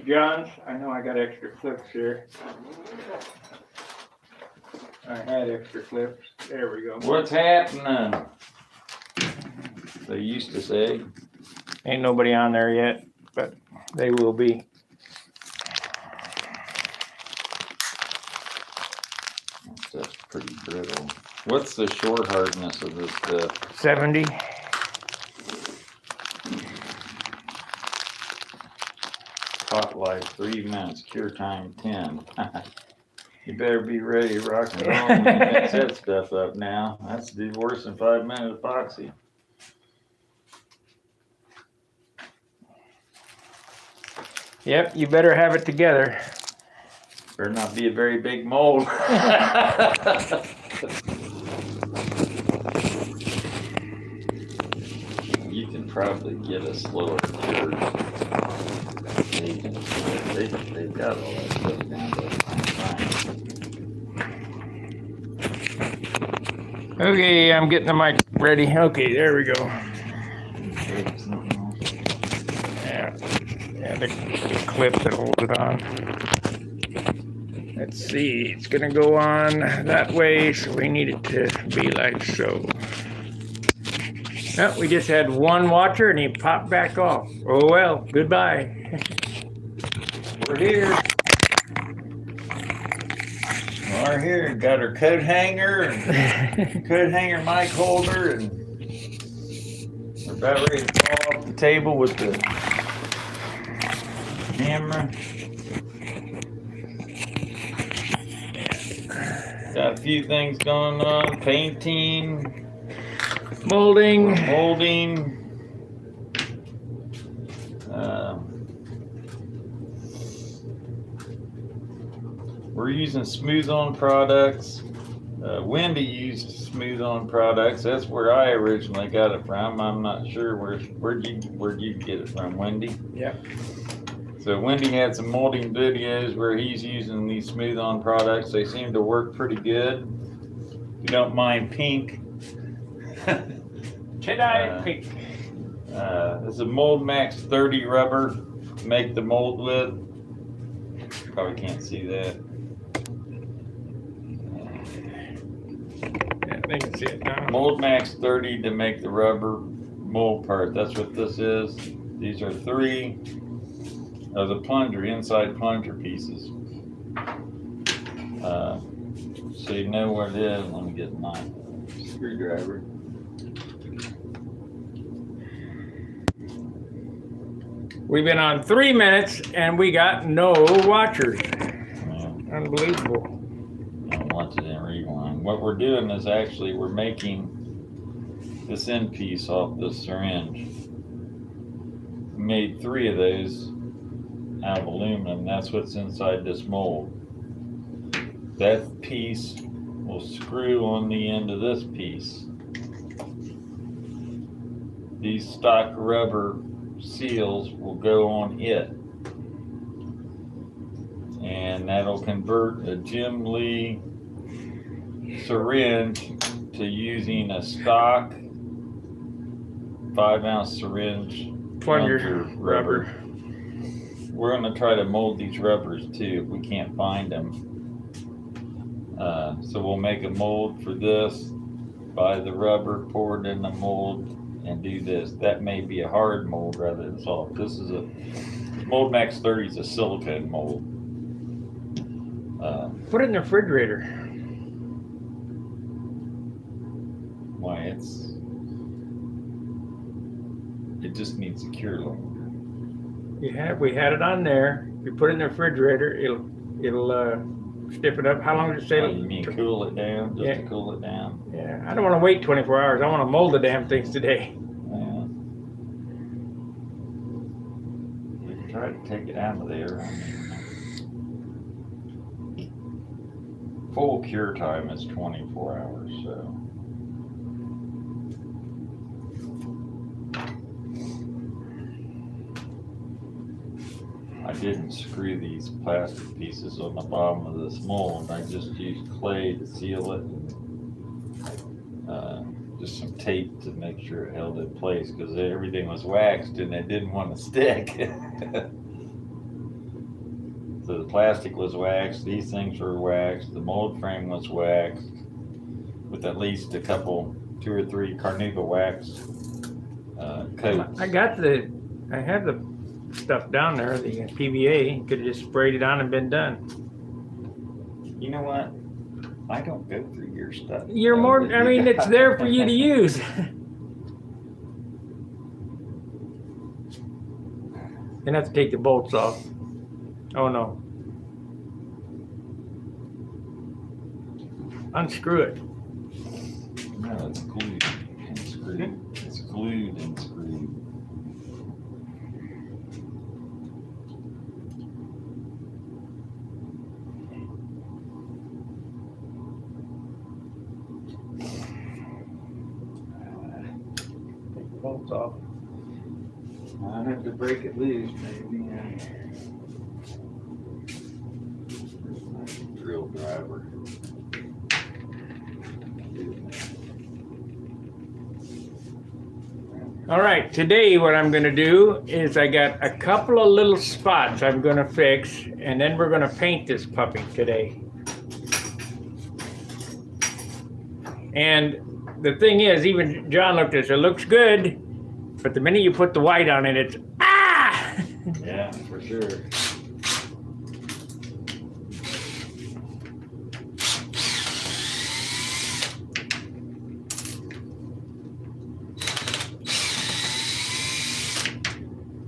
John's. I know I got extra clips here. I had extra clips. There we go. What's happening? They used to say. Ain't nobody on there yet, but they will be. That's pretty brittle. What's the shore hardness of this stuff? 70. Hot life 3 minutes, cure time 10. You better be ready to rock and roll when you mix that stuff up now. That's worse than 5 minute epoxy. Yep, you better have it together. Better not be a very big mold. You can probably get a slower cure. They've got all that stuff down to fine. Okay, I'm getting the mic ready. Okay, there we go. Yeah, the clip that holds it on. Let's see, it's gonna go on that way, so we need it to be like so. Oh, we just had one watcher and he popped back off. Oh well, goodbye. We're here. We're here. Got our coat hanger and coat hanger mic holder, and we're about ready to fall off the table with the camera. Got a few things going on. Painting, Molding. molding. We're using smooth on products. Wendy used smooth on products. That's where I originally got it from. I'm not sure where'd you get it from, Wendy? Yeah. So Wendy had some molding videos where he's using these smooth on products. They seem to work pretty good. If you don't mind pink. Jedi pink. This is a Mold Max 30 rubber to make the mold with. Probably can't see that. Yeah, they can see it now. Mold Max 30 to make the rubber mold part. That's what this is. These are 3 of the plunger, inside plunger pieces. So you know what it is. Let me get my screwdriver. We've been on 3 minutes and we got no watchers. Yeah. Unbelievable. I want it in rewind. What we're doing is actually we're making this end piece off this syringe. We made 3 of those out of aluminum. That's what's inside this mold. That piece will screw on the end of this piece. These stock rubber seals will go on it. And that'll convert a Jim Lee syringe to using a stock 5-ounce syringe Plunger rubber. We're going to try to mold these rubbers too if we can't find them. So we'll make a mold for this, buy the rubber, pour it in the mold, and do this. That may be a hard mold rather than soft. This is a Mold Max 30 is a silicone mold. Put it in the refrigerator. Why it just needs to cure longer. We had it on there. You put it in the refrigerator, it'll stiffen up. How long does it say? Oh, you mean cool it down? Just Yeah. to cool it down? Yeah, I don't want to wait 24 hours. I want to mold the damn things today. Yeah. We can try to take it out of there. Full cure time is 24 hours, so. I didn't screw these plastic pieces on the bottom of this mold. I just used clay to seal it, and just some tape to make sure it held in place because everything was waxed and it didn't want to stick. So the plastic was waxed, these things were waxed, the mold frame was waxed with at least a couple, 2 or 3 Carnauba wax coats. I have the stuff down there, the PVA. Could have just sprayed it on and been done. You know what? I don't go through your stuff. You're more, I mean, it's there for you to use. Gonna have to take the bolts off. Oh no. Unscrew it. No, it's glued and screwed. It's glued and screwed. Take the bolts off. I have to break it loose, maybe. Where's my drill driver? All right, today what I'm gonna do is I got a couple of little spots I'm gonna fix, and then we're gonna paint this puppy today. And the thing is, even John looked at this, it looks good, but the minute you put the white on it, it's ah! Yeah, for sure.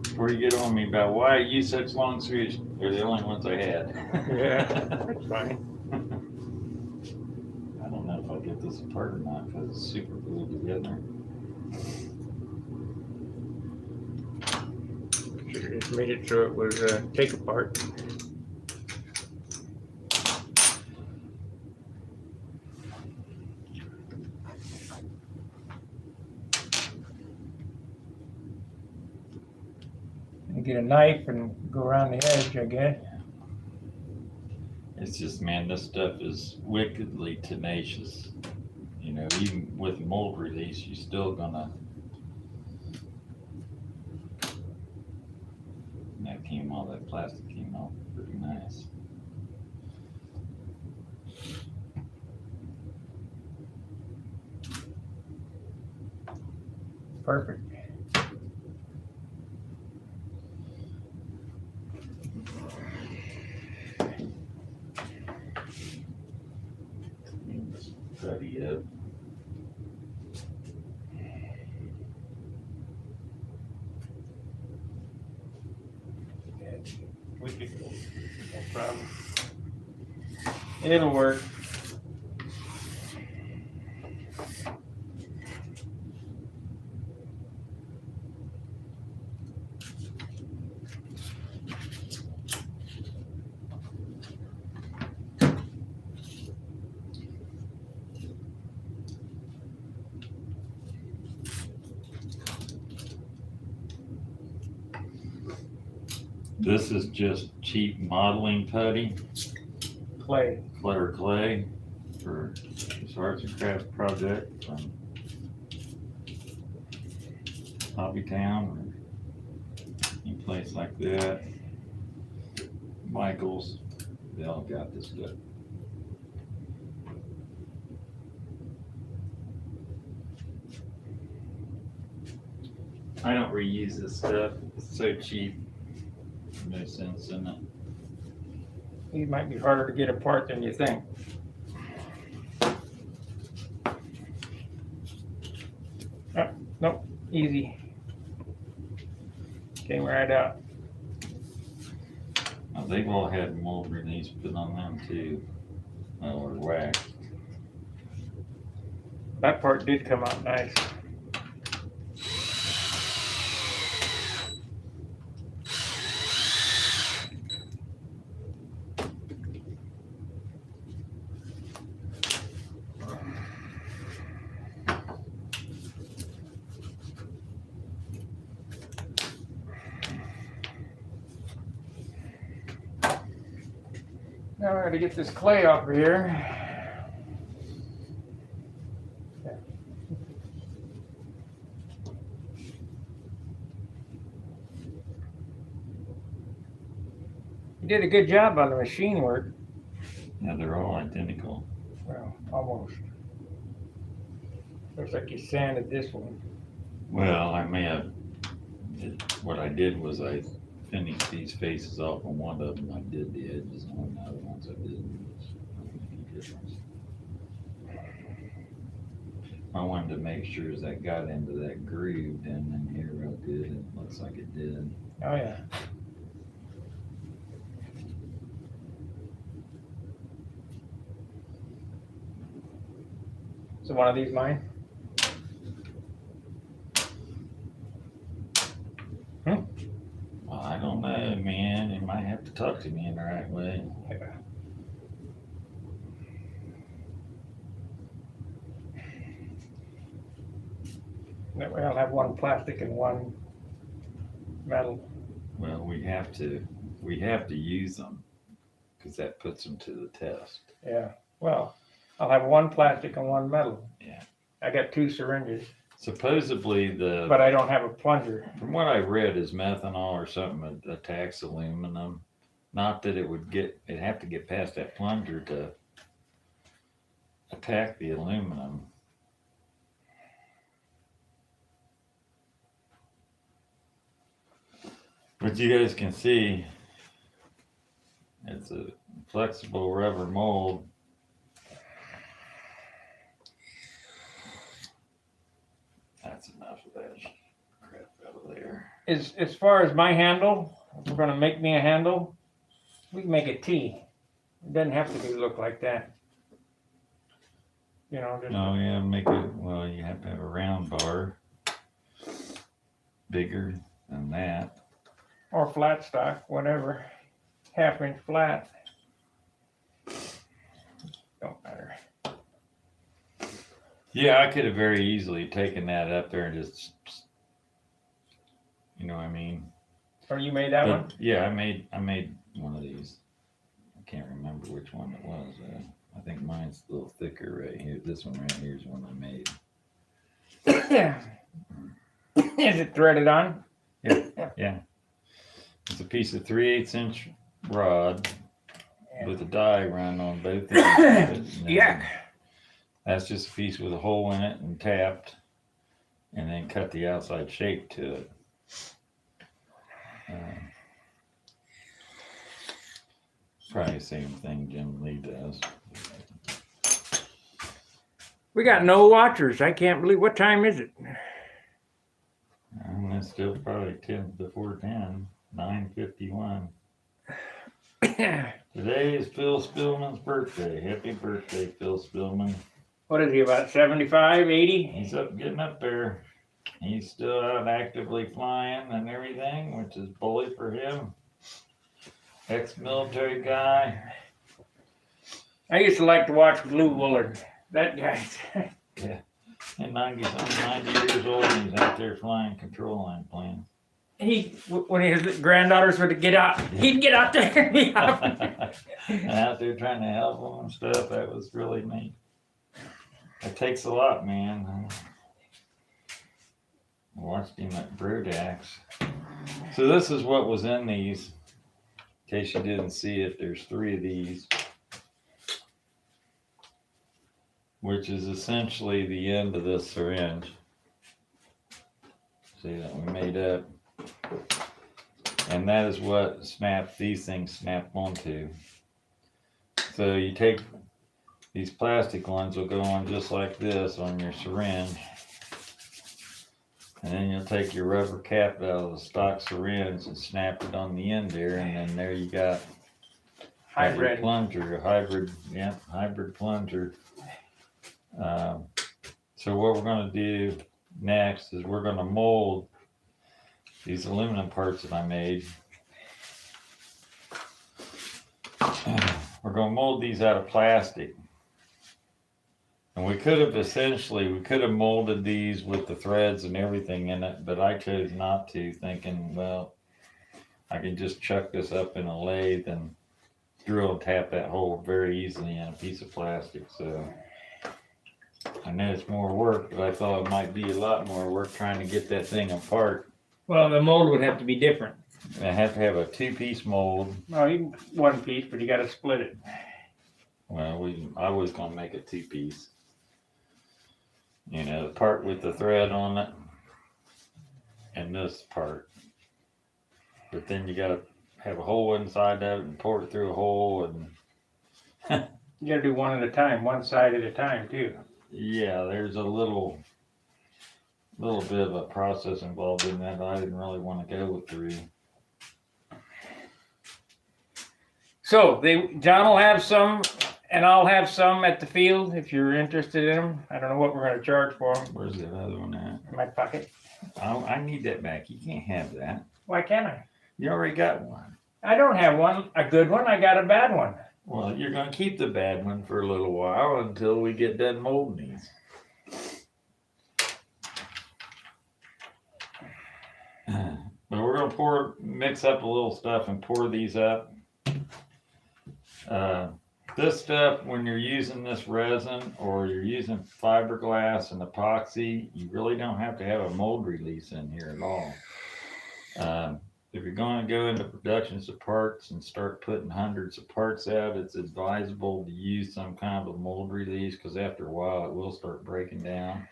Before you get on me about why I use such long screws, they're the only ones I had. Yeah, that's fine. I don't know if I'll get this apart or not because it's super glued together. Should have just made it so it was take apart. And get a knife and go around the edge, I guess. It's just, man, this stuff is wickedly tenacious. You know, even with mold release, you're still gonna. And that came off, that plastic came off pretty nice. Perfect. Study it. We could go. No problem. It'll work. This is just cheap modeling putty, Clay. clay for this arts and crafts project from Hobbytown or any place like that. Michael's, they all got this stuff. I don't reuse this stuff. It's so cheap. No sense in it. It might be harder to get apart than you think. Oh, nope, easy. Came right out. Now, they've all had mold release put on them too, or wax. That part did come out nice. Now I gotta get this clay off of here. did a good job on the machine work. Yeah, they're all identical. Well, almost. Looks like you sanded this one. Well, I may have. What I did was I finished these faces off on one of them. I did the edges on the other ones I didn't. Doesn't make any difference. I wanted to make sure as that got into that groove down in here real good, and it looks like it did. Oh yeah. So one of these mine? Well, I don't know, man. You might have to talk to me in the right way. Yeah. That way I'll have one plastic and one metal. Well, we have to use them because that puts them to the test. Yeah. Well, I'll have one plastic and one metal. Yeah. I got 2 syringes, Supposedly but I don't have a plunger. from what I read is methanol or something attacks aluminum. Not that it'd have to get past that plunger to attack the aluminum. But you guys can see it's a flexible rubber mold. That's enough of that crap out of there. As far as my handle, if we're gonna make me a handle, we can make a T. It doesn't have to look like that. You know, just No, yeah, make it, well, you have to have a round bar. Bigger than that. or flat stock, whatever. 1/2 inch flat. Don't matter. Yeah, I could have very easily taken that up there and just, you know what I mean? Or you made that But, one? yeah, I made one of these. I can't remember which one it was. I think mine's a little thicker right here. This one right here is one I made. Is it threaded on? Yeah. It's a piece of 3/8 inch rod with a die run on both ends. of it. Yeah. That's just a piece with a hole in it and tapped, and then cut the outside shape to it. Probably the same thing Jim Lee does. We got no watchers. I can't believe. What time is it? It's still probably 10 before 10, 9:51. Today is Phil Spillman's birthday. Happy birthday, Phil Spillman. What is he, about 75, 80? He's getting up there. He's still out actively flying and everything, which is bully for him. Ex-military guy. I used to like to watch Lou Woolard. That guy. And 90 years old, and he's out there flying control line planes. When his granddaughters were to get out, he'd get out there and be out. And out there trying to help them and stuff. That was really neat. It takes a lot, man. I watched him at Brodax. So this is what was in these. In case you didn't see it, there's 3 of these. Which is essentially the end of this syringe. See that we made up. And that is what these things snap onto. So you take these plastic ones will go on just like this on your syringe. And then you'll take your rubber cap out of the stock syringe and snap it on the end there, and then there you got Hybrid plunger, hybrid plunger. So what we're going to do next is we're going to mold these aluminum parts that I made. We're going to mold these out of plastic. And we could have molded these with the threads and everything in it, but I chose not to, thinking, well, I can just chuck this up in a lathe and drill and tap that hole very easily in a piece of plastic. So I know it's more work, but I thought it might be a lot more work trying to get that thing apart. Well, the mold would have to be different. I have to have a 2-piece mold. No, you can one piece, but you got to split it. Well, I was gonna make a 2-piece. You know, the part with the thread on it, and this part. But then you gotta have a hole inside of it and pour it through a hole, and You got to do one at a time, one side at a time too. yeah, there's a little bit of a process involved in that I didn't really want to go through. So John will have some, and I'll have some at the field if you're interested in them. I don't know what we're going to charge for them. Where's the other one at? In my pocket. I need that back. You can't have that. Why can't I? You already got one. I don't have one, a good one. I got a bad one. Well, you're going to keep the bad one for a little while until we get done molding these. But we're going to mix up a little stuff and pour these up. This stuff, when you're using this resin or you're using fiberglass and epoxy, you really don't have to have a mold release in here at all. If you're going to go into productions of parts and start putting hundreds of parts out, it's advisable to use some kind of a mold release, because after a while it will start breaking down.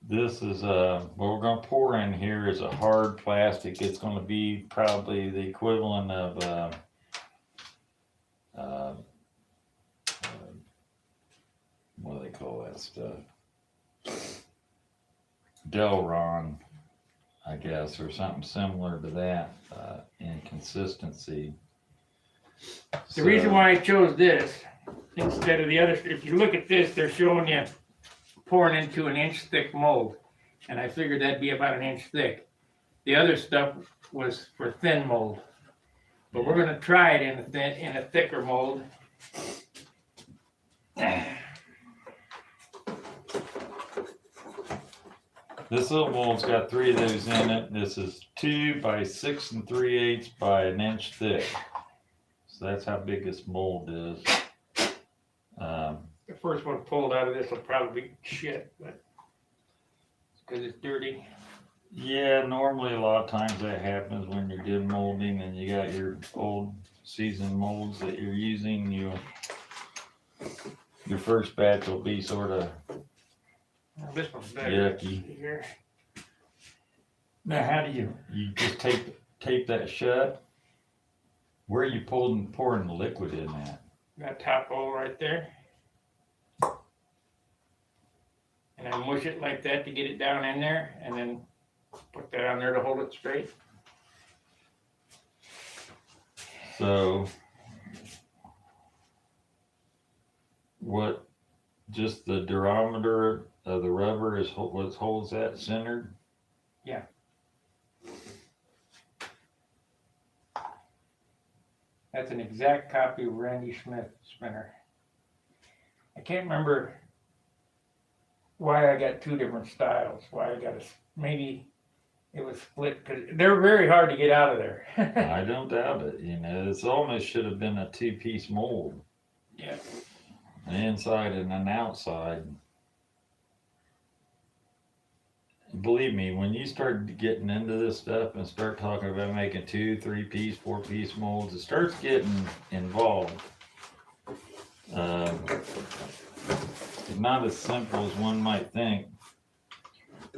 This is what we're going to pour in here is a hard plastic. It's going to be probably the equivalent of what do they call that stuff? Delron, I guess, or something similar to that in consistency. The reason why I chose this instead of the other, if you look at this, they're showing you pouring into an inch thick mold, and I figured that'd be about an inch thick. The other stuff was for thin mold, but we're going to try it in a thicker mold. This little mold's got 3 of those in it. This is 2 by 6 3/8 by an inch thick. So that's how big this mold is. The first one pulled out of this will probably be shit, but because it's dirty. Yeah, normally a lot of times that happens when you're doing molding and you got your old seasoned molds that you're using. Your first batch will be sort of This one's better. yucky. Here. Now, how do you just tape that shut? Where are you pouring the liquid in at? That top hole right there. And I mush it like that to get it down in there, and then put that on there to hold it straight. So, what, just the diameter of the rubber is what holds that centered? Yeah. That's an exact copy of Randy Smith's spinner. I can't remember why I got 2 different styles. Why I got maybe it was split, because they're very hard to get out of there. I don't doubt it. You know, this almost should have been a 2-piece mold. Yeah. An inside and an outside. Believe me, when you start getting into this stuff and start talking about making 2, 3-piece, 4-piece molds, it starts getting involved. It's not as simple as one might think,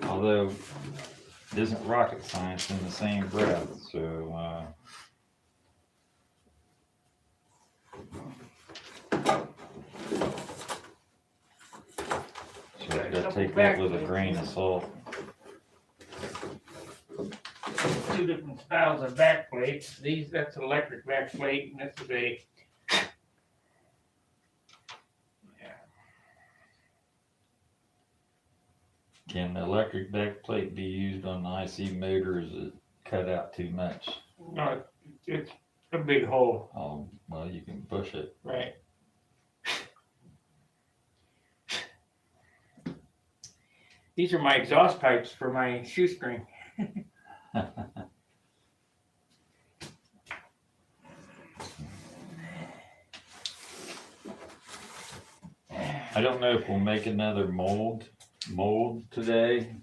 although it isn't rocket science in the same breath. So, I gotta take that with a grain of salt. 2 different styles of back plates. That's an electric back plate, and this is a Can the electric back plate be used on the IC motors that cut out too much? no, it's a big hole. Oh, well, you can push it. Right. These are my exhaust pipes for my shoestring. I don't know if we'll make another mold today.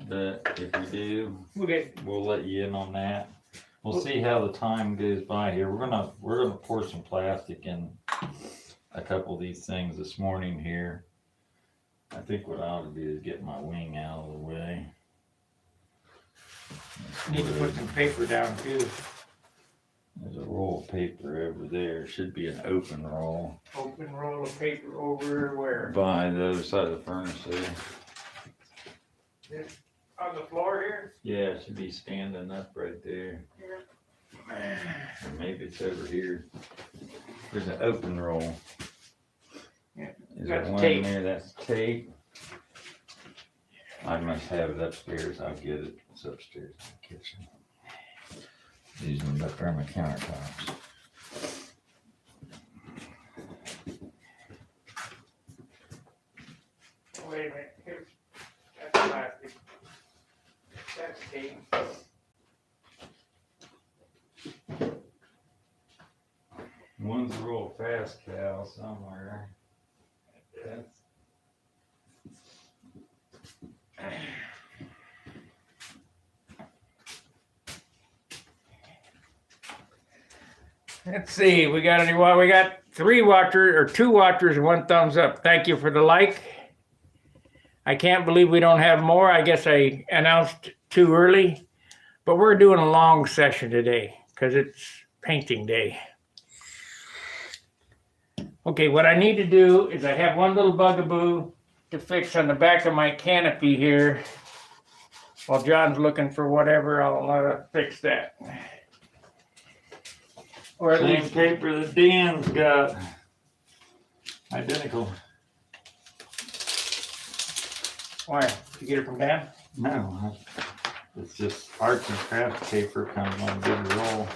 But if we do, Okay. we'll let you in on that. We'll see how the time goes by here. We're gonna pour some plastic in a couple of these things this morning here. I think what I ought to do is get my wing out of the way. Need to put some paper down too. There's a roll of paper over there. Should be an open roll. Open roll of paper over where? By the other side of the furnace there. This, on the floor here? Yeah, it should be standing up right there. Or maybe it's over here. There's an open roll. Yeah, Is there that's one tape. there? That's tape. I must have it upstairs. I'll get it. It's upstairs in the kitchen. Using them up there on my countertops. Wait a minute, here's, that's plastic. That's tape. One's a roll fast cow somewhere. That's Let's see, we got any, well, we got 3 watchers, or 2 watchers and 1 thumbs up. Thank you for the like. I can't believe we don't have more. I guess I announced too early, but we're doing a long session today because it's painting day. Okay, what I need to do is I have one little bugaboo to fix on the back of my canopy here. While John's looking for whatever, I'll fix that. Or at same least paper that Dan's got. Identical. why? Did you get it from Dan? No, it's just arts and crafts paper comes on a big roll.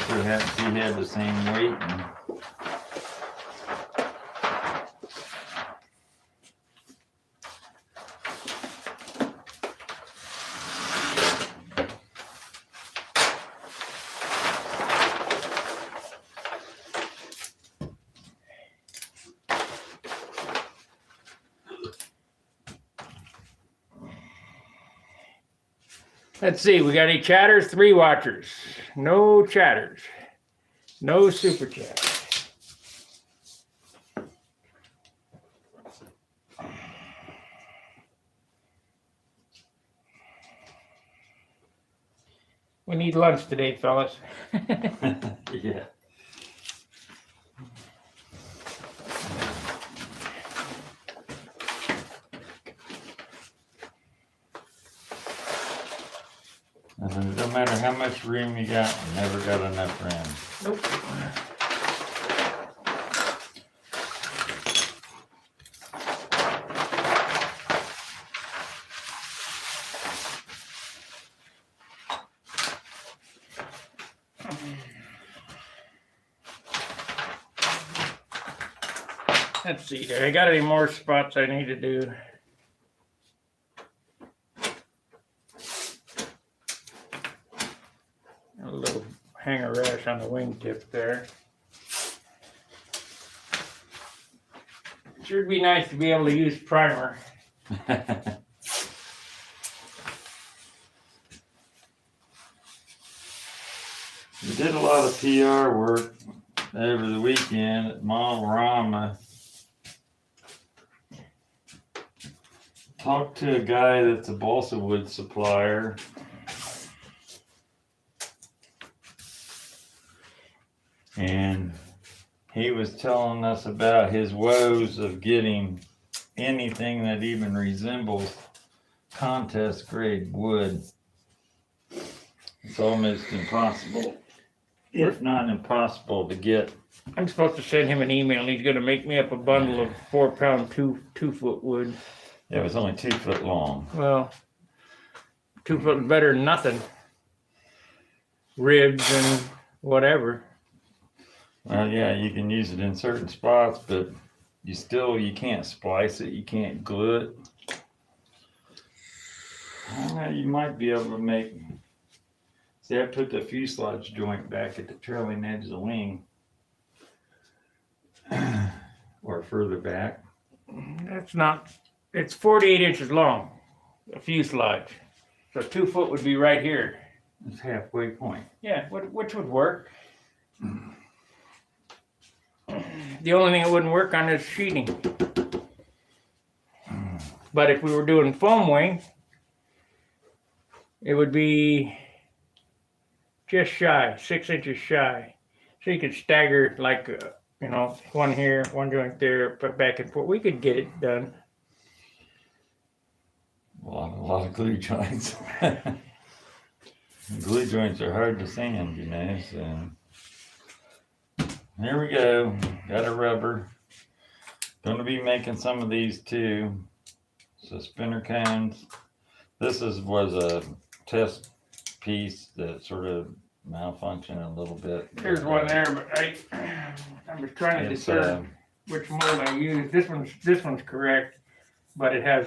He had the same weight. And Let's see, we got any chatters? 3 watchers. No chatters. No super chat. We need lunch today, fellas. yeah. And no matter how much room you got, you never got enough room. Nope. Let's see, do I got any more spots I need to do? A little hanger rash on the wingtip there. Sure would be nice to be able to use primer. We did a lot of PR work over the weekend at Modelrama. Talked to a guy that's a balsa wood supplier. And he was telling us about his woes of getting anything that even resembles contest grade wood. It's almost impossible, if not impossible, to get. I'm supposed to send him an email. He's going to make me up a bundle of 4-pound, 2-foot wood. It was only 2 foot long. Well, 2 foot is better than nothing. Ribs and whatever. Well, yeah, you can use it in certain spots, but you can't splice it. You can't glue it. I don't know, you might be able to make. See, I put the fuselage joint back at the trailing edge of the wing. Or further back. That's not, it's 48 inches long, a fuselage. So 2 foot would be right here. It's halfway point. Yeah, which would work. The only thing that wouldn't work on is sheeting. But if we were doing foam wing, it would be just shy, 6 inches shy. So you could stagger like, one here, one joint there, put back and forth. We could get it done. A lot of glue joints. Glue joints are hard to sand, so. Here we go. Got a rubber. Going to be making some of these too. So spinner cones. This was a test piece that sort of malfunctioned a little bit. There's one there, but I was trying to discern which mold I used. This one's correct, but it has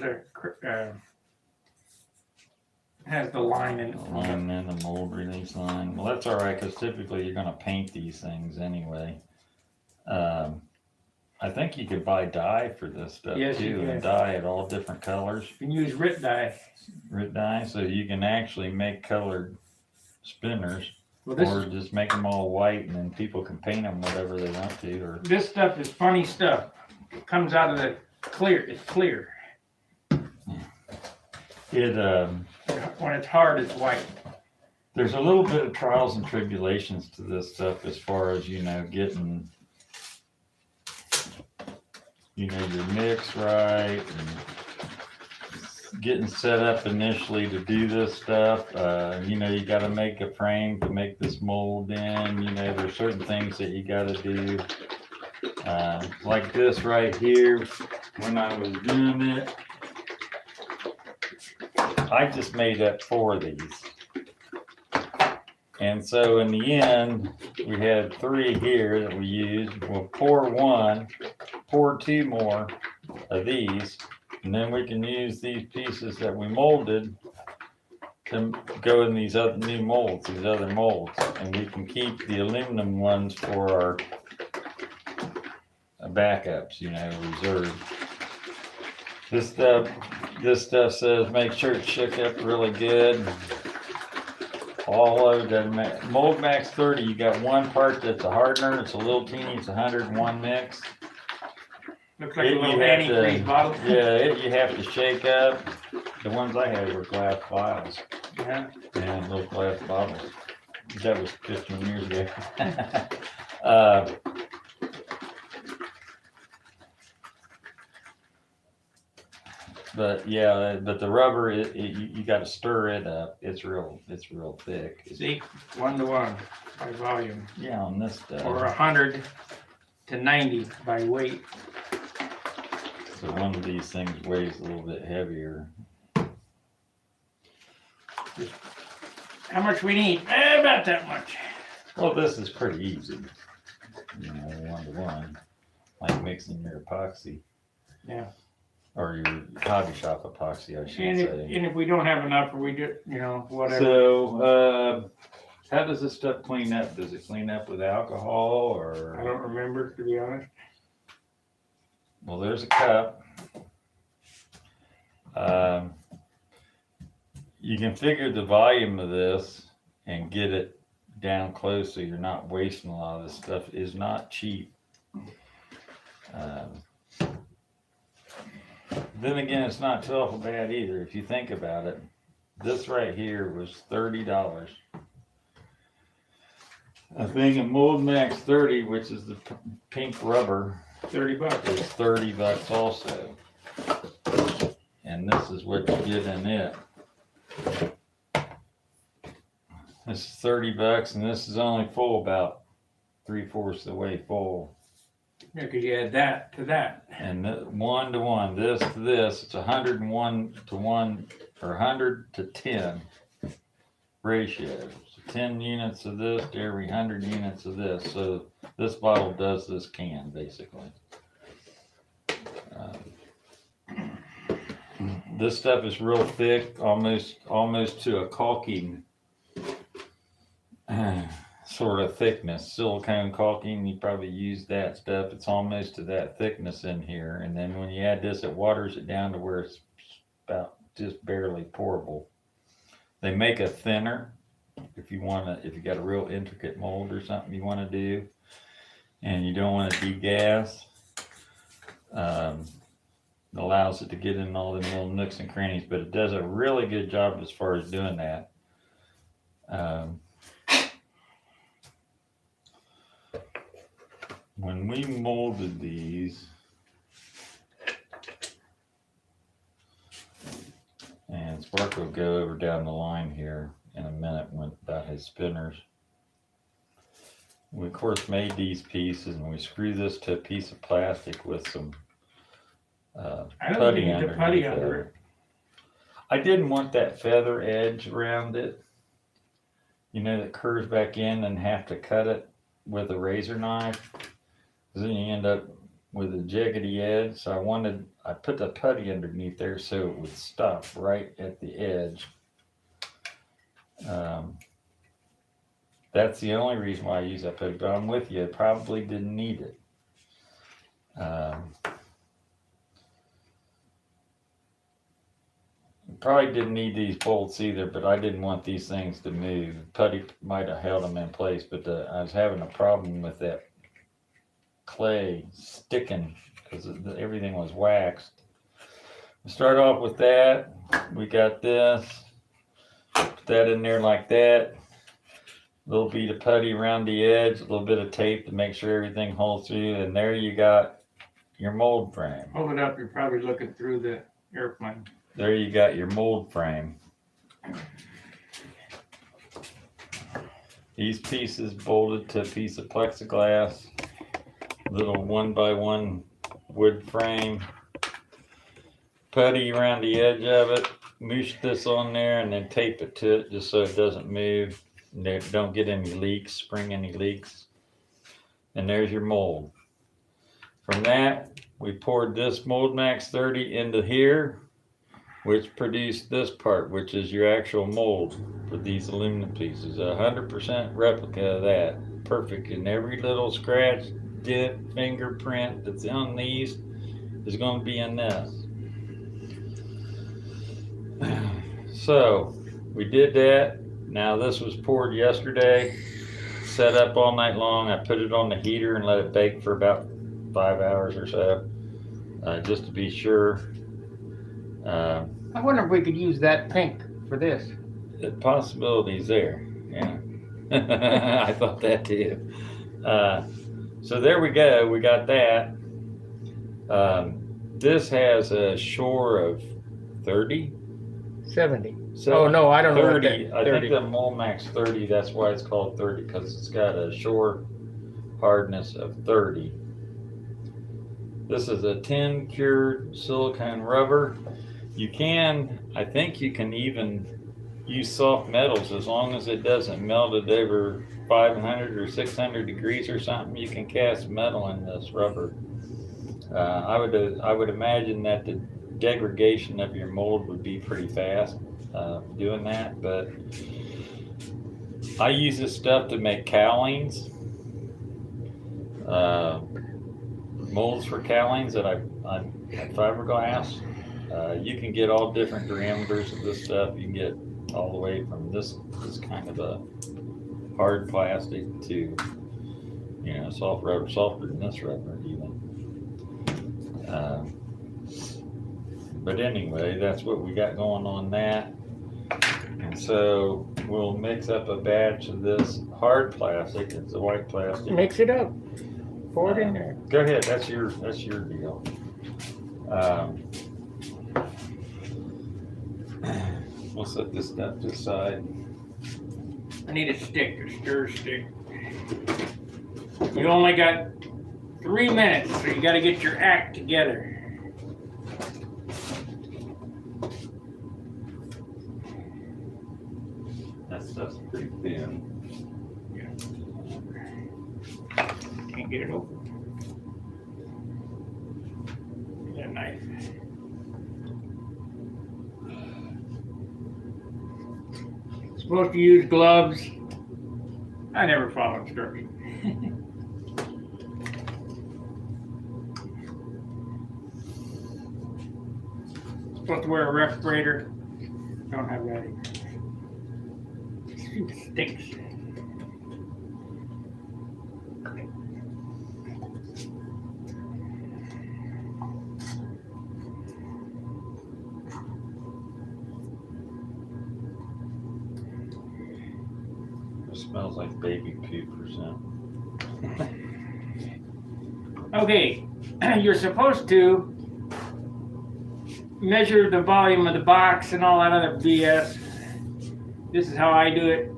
the line in it. The line and the mold release line. Well, that's all right because typically you're going to paint these things anyway. I think you could buy dye for this stuff Yes, too, you can. and dye at all different colors. You can use RIT dye. RIT dye, so you can actually make colored spinners, Well, or just make them all white, and then people can paint them whatever they want to. Or this stuff is funny stuff. It comes out of the clear. It's clear. it When it's hard, it's white. there's a little bit of trials and tribulations to this stuff as far as getting your mix right and getting set up initially to do this stuff. You got to make a frame to make this mold in. There's certain things that you got to do. Like this right here, when I was doing it, I just made up 4 of these. And so in the end, we had 3 here that we used. We'll pour 2 more of these, and then we can use these pieces that we molded to go in these other new molds, these other molds, and we can keep the aluminum ones for our backups, reserve. This stuff says make sure it's shook up really good. All of the Mold Max 30, you got one part that's a hardener. It's a little teeny. It's 101 mix. Looks like a little antifreeze bottle. Yeah, you have to shake up. The ones I had were glass vials. Yeah. And little glass bottles. That was 15 years ago. But the rubber, you got to stir it up. It's real thick. See, 1-to-1 by volume, Yeah, on this stuff. or 100 to 90 by weight. So one of these things weighs a little bit heavier. How much we need? About that much. Well, this is pretty easy. 1-to-1, like mixing your epoxy. Yeah. Or your hobby shop epoxy, I should say. And if we don't have enough, or we do, whatever. So, how does this stuff clean up? Does it clean up with alcohol or? I don't remember, to be honest. Well, there's a cup. You can figure the volume of this and get it down close so you're not wasting a lot of this stuff. It is not cheap. Then again, it's not too awful bad either. If you think about it, this right here was $30. A thing of Mold Max 30, which is the pink rubber, $30. is $30 also. And this is what you get in it. This is $30, and this is only full about 3/4 of the way full. Yeah, because you add that to that. And 1-to-1, this to this, it's 101-to-1 or 100 to 10 ratio. So 10 units of this to every 100 units of this. So this bottle does this can basically. This stuff is real thick, almost to a caulking sort sort of thickness. Silicone caulking, you probably use that stuff. It's almost to that thickness in here. And then when you add this, it waters it down to where it's about just barely pourable. They make a thinner if you got a real intricate mold or something you want to do, and you don't want to degas. It allows it to get in all the little nooks and crannies, but it does a really good job as far as doing that. When we molded these, and Spark will go over down the line here in a minute about his spinners. We of course made these pieces, and we screw this to a piece of plastic with some putty under it. I didn't want that feather edge around it, that curves back in, and have to cut it with a razor knife, because then you end up with a jaggedy edge. So I put the putty underneath there so it would stop right at the edge. That's the only reason why I use that putty, but I'm with you, it probably didn't need it. Probably didn't need these bolts either, but I didn't want these things to move. Putty might have held them in place, but I was having a problem with that clay sticking because everything was waxed. We start off with that. We got this. Put that in there like that. A little bead of putty around the edge, a little bit of tape to make sure everything holds through, and there you got your mold frame. Hold it up, you're probably looking through the airplane. There you got your mold frame. These pieces bolted to a piece of plexiglass, little 1x1 wood frame, putty around the edge of it, moosh this on there, and then tape it to it just so it doesn't move. Don't get any leaks, spring any leaks. And there's your mold. From that, we poured this Mold Max 30 into here, which produced this part, which is your actual mold for these aluminum pieces. 100% replica of that. Perfect. And every little scratch, dent, fingerprint that's on these is going to be in this. So we did that. Now this was poured yesterday, set up all night long. I put it on the heater and let it bake for about 5 hours or so, just to be sure. I wonder if we could use that pink for this. The possibility's there, yeah. I thought that too. So there we go, we got that. This has a shore of 30? 70. Oh no, I don't 30, know. I think the Mold Max 30, that's why it's called 30, because it's got a shore hardness of 30. This is a 10 cured silicone rubber. I think you can even use soft metals as long as it doesn't melt it over 500 or 600 degrees or something. You can cast metal in this rubber. I would imagine that the degradation of your mold would be pretty fast doing that, but I use this stuff to make cowlings, molds for cowlings that I fiberglass. You can get all different diameters of this stuff. You can get all the way from this kind of a hard plastic to, soft rubber, softer than this rubber even. But anyway, that's what we got going on that. And so we'll mix up a batch of this hard plastic. It's a white plastic. Mix it up. Pour it in there. Go ahead. That's your deal. We'll set this stuff to the side. I need a stick, a stir stick. You only got 3 minutes, so you got to get your act together. That stuff's pretty thin. Can't get it open. Get a knife. Supposed to use gloves I never follow instructions. Supposed to wear a respirator. Don't have that either. It stinks. It smells like baby poop or something. Okay, you're supposed to measure the volume of the box and all that other BS. This is how I do it.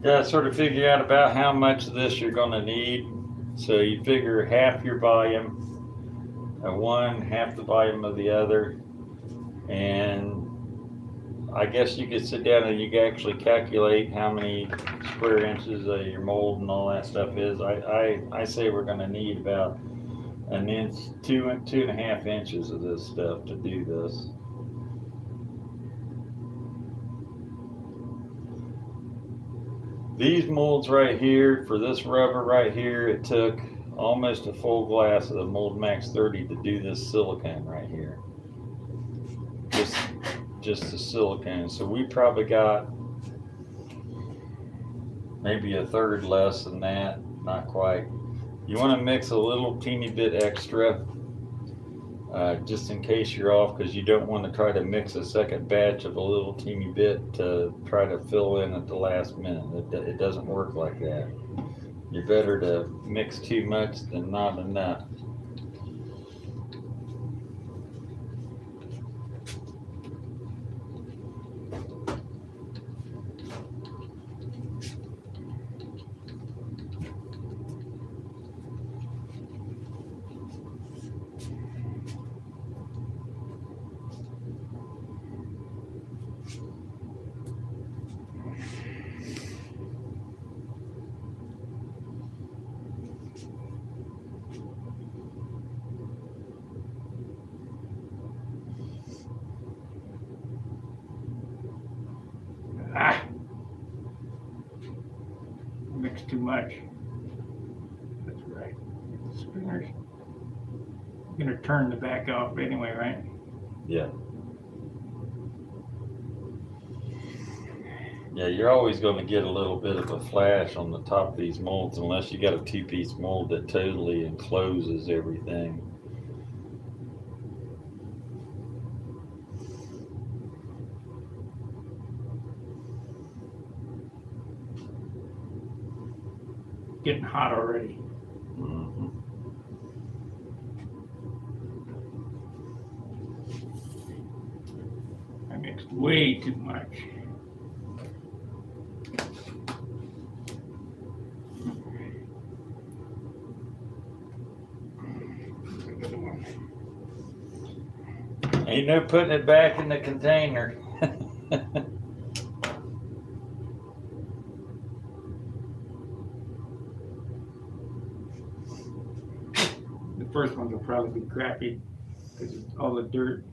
Yeah, sort of figure out about how much of this you're going to need. So you figure half your volume of one, half the volume of the other. And I guess you could sit down and you can actually calculate how many square inches of your mold and all that stuff is. I say we're going to need about an inch, 2.5 inches of this stuff to do this. These molds right here, for this rubber right here, it took almost a full glass of the Mold Max 30 to do this silicone right here. Just the silicone. So we probably got maybe a third less than that, not quite. You want to mix a little teeny bit extra, just in case you're off, because you don't want to try to mix a second batch of a little teeny bit to try to fill in at the last minute. It doesn't work like that. You're better to mix too much than not enough. Ah, mix too much. That's right. The springer's gonna turn the back off anyway, right? Yeah. Yeah, you're always going to get a little bit of a flash on the top of these molds unless you got a two-piece mold that totally encloses everything. Getting hot already. Mm-hmm. I mixed way too much. Ain't no putting it back in the container. The first ones will probably be crappy because of all the dirt.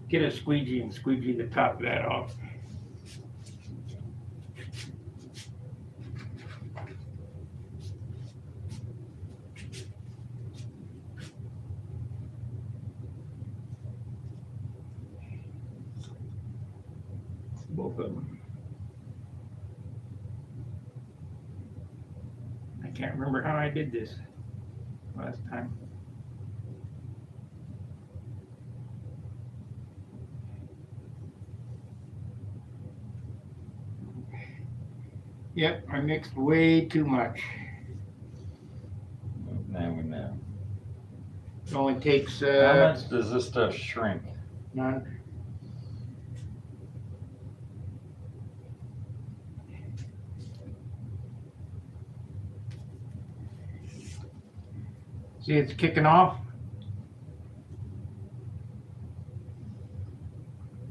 Get a squeegee and squeegee the top of that off. Both of them. I can't remember how I did this last time. Yep, I mixed way too much. Now we know. It only takes How much does this stuff shrink? none. See, it's kicking off.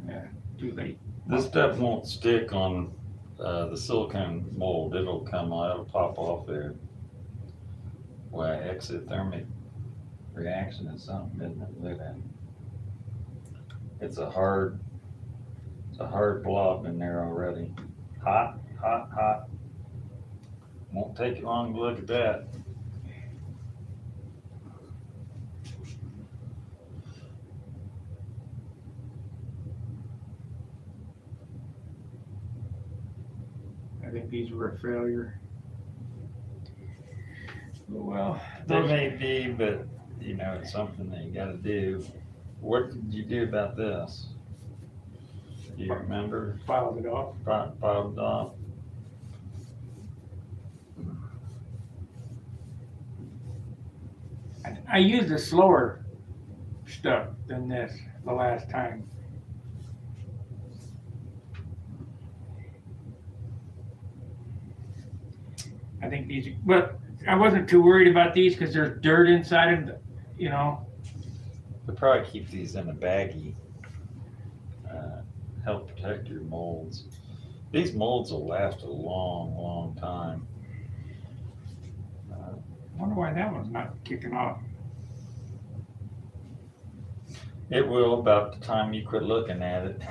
Yeah, too late. This stuff won't stick on the silicone mold. It'll come out, it'll pop off there. Well, exothermic reaction is something, isn't it? Look at that. It's a hard blob in there already. Hot, hot, hot. Won't take you long to look at that. I think these were a failure. Well, They may be, but you know, it's something that you gotta do. What did you do about this? Do you remember? filed it off. Filed it off? I used a slower stuff than this the last time. I think these, but I wasn't too worried about these because there's dirt inside of them, you know. We'll probably keep these in a baggie. Help protect your molds. These molds will last a long, long time. I wonder why that one's not kicking off. It will about the time you quit looking at it.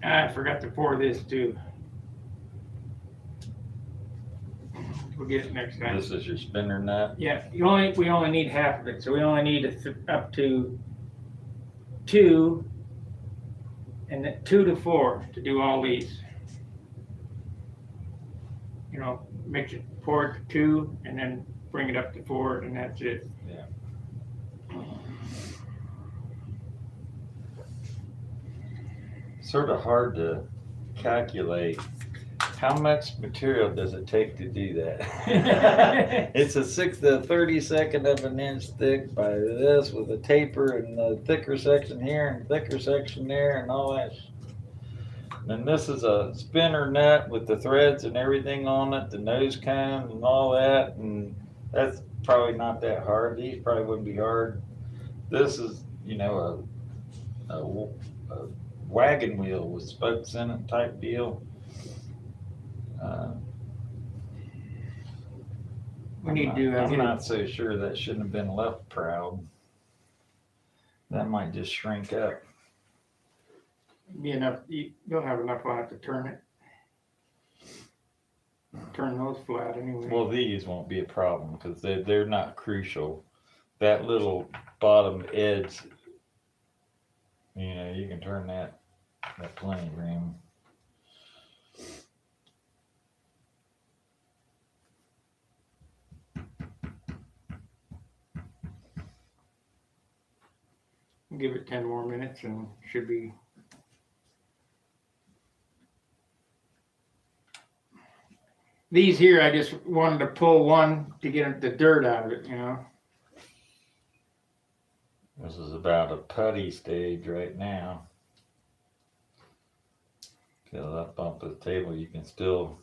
I forgot to pour this too. We'll get it next time. This is your spinner nut. Yeah, we only need half of it, so we only need up to 2, and then 2 to 4 to do all these. You know, mix it, pour it to 2, and then bring it up to 4, and that's it. Yeah. Sort of hard to calculate. How much material does it take to do that? It's a 32 of an inch thick by this with a taper and the thicker section here and thicker section there and all that. And this is a spinner nut with the threads and everything on it, the nose cone and all that, and that's probably not that hard. These probably wouldn't be hard. This is, you know, a wagon wheel with spokes in it type deal. We need to I'm not so sure that shouldn't have been left proud. That might just shrink up. be enough. You'll have enough on it to turn it. Turn those flat anyway. Well, these won't be a problem because they're not crucial. That little bottom edge, you know, you can turn that. Got plenty of room. Give it 10 more minutes and should be. These here, I just wanted to pull one to get the dirt out of it, you know. This is about a putty stage right now. Fill up off the table, you can still,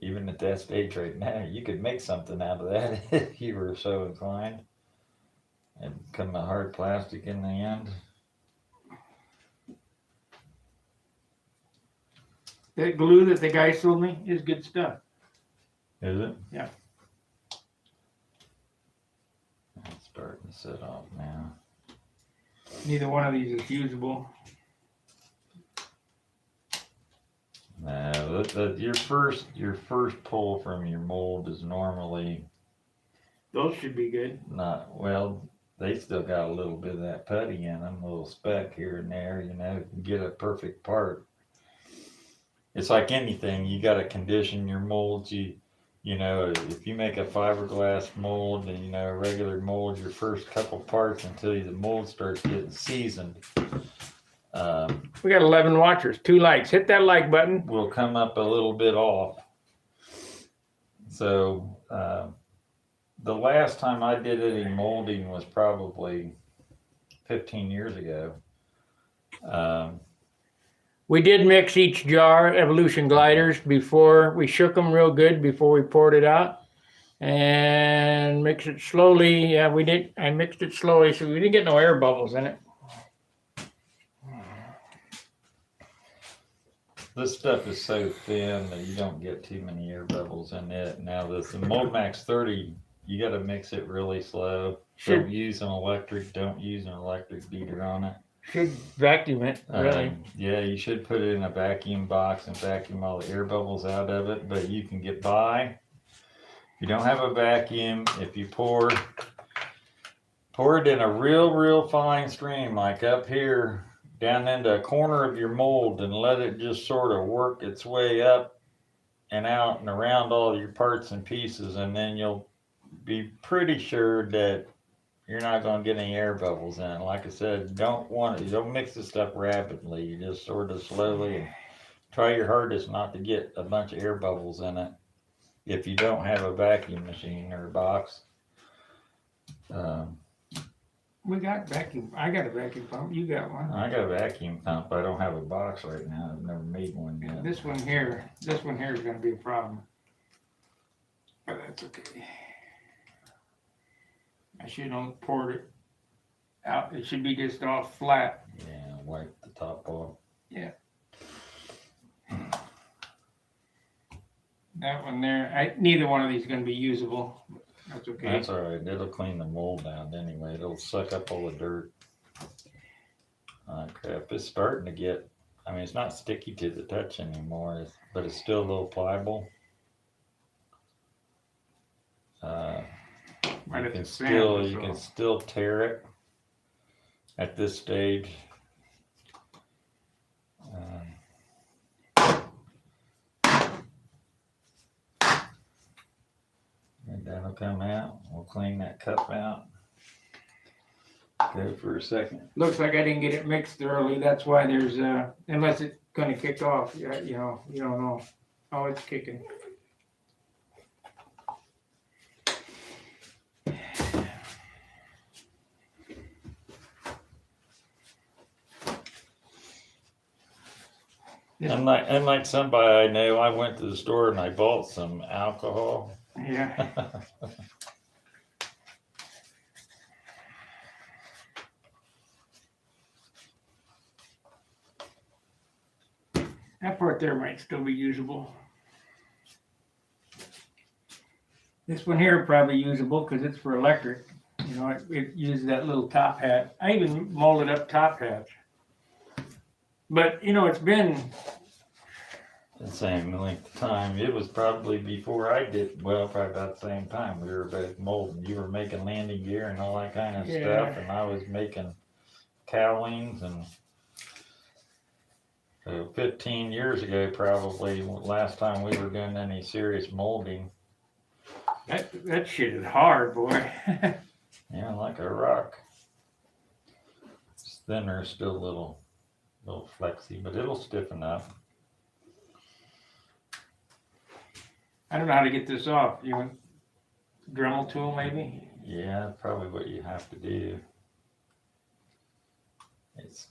even at that stage right now, you could make something out of that if you were so inclined. And become a hard plastic in the end. That glue that the guy sold me is good stuff. Is it? Yeah. It's starting to set off now. Neither one of these is usable. No, your first pull from your mold is normally Those should be good. not, well, they still got a little bit of that putty in them, a little speck here and there, you know, to get a perfect part. It's like anything, you got to condition your molds. You know, if you make a fiberglass mold and, you know, a regular mold, your first couple parts until the mold starts getting seasoned, We got 11 watchers, 2 likes. Hit that like button. will come up a little bit off. So, the last time I did any molding was probably 15 years ago. We did mix each jar Evolution gliders before we shook them real good before we poured it out, and mix it slowly. Yeah, we did. I mixed it slowly so we didn't get no air bubbles in it. This stuff is so thin that you don't get too many air bubbles in it. Now the Mold Max 30, you got to mix it really slow. Don't use an electric beater on it. Should vacuum it, really. Yeah, you should put it in a vacuum box and vacuum all the air bubbles out of it, but you can get by. If you don't have a vacuum, if you pour it in a real fine stream, like up here, down into a corner of your mold, and let it just sort of work its way up and out and around all your parts and pieces, and then you'll be pretty sure that you're not going to get any air bubbles in it. Like I said, you don't mix this stuff rapidly. You just sort of slowly and try your hardest not to get a bunch of air bubbles in it if you don't have a vacuum machine or a box. We got vacuum. I got a vacuum pump. You got one. I got a vacuum pump. I don't have a box right now. I've never made one yet. This one here is going to be a problem. But that's okay. I should only pour it out. It should be just all flat. Yeah, wipe the top off. Yeah. That one there, neither one of these is going to be usable. That's okay. That's all right. It'll clean the mold out anyway. It'll suck up all the dirt. Crap. It's starting to get, I mean, it's not sticky to the touch anymore, but it's still a little pliable. You can still tear it at this stage. And that'll come out. We'll clean that cup out. Go for a second. Looks like I didn't get it mixed thoroughly. That's why there's unless it's going to kick off. You know, you don't know. Oh, it's kicking. Unlike somebody I know, I went to the store and I bought some alcohol. Yeah. That part there might still be usable. This one here probably usable because it's for electric. You know, it uses that little top hat. I even molded up top hats. But, you know, it's been the same length of time. It was probably before I did, well, probably about the same time. We were both molding. You were making landing gear and all that kind of stuff, and I was making cowlings. And so 15 years ago, probably, last time we were doing any serious molding. That shit is hard, boy. Yeah, like a rock. It's thinner, still a little flexy, but it'll stiffen up. I don't know how to get this off. You want Dremel tool maybe? Yeah, probably what you have to do. It's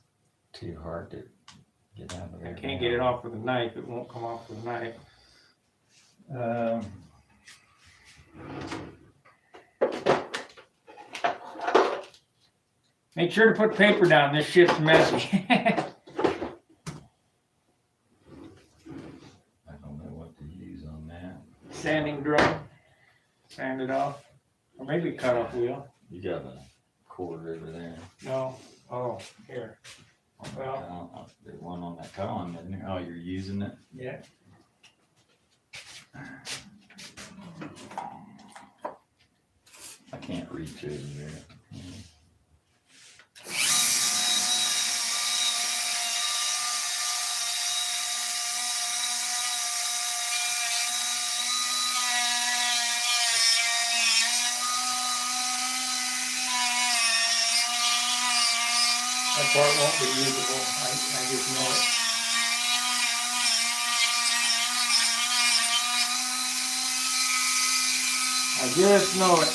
too hard to get out of there. I can't get it off with a knife. It won't come off with a knife. Make sure to put paper down. This shit's messy. I don't know what to use on that. Sanding drum. Sand it off. Or maybe a cut-off wheel. You got a cord over there. No. Oh, here. Well, there's one on that column, isn't there? Oh, you're using it? Yeah. I can't reach over there. That part won't be usable. I just know it. I just know it.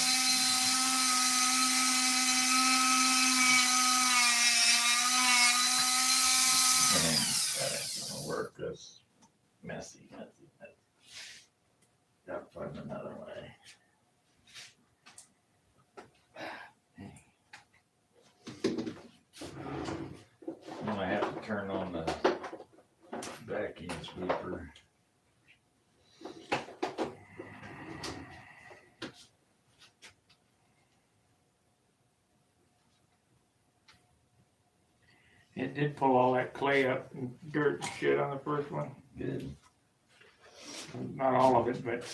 That ain't gonna work. That's messy. Gotta find another way. I'm gonna have to turn on the vacuum vacuum sweeper. It did pull all that clay up and dirt and shit on the first one. Good. Not all of it, but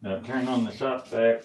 Now turn on the shop vac.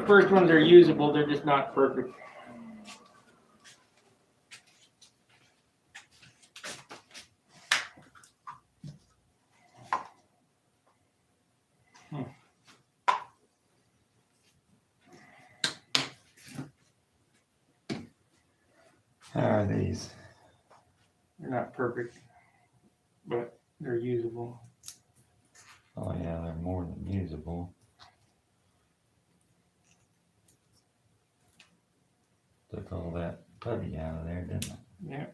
the first ones are usable, they're just not perfect. How are these? They're not perfect, but they're usable. Oh yeah, they're more than usable. Took all that putty out of there, didn't it? Yeah.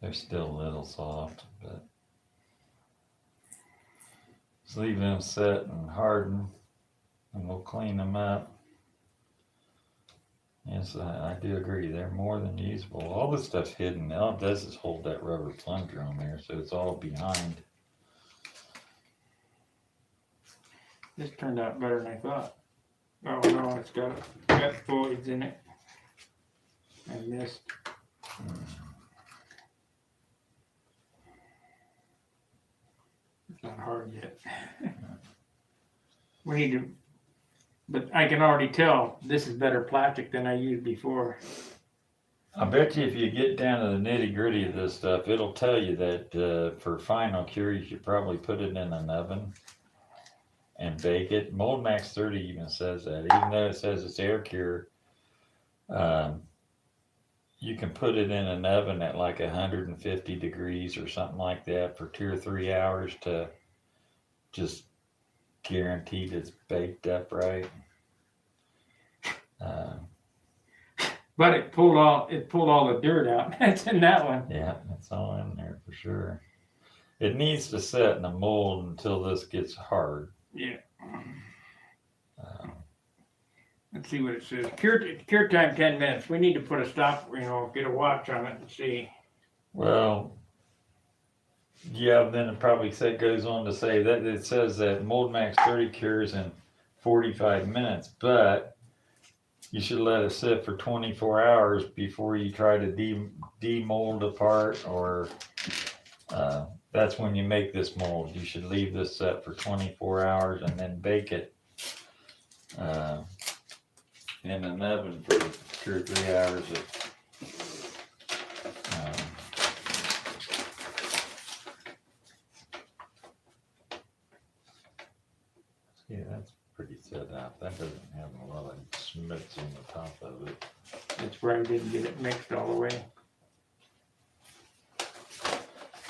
They're still a little soft, but just leave them set and harden, and we'll clean them up. Yes, I do agree. They're more than usable. All this stuff's hidden. All it does is hold that rubber plunger on there, so it's all behind. This turned out better than I thought. Oh no, it's got voids in it. I missed. It's not hard yet. We need to, but I can already tell this is better plastic than I used before. I bet you if you get down to the nitty gritty of this stuff, it'll tell you that for final cure, you should probably put it in an oven and bake it. Mold Max 30 even says that, even though it says it's air cure. You can put it in an oven at like 150 degrees or something like that for 2 or 3 hours to just guarantee it's baked up right. But it pulled all the dirt out. That's in that one. Yeah, it's all in there for sure. It needs to set in a mold until this gets hard. Yeah. Um, Let's see what it says. Cure time 10 minutes. We need to put a stop, get a watch on it and see. well, yeah, then it probably goes on to say that it says that Mold Max 30 cures in 45 minutes, but you should let it sit for 24 hours before you try to demold apart, or that's when you make this mold. You should leave this set for 24 hours and then bake it in an oven for 2 or 3 hours. Yeah, that's pretty set out. That doesn't have a lot of schmitz on the top of it. That's where I didn't get it mixed all the way.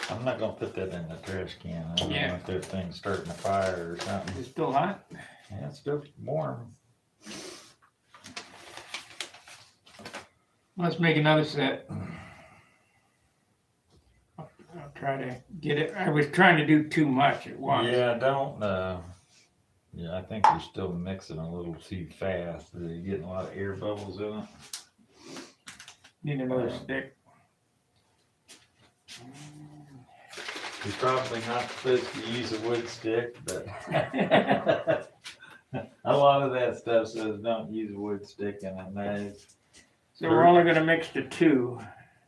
I'm not gonna put that in the trash can. I don't know if that thing's starting a fire or something. Is it still hot? Yeah, it's still warm. Let's make another set. I'll try to get it. I was trying to do too much at once. Yeah, don't. Yeah, I think you're still mixing a little too fast. You're getting a lot of air bubbles in it. Need another stick. You're probably not supposed to use a wood stick, but a lot of that stuff says don't use a wood stick in a knife. So we're only going to mix to 2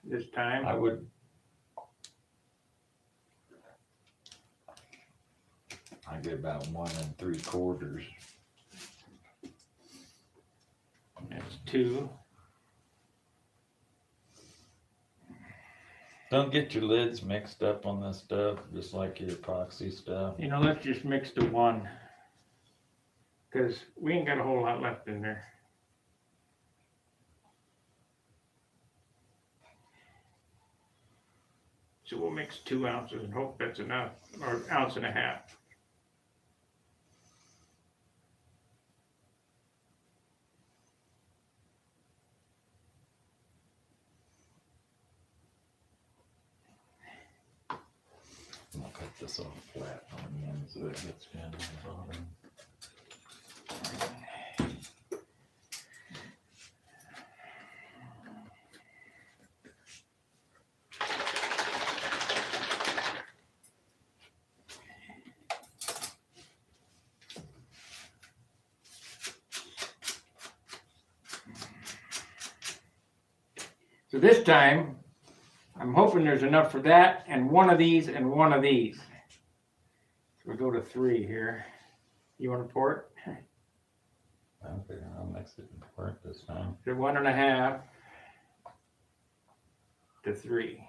this time. I would. I get about 1 3/4. That's 2. Don't get your lids mixed up on this stuff, just like your epoxy stuff. Let's just mix to 1. Because we ain't got a whole lot left in there. So we'll mix 2 ounces and hope that's enough, or 1.5 ounces. I'll cut this off flat on the end so it gets down to the bottom. So this time, I'm hoping there's enough for that and 1 of these and 1 of these. So we'll go to 3 here. You want to pour it? Okay, I'll mix it and pour it this time. So 1.5 to 3.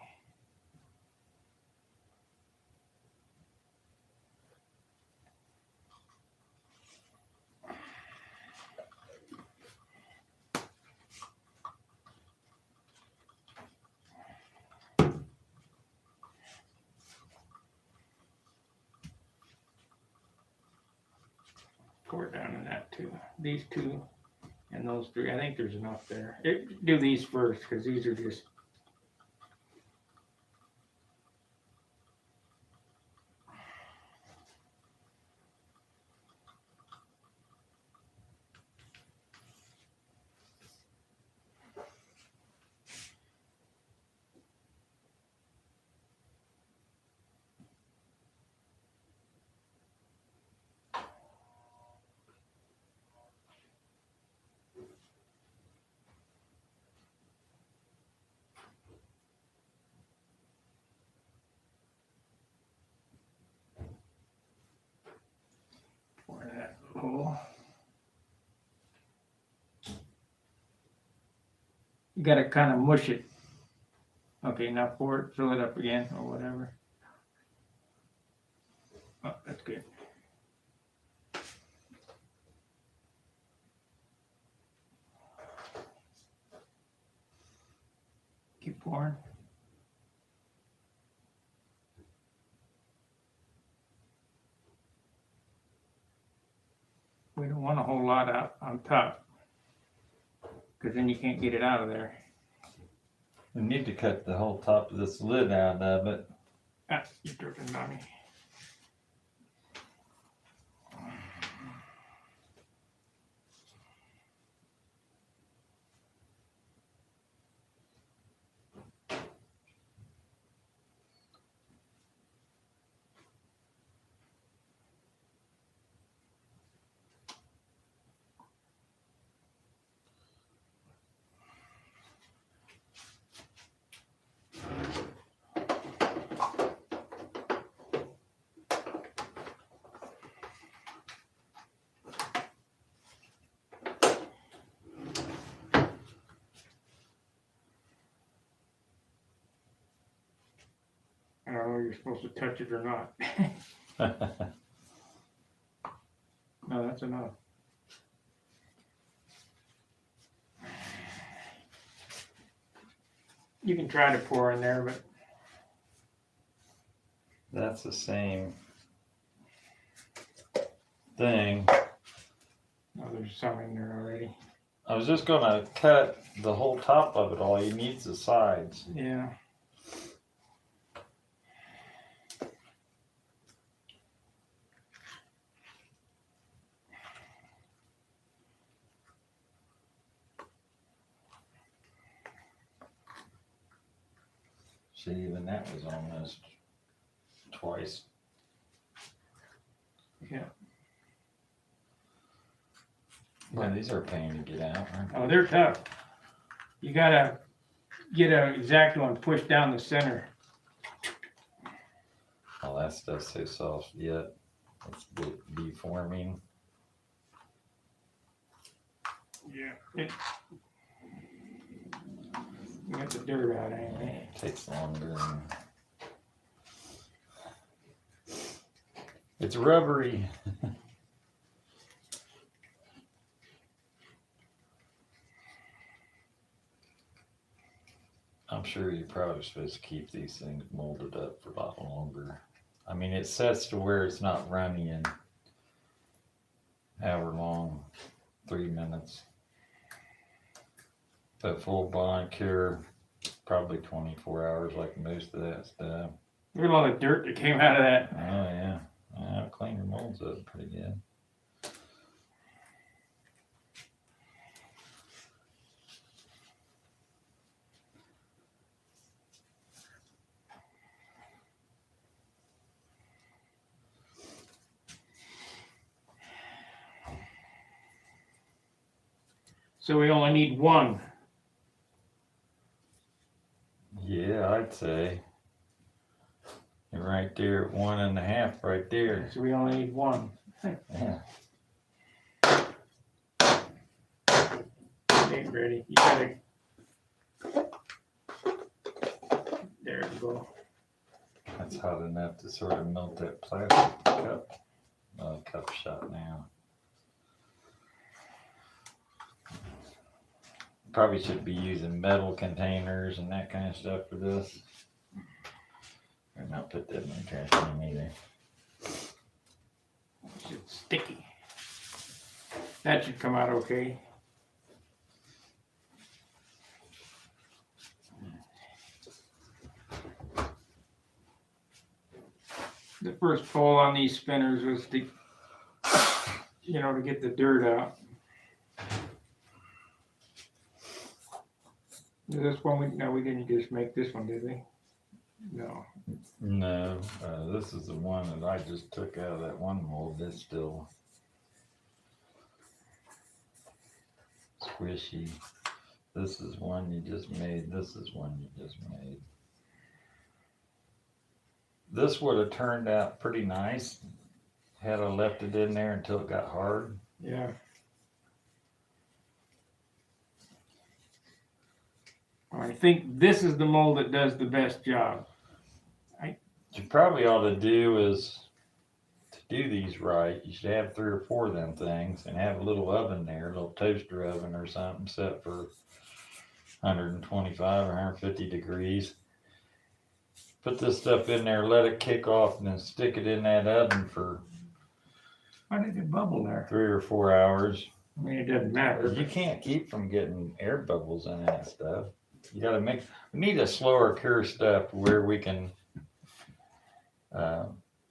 Pour it down in that too. These 2 and those 3. I think there's enough there. Do these first because these are just. Pour that hole. You gotta kind of mush it. Okay, now pour it, fill it up again or whatever. Oh, that's good. Keep pouring. We don't want a whole lot out on top because then you can't get it out of there. We need to cut the whole top of this lid out of it. Ah, you're joking on me. I don't know if you're supposed to touch it or not. No, that's enough. You can try to pour in there, but That's the same thing. no, there's some in there already. I was just gonna cut the whole top of it. All you need's the sides. Yeah. See, even that was almost twice. Yeah. Yeah, these are a pain to get out, aren't they? Oh, they're tough. You gotta get a exact one pushed down the center. Oh, that stuff's so soft yet. It's deforming. Yeah. You got the dirt out anyway. It takes longer. It's rubbery. I'm sure you're probably supposed to keep these things molded up for a lot longer. I mean, it sets to where it's not running in however long, 3 minutes. But full bond cure, probably 24 hours like most of that stuff. Look at all the dirt that came out of that. Oh yeah, clean your molds up pretty good. So we only need one. Yeah, I'd say. You're right there at 1.5 right there. So we only need one. Yeah. Ain't ready. You gotta. There you go. That's hot enough to sort of melt that plastic cup. Cup shot now. Probably should be using metal containers and that kind of stuff for this. Or not put that in the trash can either. It's sticky. That should come out okay. The first pull on these spinners was to, to get the dirt out. This one, we didn't just make this one, did we? No. No, this is the one that I just took out of that one mold. It's still squishy. This is one you just made. This is one you just made. This would have turned out pretty nice had I left it in there until it got hard. Yeah. I think this is the mold that does the best job. What you probably ought to do is, to do these right, you should have 3 or 4 of them things and have a little oven there, a little toaster oven or something set for 125 or 150 degrees. Put this stuff in there, let it kick off, and then stick it in that oven for Why did it bubble there? 3 or 4 hours. I mean, it doesn't matter. You can't keep from getting air bubbles in that stuff. You gotta we need a slower cure step where we can,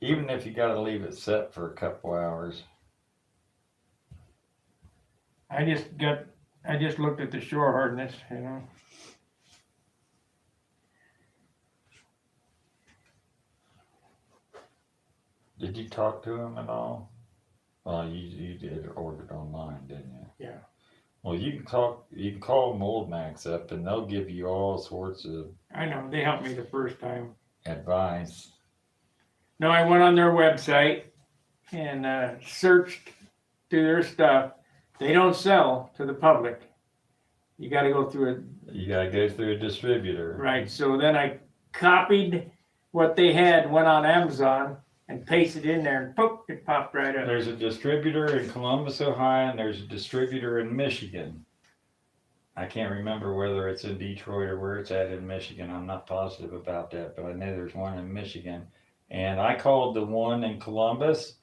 even if you gotta leave it set for a couple hours. I just looked at the shore hardness, you know. Did you talk to him at all? Well, you did order it online, didn't you? Yeah. Well, you can call Mold Max up and they'll give you all sorts of I know, they helped me the first time. advice. No, I went on their website and searched through their stuff. They don't sell to the public. You gotta go through You gotta go through a distributor. right, so then I copied what they had, went on Amazon and pasted in there and poof, it popped right up. There's a distributor in Columbus, Ohio, and there's a distributor in Michigan. I can't remember whether it's in Detroit or where it's at in Michigan. I'm not positive about that, but I know there's one in Michigan. And I called the one in Columbus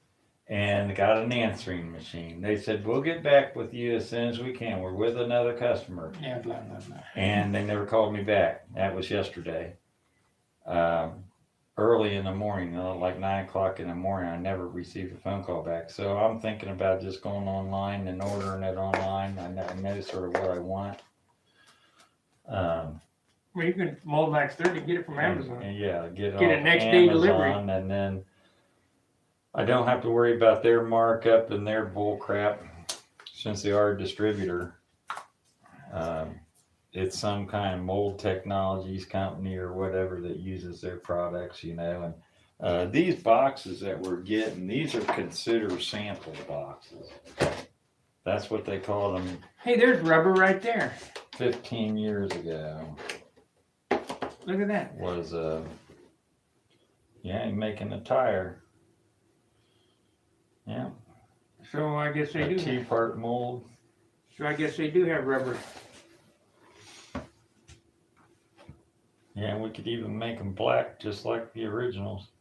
and got an answering machine. They said, we'll get back with you as soon as we can. We're with another customer. Yeah, blah, blah, blah. And they never called me back. That was yesterday. Early in the morning, like 9 o'clock in the morning, I never received a phone call back. So I'm thinking about just going online and ordering it online. I know sort of what I want. Well, you can Mold Max 30, get it from Amazon. And yeah, get Get it next day delivery. And then I don't have to worry about their markup and their bull crap since they are a distributor. It's some kind of mold technologies company or whatever that uses their products, you know. And these boxes that we're getting, these are considered sample boxes. That's what they call them. Hey, there's rubber right there. 15 years ago. Look at that. Was making a tire. Yeah. So I guess they A do. 2-part mold. So I guess they do have rubber. Yeah, we could even make them black just like the originals.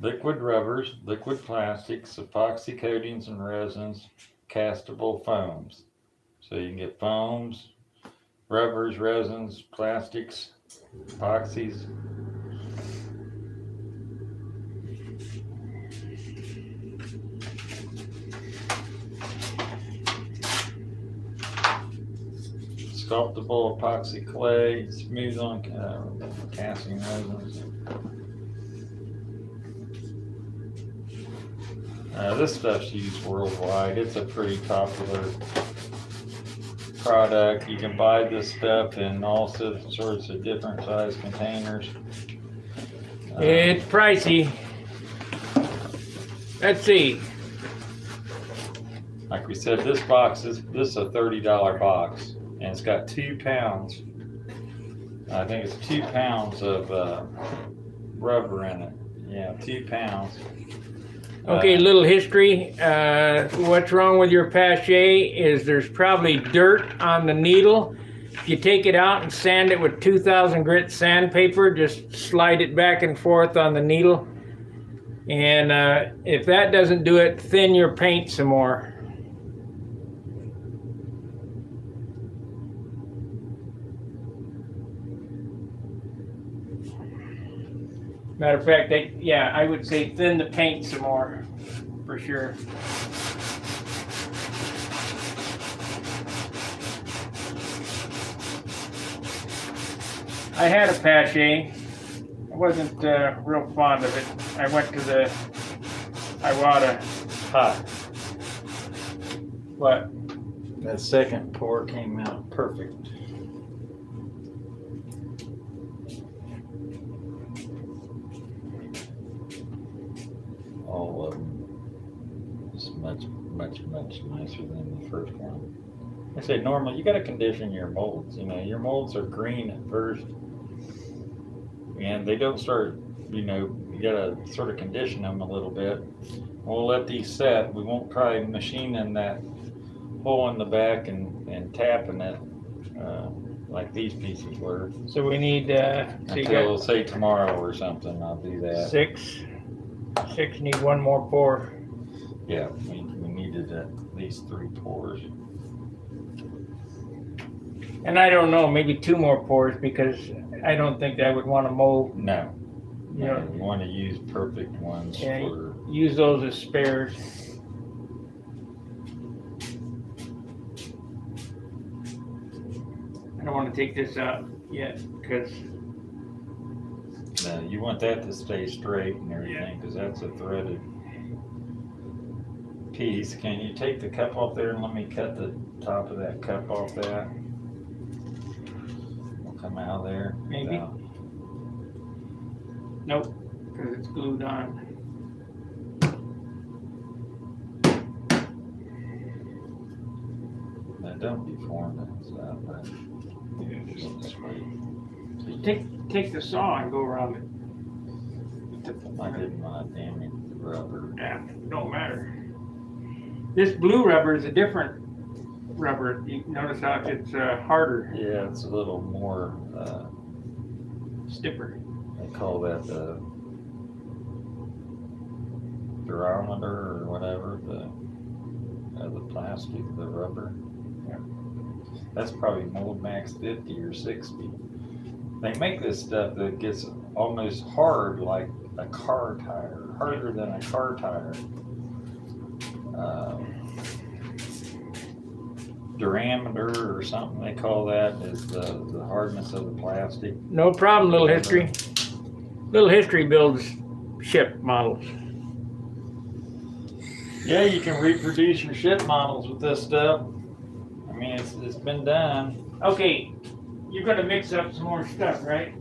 Liquid rubbers, liquid plastics, epoxy coatings and resins, castable foams. So you can get foams, rubbers, resins, plastics, epoxies. Sculptable epoxy clay, smooth on casting resins. This stuff's used worldwide. It's a pretty popular product. You can buy this stuff in all sorts of different size containers. It's pricey. Let's see. Like we said, this is a $30 box, and it's got 2 pounds. I think it's 2 pounds of rubber in it. Yeah, 2 pounds. Okay, little history. What's wrong with your pache is there's probably dirt on the needle. If you take it out and sand it with 2000 grit sandpaper, just slide it back and forth on the needle. And if that doesn't do it, thin your paint some more. Matter of fact, I would say thin the paint some more, for sure. I had a pache. I wasn't real fond of it. I went to the Iwata hut. But that second pour came out perfect. All of them is much nicer than the first one. I said normally you got to condition your molds. You know, your molds are green at first, and they don't start. You know, you got to sort of condition them a little bit. We'll let these set. We won't try machining that hole in the back and tapping it like these pieces were. so we need Until say tomorrow or something, I'll do that. six need one more pour. Yeah, we needed least 3 pours. And I don't know, maybe 2 more pours because I don't think I would want to mold. No. You know, You want to use perfect ones yeah, for. use those as spares. I don't want to take this out yet because No, you want that to stay straight and everything because that's a threaded piece. Can you take the cup off there and let me cut the top of that cup off that? Will come out of there. Maybe. No. Nope, because it's glued on. No, don't deform it. So, but just this way. Take the saw and go around it. I didn't want to damage the rubber. Yeah, don't matter. This blue rubber is a different rubber. You notice how it's harder, Yeah, it's a little more. stiffer. They call that the durometer or whatever, the plastic, the rubber. Yeah. That's probably Mold Max 50 or 60. They make this stuff that gets almost hard like a car tire, harder than a car tire. Durameter or something they call that is the hardness of the plastic. No problem, Little History. Little History builds ship models. Yeah, you can reproduce your ship models with this stuff. I mean, it's been done. Okay, you're gonna mix up some more stuff, right?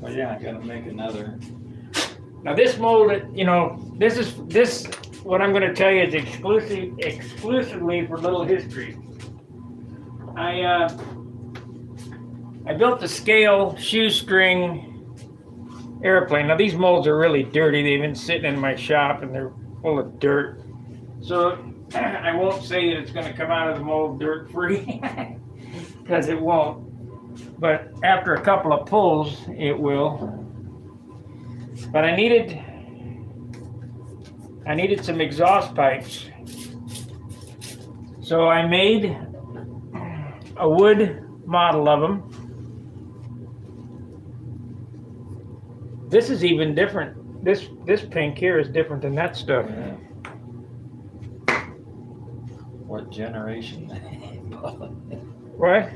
Well, yeah, I gotta make another. Now this mold, this what I'm gonna tell you is exclusively for Little History. I built the scale shoestring airplane. Now these molds are really dirty. They've been sitting in my shop and they're full of dirt. So I won't say that it's gonna come out of the mold dirt free because it won't. But after a couple of pulls, it will. But I needed some exhaust pipes. So I made a wood model of them. This is even different. This pink here is different than that stuff. Yeah. What generation? What?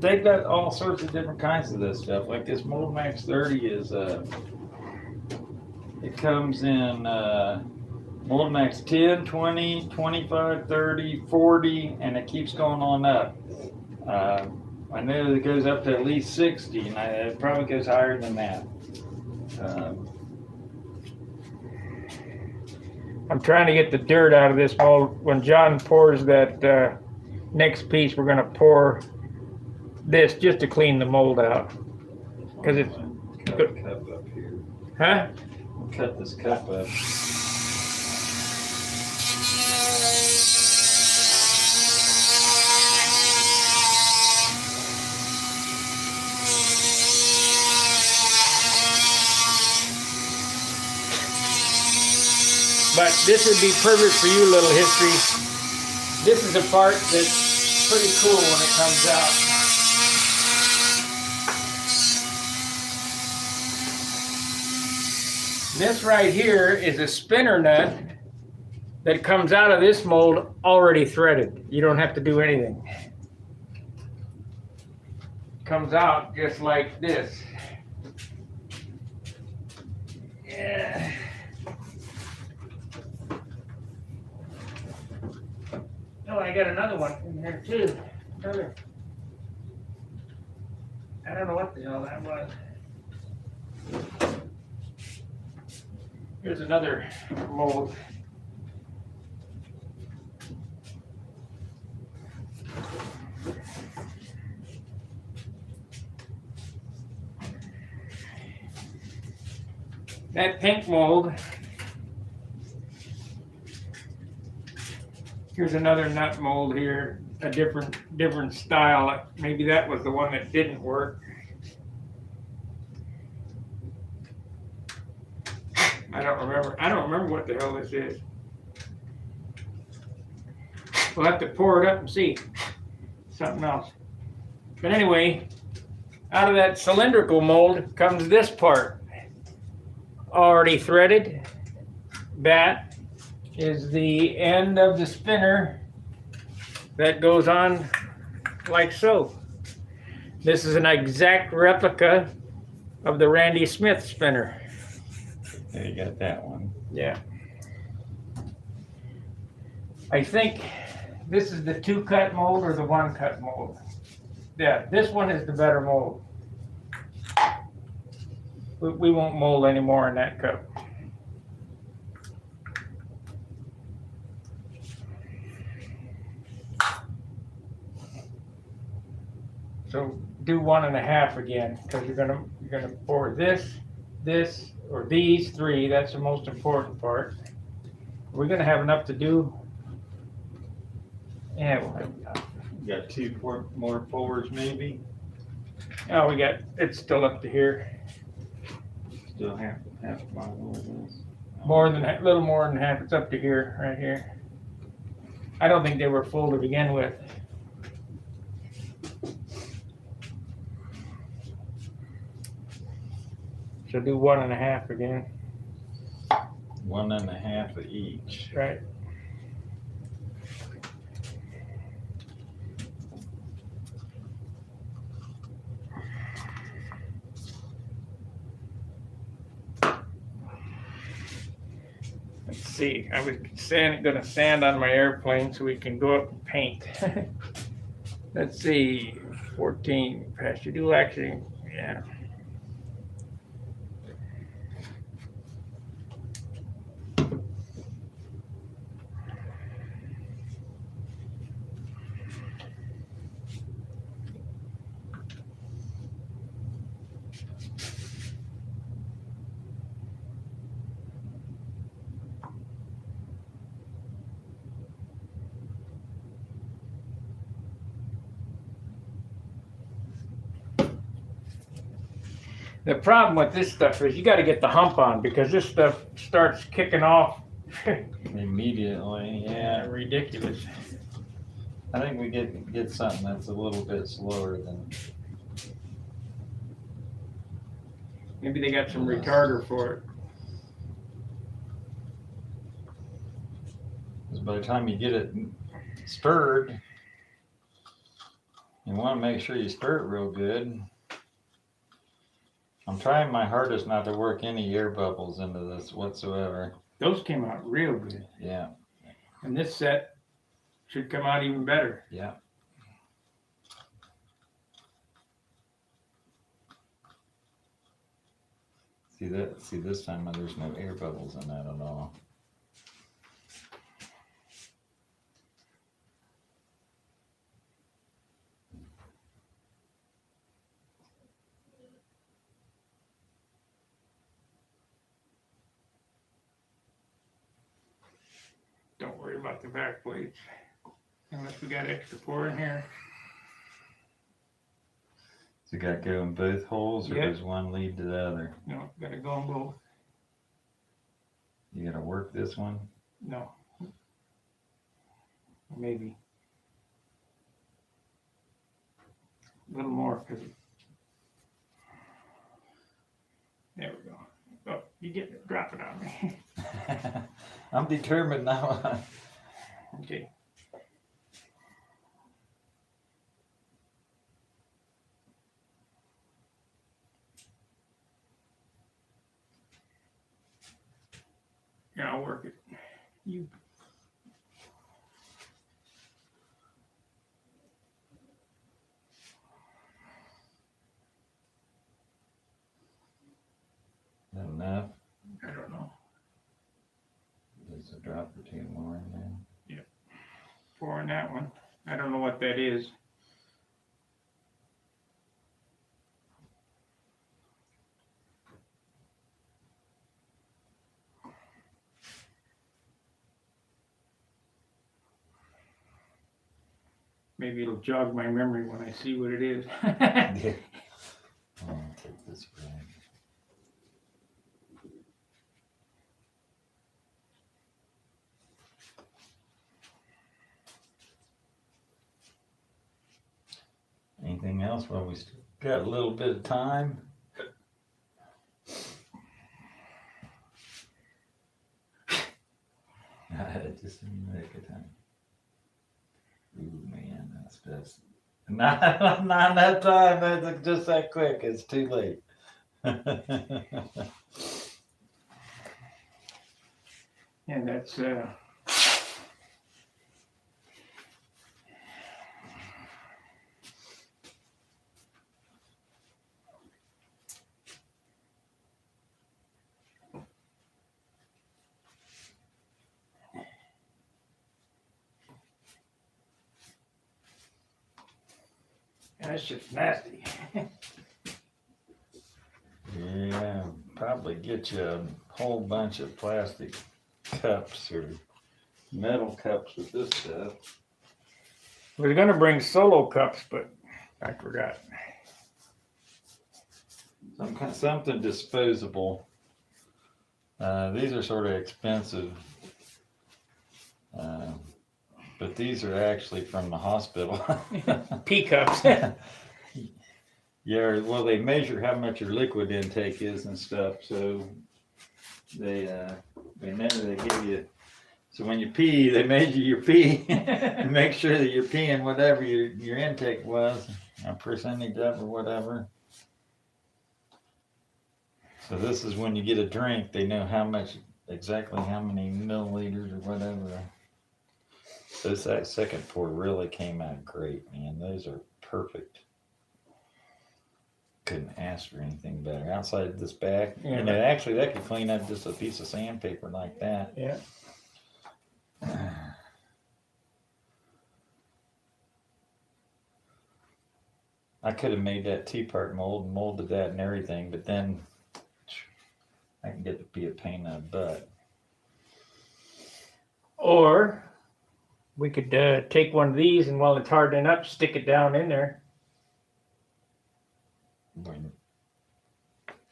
They've got all sorts of different kinds of this stuff. Like this Mold Max 30 is it comes in Mold Max 10, 20, 25, 30, 40, and it keeps going on up. I know it goes up to at least 60, and it probably goes higher than that. I'm trying to get the dirt out of this mold. When John pours that next piece, we're going to pour this just to clean the mold out. Because it's cut the cup up here. Huh? I'll cut this cup up. But this would be perfect for you, Little History. This is a part that's pretty cool when it comes out. This right here is a spinner nut that comes out of this mold already threaded. You don't have to do anything. Comes out just like this. Yeah. Oh, I got another one in there too. I don't know what the hell that was. Here's another mold. That pink mold. Here's another nut mold here, a different style. Maybe that was the one that didn't work. I don't remember what the hell this is. We'll have to pour it up and see. Something else. But anyway, out of that cylindrical mold comes this part. Already threaded. That is the end of the spinner that goes on like so. This is an exact replica of the Randy Smith spinner. There you got that one. Yeah. I think this is the 2-cut mold or the 1-cut mold. Yeah, this one is the better mold. We won't mold anymore in that cup. So do 1.5 again, because you're gonna pour this, or these 3. That's the most important part. We're gonna have enough to do. Yeah, we'll have enough. You got 2 more pours maybe? Oh, it's still up to here. Still half a bottle of this. A little more than half. It's up to here, right here. I don't think they were full to begin with. So do 1.5 again. 1.5 of each. Right. Let's see. I was gonna sand on my airplane so we can go up and paint. Let's see. 14. Pastor, do actually, yeah. The problem with this stuff is you got to get the hump on, because this stuff starts kicking off. Immediately, yeah. Ridiculous. I think we get something that's a little bit slower than. Maybe they got some retarder for it. Because by the time you get it stirred, you want to make sure you stir it real good. I'm trying my hardest not to work any air bubbles into this whatsoever. Those came out real good. Yeah. And this set should come out even better. Yeah. See this time there's no air bubbles in that at all. Don't worry about the back plates, unless we got extra pour in here. So you got to go in both holes, or Yep. does one lead to the other? No, gotta go in both. You got to work this one? No. Maybe. A little more, because there we go. Oh, you get it, drop it on me. I'm determined now. Okay. Yeah, I'll work it. You. Not enough? I don't know. There's a drop or 2 more in there. Pour in that one. I don't know what that is. Maybe it'll jog my memory when I see what it is. Yeah. I'll take this rag. else while we still got a little bit of time? Just a minute of time. Ooh, man, that's just not enough time. That's just that quick. It's too late. And that's that's just nasty. Yeah, probably get you a whole bunch of plastic cups or metal cups with this stuff. We were gonna bring solo cups, but I forgot. Something disposable. These are sort of expensive, but these are actually from the hospital. Pea cups. Yeah, well, they measure how much your liquid intake is and stuff, so they give you. So when you pee, they measure your pee and make sure that you're peeing whatever your intake was, a percentage of or whatever. So this is when you get a drink, they know exactly how many milliliters or whatever. That second pour really came out great, man. Those are perfect. Couldn't ask for anything better. Outside this bag, Yeah. actually that could clean up just a piece of sandpaper like that. Yeah. I could have made that two-part mold and molded that and everything, but then I can get to be a pain in the butt. Or we could take one of these and while it's hardening up, stick it down in there.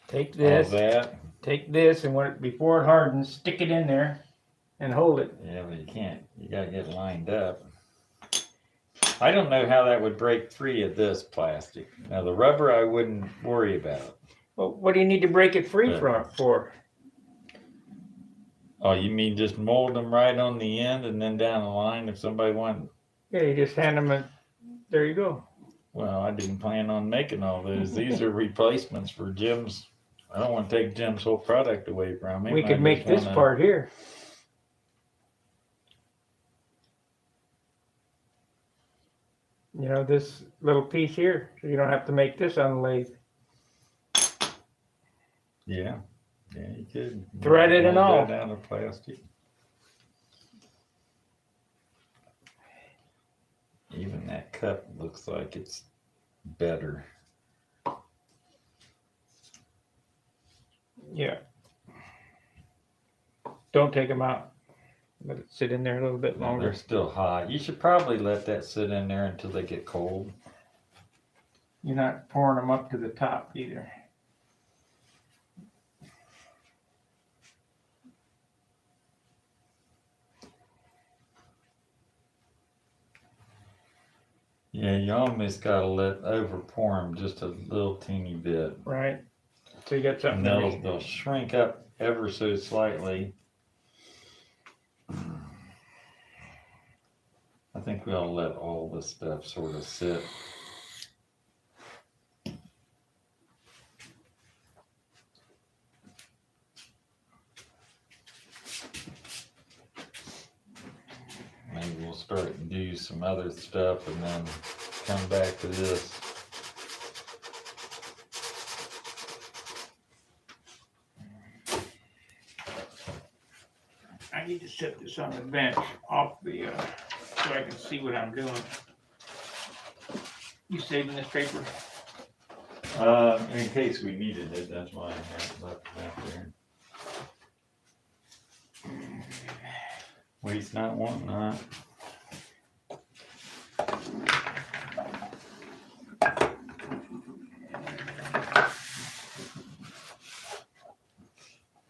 Take this. All that. Take this and before it hardens, stick it in there and hold it. Yeah, but you can't. You gotta get lined up. I don't know how that would break free of this plastic. Now the rubber I wouldn't worry about. Well, what do you need to break it free for? Oh, you mean just mold them right on the end and then down the line if somebody wanted? Yeah, you just hand them there you go. Well, I didn't plan on making all those. These are replacements for Jim's. I don't want to take Jim's whole product away from him. We could make this part here. You know, this little piece here, so you don't have to make this on the lathe. Yeah, you could. Thread it and all. That out of plastic. Even that cup looks like it's better. Yeah. Don't take them out. Let it sit in there a little bit No, longer. they're still hot. You should probably let that sit in there until they get cold. You're not pouring them up to the top either. Yeah, you almost gotta over pour them just a little teeny bit. Right. So you got something. And they'll shrink up ever so slightly. I think we ought to let all this stuff sort of sit. Maybe we'll start and do some other stuff and then come back to this. I need to set this on the bench off the, so I can see what I'm doing. You saving this paper? In case we needed it, that's why I have it left out there. Waste not, want not.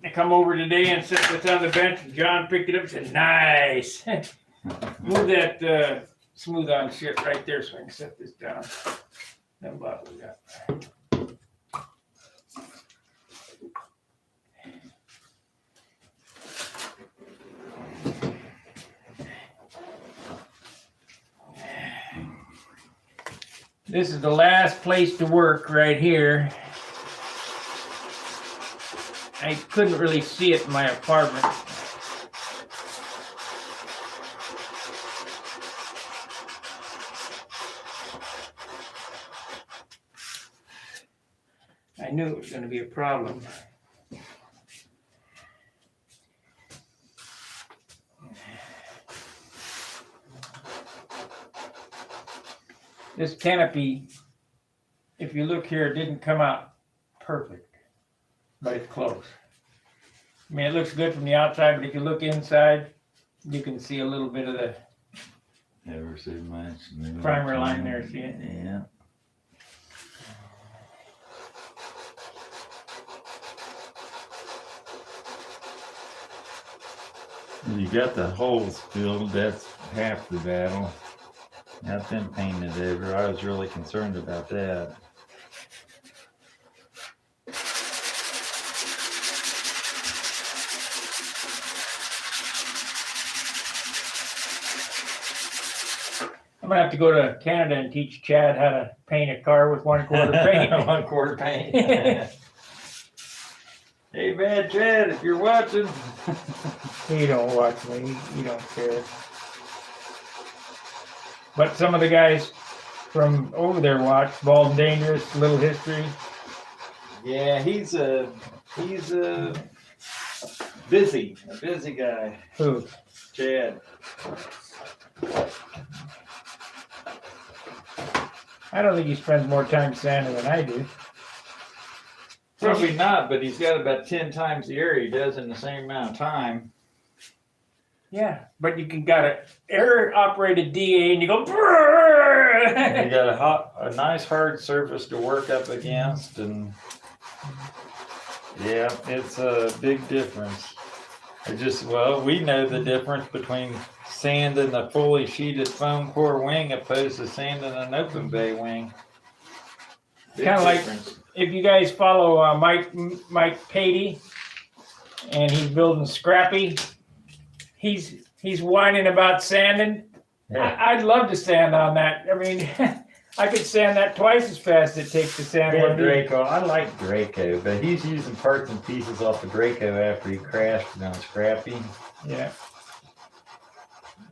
I come over today and set this on the bench, and John picked it up and said, nice. Move that smooth on shit right there so I can set this down. That bottle we got. This is the last place to work right here. I couldn't really see it in my apartment. I knew it was going to be a problem. This canopy, if you look here, it didn't come out perfect, but it's close. I mean, it looks good from the outside, but if you look inside, you can see a little bit of the Never so much. primer line there, see it? Yeah. You got the holes filled, that's half the battle. Got them painted over. I was really concerned about that. I'm gonna have to go to Canada and teach Chad how to paint a car with 1/4 paint. 1/4 paint. Hey man, Chad, if you're watching. He don't watch me. He don't care. But some of the guys from over there watch. Bald and Dangerous, Little History. Yeah, he's a busy guy. Who? Chad. I don't think he spends more time sanding than I do. Probably not, but he's got about 10 times the area he does in the same amount of time. Yeah, but you can got an air-operated DA and you go. Brrr! You got a nice hard surface to work up against, and yeah, it's a big difference. We know the difference between sanding a fully sheeted foam core wing opposed to sanding an open bay wing. Kind of like if you guys follow Mike Patey, and he's building Scrappy. He's whining about sanding. Yeah. I'd love to sand on that. I mean, I could sand that twice as fast as it takes to sand Yeah, one. Draco. I like Draco, but he's using parts and pieces off of Draco after he crashed on Scrappy. Yeah.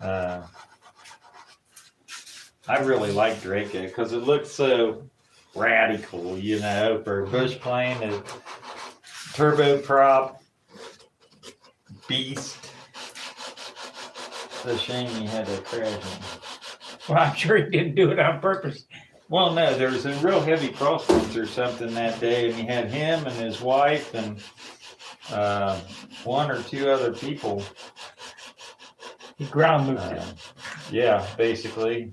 I really like Draco because it looks so radical, for a bush plane, a turboprop beast. It's a shame he had to crash him. Well, I'm sure he didn't do it on purpose. Well, no, there was a real heavy crosswinds or something that day, and he had him and his wife and one or two other people. He ground moved it. Yeah, basically.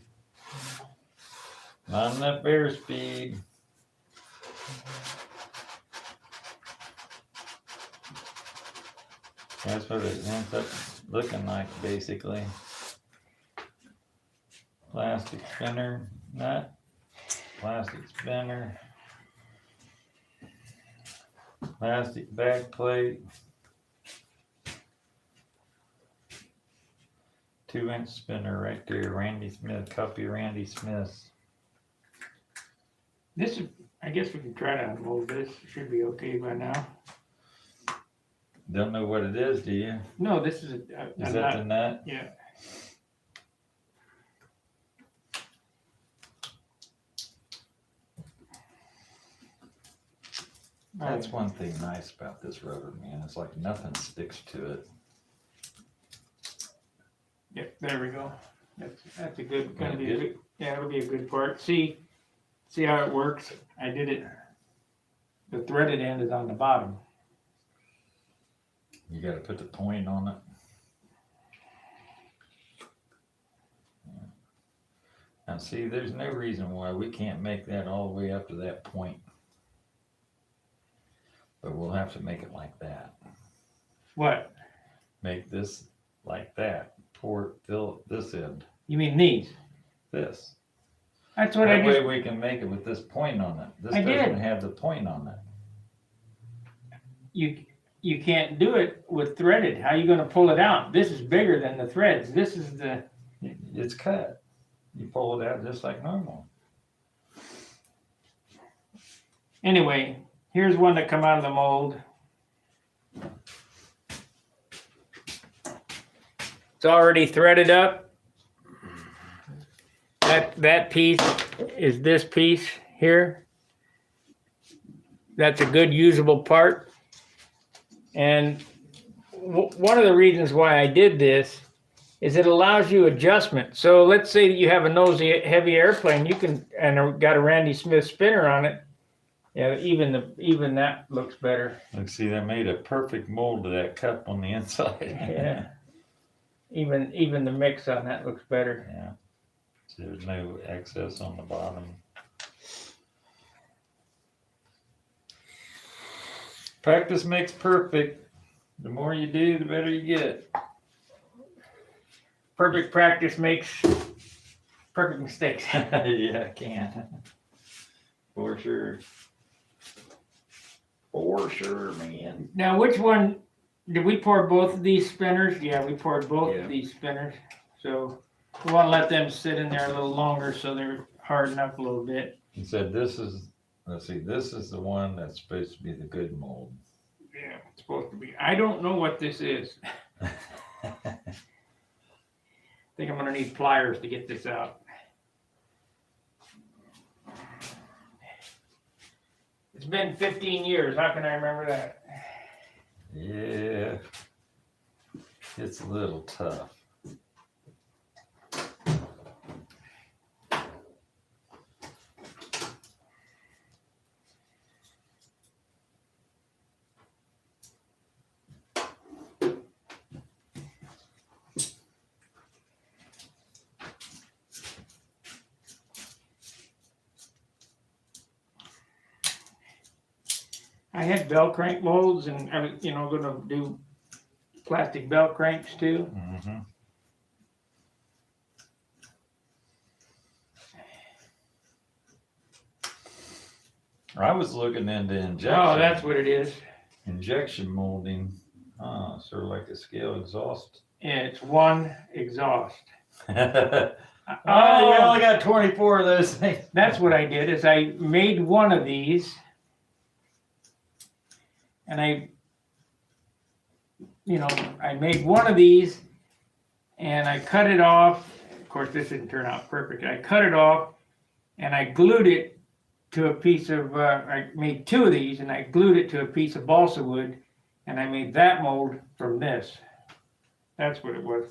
Not enough airspeed. That's what it ends up looking like, basically. Plastic spinner, nut, plastic spinner, plastic back plate, 2-inch spinner right there, Randy Smith, copy Randy Smith's. This is, I guess we can try to unload this. It should be okay by now. Don't know what it is, do you? No, this is Is that the nut? Yeah. That's one thing nice about this rubber, man. It's like nothing sticks to it. Yep, there we go. That's a good, gonna Yeah, be a good. good, yeah, it'll be a good part. See how it works? I did it, the threaded end is on the bottom. You gotta put the point on it. Now see, there's no reason why we can't make that all the way up to that point. But we'll have to make it like that. What? Make this like that. Fill this end. You mean these? This. That's what I That way just, we can make it with this point on it. This I did. doesn't have the point on it. you can't do it with threaded. How are you gonna pull it out? This is bigger than the threads. This is the, It's cut. You pull it out just like normal. anyway, here's one that come out of the mold. It's already threaded up. That piece is this piece here. That's a good usable part. And one of the reasons why I did this is it allows you adjustment. So let's say that you have a nosy heavy airplane, you can, and got a Randy Smith spinner on it. Yeah, even that looks better. Look, see, they made a perfect mold of that cup on the inside. Yeah. Even the mix on that looks better. Yeah. So there's no excess on the bottom. Practice makes perfect. The more you do, the better you get. Perfect practice makes perfect mistakes. Yeah, I can. For sure. For sure, man. Now, which one, did we pour both of these spinners? Yeah, we poured both of these spinners. So we want to let them sit in there a little longer so they're harden up a little bit. He said this is, let's see, this is the one that's supposed to be the good mold. Yeah, it's supposed to be. I don't know what this is. I think I'm going to need pliers to get this out. It's been 15 years. How can I remember that? Yeah, it's a little tough. I had bell crank molds, and I was, going to do plastic bell cranks too. Mm-hmm. I was looking into injection. Oh, that's what it is. Injection molding. Sort of like a scale exhaust. Yeah, it's one exhaust. Oh, you only got 24 of those things. That's what I did. Is I made one of these, and I made one of these, and I cut it off. Of course, this didn't turn out perfect. I cut it off, and I glued it to a piece of. I made two of these, and I glued it to a piece of balsa wood, and I made that mold from this. That's what it was.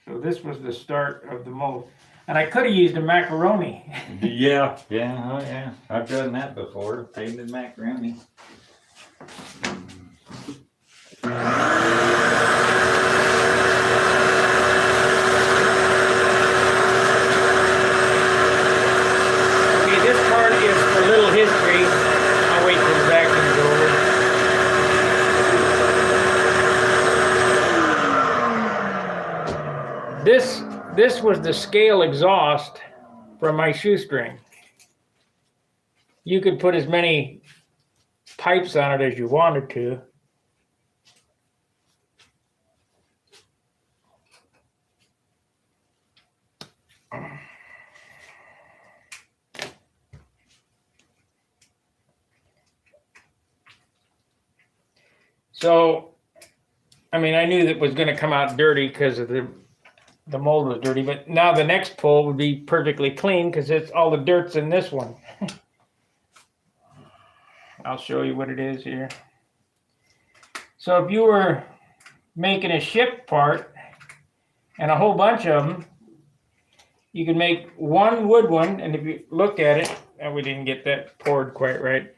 So this was the start of the mold. And I could have used a macaroni. Yeah. Oh yeah. I've done that before. Painted macaroni. Okay, this part is for little history. I'll wait till the vacuum's over. This was the scale exhaust from my shoestring. You could put as many pipes on it as you wanted to. So, I mean, I knew that it was going to come out dirty because of the mold was dirty, but now the next pull would be perfectly clean because it's all the dirt's in this one. I'll show you what it is here. So if you were making a ship part and a whole bunch of them, you can make one wood one, and if you look at it, and we didn't get that poured quite right.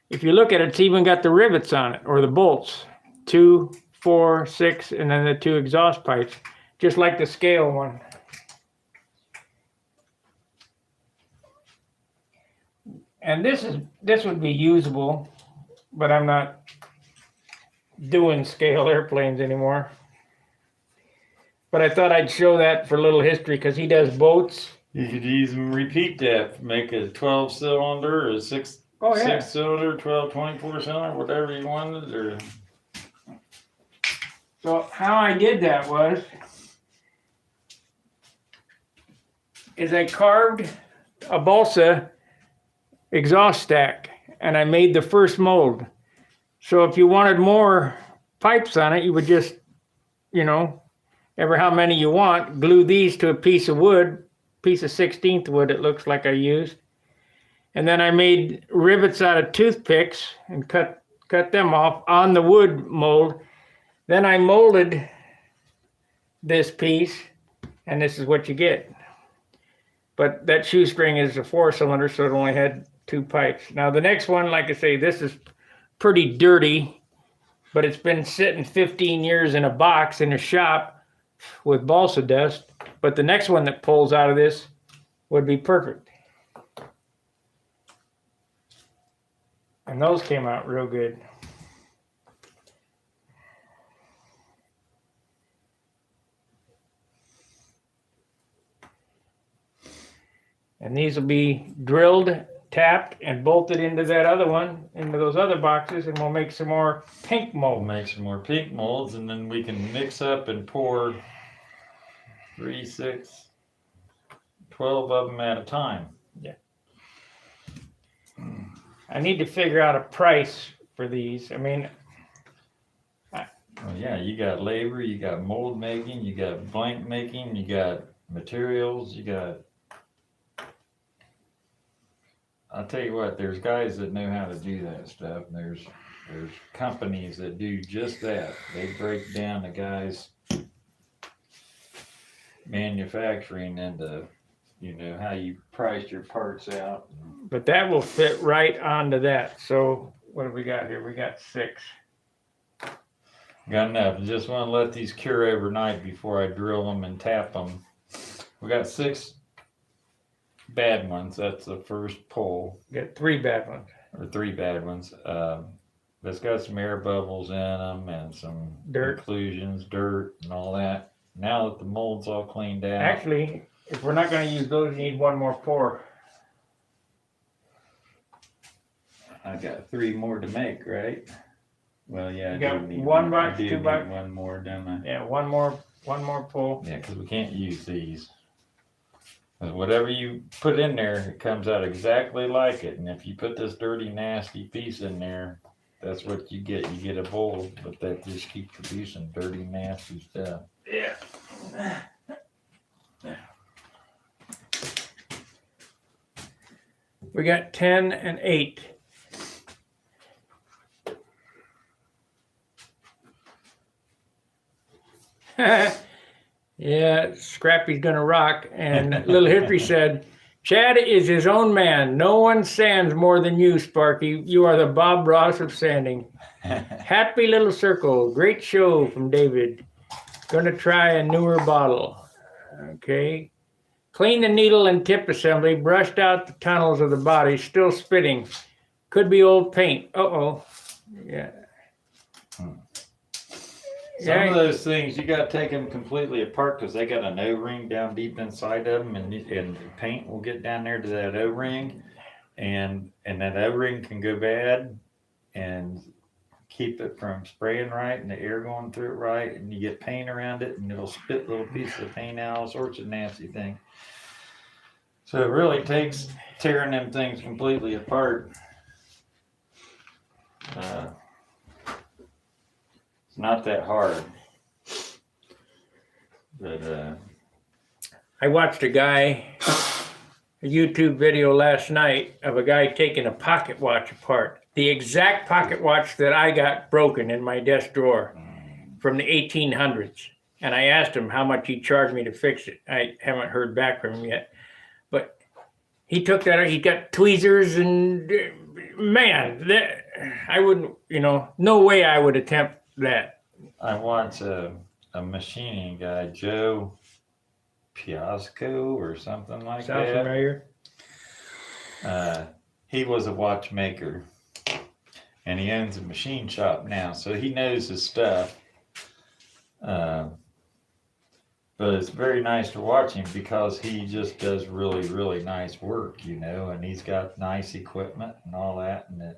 If you look at it, it's even got the rivets on it, or the bolts. 2, 4, 6, and then the 2 exhaust pipes, just like the scale one. And this would be usable, but I'm not doing scale airplanes anymore. But I thought I'd show that for a little history because he does boats You could even repeat that, make a 12 cylinder or a six cylinder, 12, 24 cylinder, whatever you wanted, or. So how I did that is I carved a balsa exhaust stack and I made the first mold. So if you wanted more pipes on it, you would just, ever how many you want, glue these to a piece of wood, piece of 16th wood it looks like I used. And then I made rivets out of toothpicks and cut them off on the wood mold. Then I molded this piece, and this is what you get. But that shoestring is a 4-cylinder, so it only had 2 pipes. Now the next one, like I say, this is pretty dirty, but it's been sitting 15 years in a box in a shop with balsa dust. But the next one that pulls out of this would be perfect. And those came out real good. And these will be drilled, tapped, and bolted into that other one, into those other boxes, and we'll make some more pink mold. We'll make some more pink molds, and then we can mix up and pour 3, 6, 12 of them at a time. Yeah. I need to figure out a price for these. I mean, well, yeah, you got labor, you got mold making, you got blank making, you got materials, you got. I'll tell you what, there's guys that know how to do that stuff. And there's companies that do just that. They break down the guys' manufacturing into, how you price your parts out. but that will fit right onto that. So what have we got here? We got 6. Got enough. Just want to let these cure overnight before I drill them and tap them. We got 6 bad ones. That's the first pull. Got 3 bad ones. Or 3 bad ones. That's got some air bubbles in them and some Dirt. inclusions, dirt, and all that. Now that the mold's all cleaned out. Actually, if we're not going to use those, you need one more pour. I got 3 more to make, right? Well, yeah. You got 1 box, 2 box. One more, don't I? Yeah, one more pull. Yeah, because we can't use these. But whatever you put in there, it comes out exactly like it. And if you put this dirty, nasty piece in there, that's what you get. You get a bowl, but that just keeps producing dirty, nasty stuff. Yeah. We got 10 and 8. Yeah, Scrappy's gonna rock. And Little Hippie said, Chad is his own man. No one sands more than you, Sparky. You are the Bob Ross of sanding. Happy little circle. Great show from David. Gonna try a newer bottle. Okay. Clean the needle and tip assembly. Brushed out the tunnels of the body. Still spitting. Could be old paint. Uh-oh. Yeah. Some of those things, you got to take them completely apart because they got an O-ring down deep inside of them, and paint will get down there to that O-ring, and that O-ring can go bad and keep it from spraying right and the air going through it right, and you get paint around it and it'll spit little pieces of paint out, all sorts of nasty things. So it really takes tearing them things completely apart. It's not that hard. But I watched a YouTube video last night of a guy taking a pocket watch apart. The exact pocket watch that I got broken in my desk drawer from the 1800s. And I asked him how much he charged me to fix it. I haven't heard back from him yet. But he took that, he got tweezers and man, I wouldn't, no way I would attempt that. I watched a machining guy, Joe Piasco or something like Sounds that. familiar? He was a watchmaker, and he owns a machine shop now, so he knows his stuff. But But it's very nice to watch him because he just does really, really nice work, you know, and he's got nice equipment and all that, and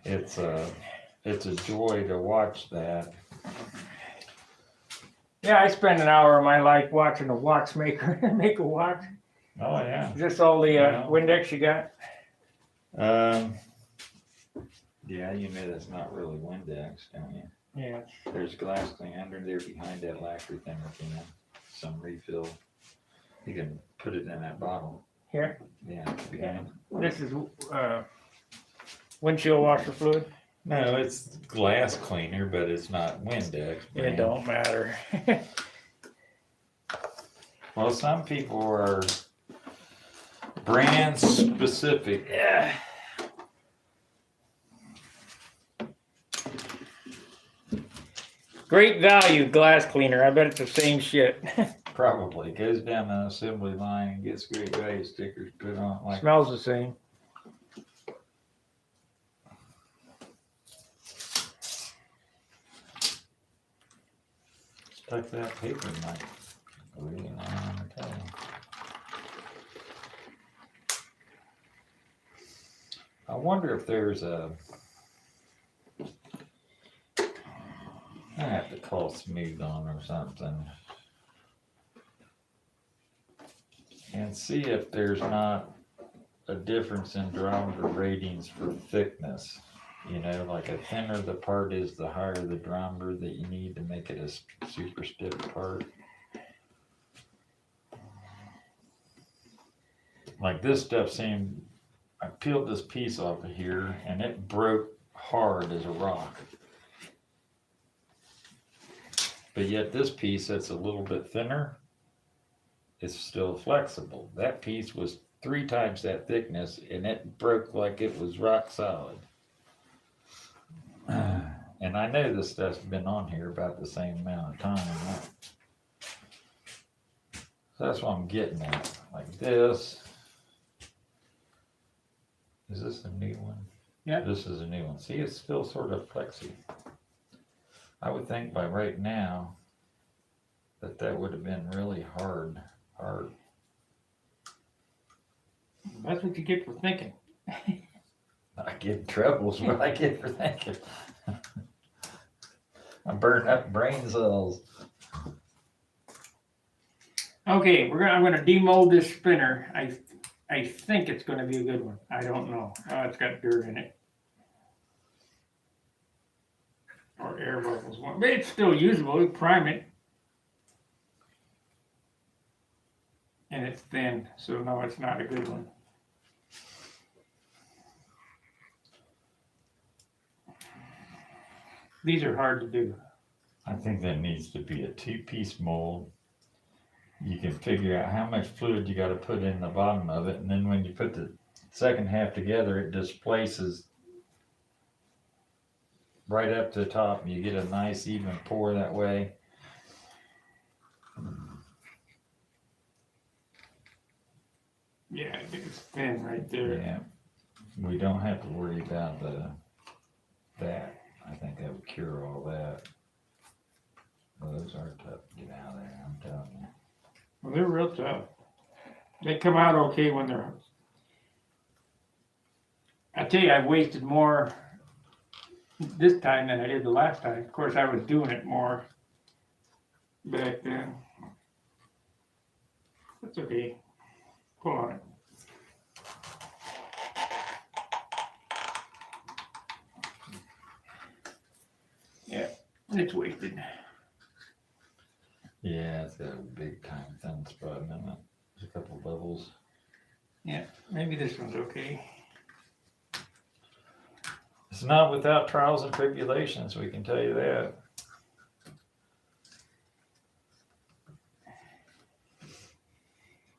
it's a joy to watch that. Yeah, I spend an hour of my life watching a watchmaker make a watch. Oh yeah. Is this all the Yeah. Windex you got? Yeah, you know that's not really Windex, don't you? Yeah. There's glass thing under there behind that lacquer thing again. Some refill. You can put it in that bottle. Here? Yeah, behind. This is windshield washer fluid. No, it's glass cleaner, but it's not Windex. It brand. don't matter. Well, some people are brand specific. Yeah. Great value glass cleaner. I bet it's the same shit. Probably goes down the assembly line and gets great value stickers put on. Like Smells the same. stuck that paper in my. I wonder if there's a. I have to call Smooth on or something. And see if there's not a difference in diameter ratings for thickness. You know, like a thinner the part is, the higher the diameter that you need to make it a super stiff part. Like this stuff seemed, I peeled this piece off of here and it broke hard as a rock. But yet this piece that's a little bit thinner is still flexible. That piece was 3 times that thickness and it broke like it was rock solid. And I know this stuff's been on here about the same amount of time. So that's what I'm getting at. Like this. Is this a new one? Yeah. This is a new one. See, it's still sort of flexy. I would think by right now that would have been really hard. That's what you get for thinking. I get troubles what I get for thinking. I burn up brain cells. Okay, I'm gonna demold this spinner. I think it's gonna be a good one. I don't know. It's got dirt in it. Or air bubbles. But it's still usable. We prime it. And it's thin, so no, it's not a good one. These are hard to do. I think that needs to be a 2-piece mold. You can figure out how much fluid you got to put in the bottom of it, and then when you put the second half together, it displaces right up to the top. You get a nice even pour that way. Yeah, I think it's thin right there. Yeah, we don't have to worry about that. I think that would cure all that. Well, those are tough to get out of there, I'm telling you. Well, they're real tough. They come out okay when they're. I tell you, I've wasted more this time than I did the last time. Of course, I was doing it more back then. That's okay. Pull on it. Yeah, it's wasted. Yeah, it's got a big time thin spot in it. There's a couple bubbles. Yeah, maybe this one's okay. It's not without trials and tribulations, we can tell you that.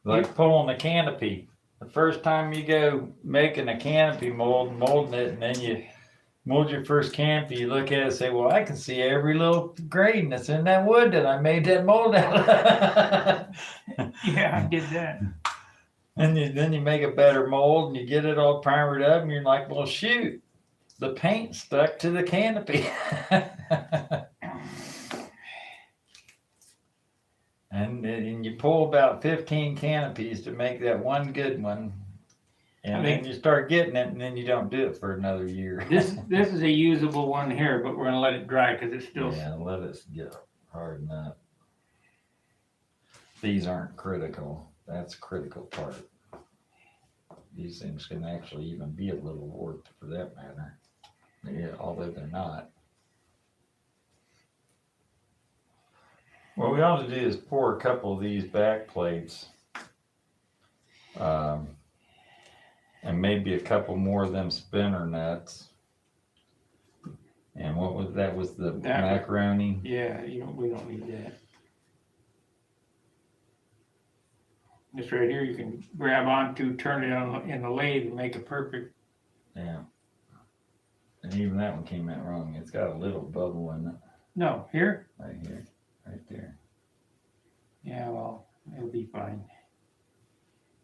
Like pulling a canopy. The first time you go making a canopy molding it, and then you mold your first canopy, you look at it and say, well, I can see every little grain that's in that wood that I made that mold out of. Yeah, I did that. And then you make a better mold and you get it all primered up and you're like, well, shoot, the paint stuck to the canopy. and you pull about 15 canopies to make that one good one. And then you start getting it, and then you don't do it for another year. This is a usable one here, but we're gonna let it dry because it's still. Yeah, let it get hard enough. These aren't critical. That's a critical part. These things can actually even be a little warped for that matter. Yeah, although they're not. What we ought to do is pour a couple of these back plates. And maybe a couple more of them spinner nuts. And what was that? Was the macaroni? Yeah, we don't need that. This right here, you can grab onto, turn it on in the lathe, and make it perfect. Yeah. And even that one came out wrong. It's got a little bubble in it. No, here? Right here, right there. Yeah, well, it'll be fine.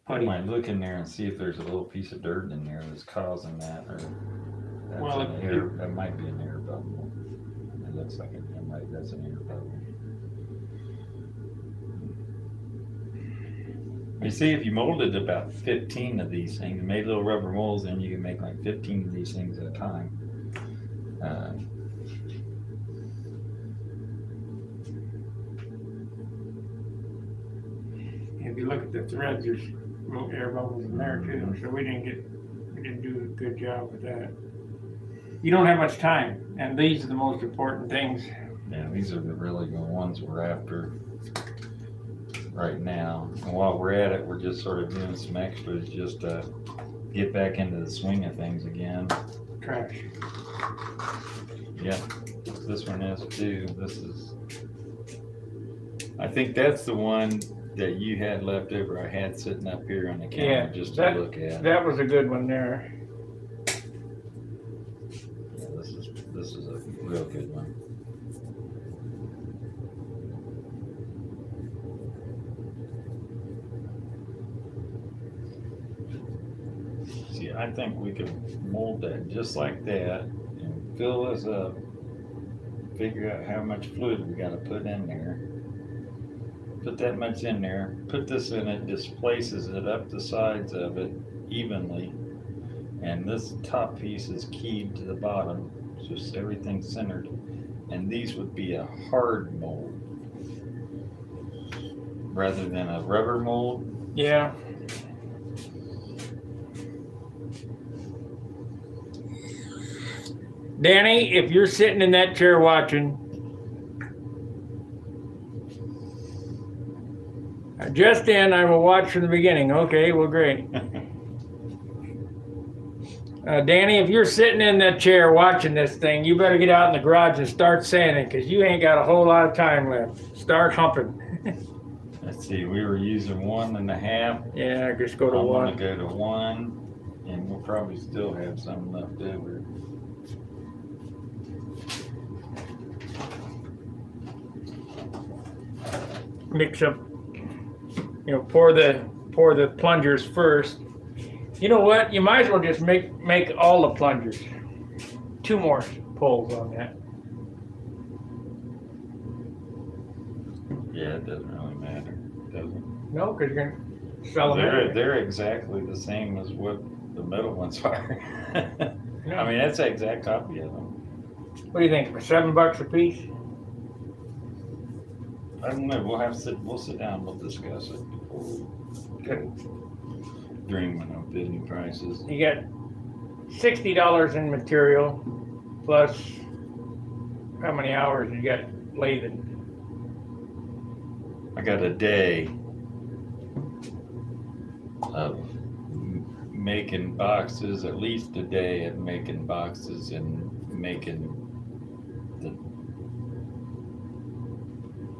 I might look in there and see if there's a little piece of dirt in there that's causing that, or that's well, an air. That might be an air bubble. It looks like it. That's an air bubble. You see, if you molded about 15 of these things, and made little rubber molds, then you can make like 15 of these things at a time. If you look at the threads, there's little air bubbles in there too, so we didn't do a good job with that. You don't have much time, and these are the most important things. Yeah, these are really the ones we're after right now. And while we're at it, we're just sort of doing some extras just to get back into the swing of things again. Trash. Yeah, this one is too. I think that's the one that you had left over. I had sitting up here on the counter just to look at. That was a good one there. Yeah, this is a real good one. See, I think we could mold that just like that and fill this up. Figure out how much fluid we got to put in there. Put that much in there, put this in it, displaces it up the sides of it evenly, and this top piece is keyed to the bottom, just everything centered, and these would be a hard mold rather than a rubber mold. Yeah. Danny, if you're sitting in that chair watching, just in, I will watch from the beginning. Okay, well, great. Danny, if you're sitting in that chair watching this thing, you better get out in the garage and start sanding, because you ain't got a whole lot of time left. Start humping. Let's see, we were using 1.5. Yeah, just go to 1. I'm gonna go to 1, and we'll probably still have some left over. Mix up. Pour the plungers first. You know what? You might as well just make all the plungers. 2 more pulls on that. Yeah, it doesn't really matter, does it? No, because you're gonna sell them. They're exactly the same as what the metal ones are. Yeah. I mean, that's the exact copy of them. What do you think? $7 a piece? I don't know. We'll sit down. We'll discuss it before we go dreaming of bidding prices. You got $60 in material, plus how many hours you got lathing? I got a day of making boxes, at least a day of making boxes and making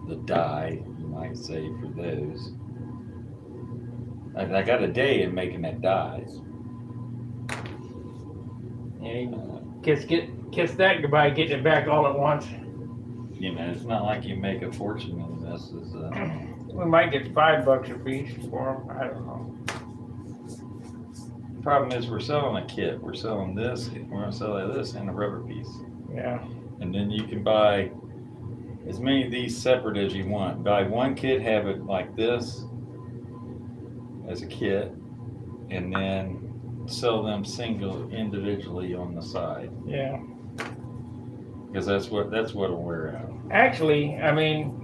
the die, you might say, for those. I got a day in making that dies. Yeah, kiss that goodbye, getting it back all at once. It's not like you make a fortune in this. We might get $5 a piece for them. I don't know. Problem is, we're selling a kit. We're selling this. We're gonna sell this and a rubber piece. Yeah. And then you can buy as many of these separate as you want. Buy one kit, have it like this as a kit, and then sell them single individually on the side. Yeah. Because that's what'll wear out. Actually, I mean,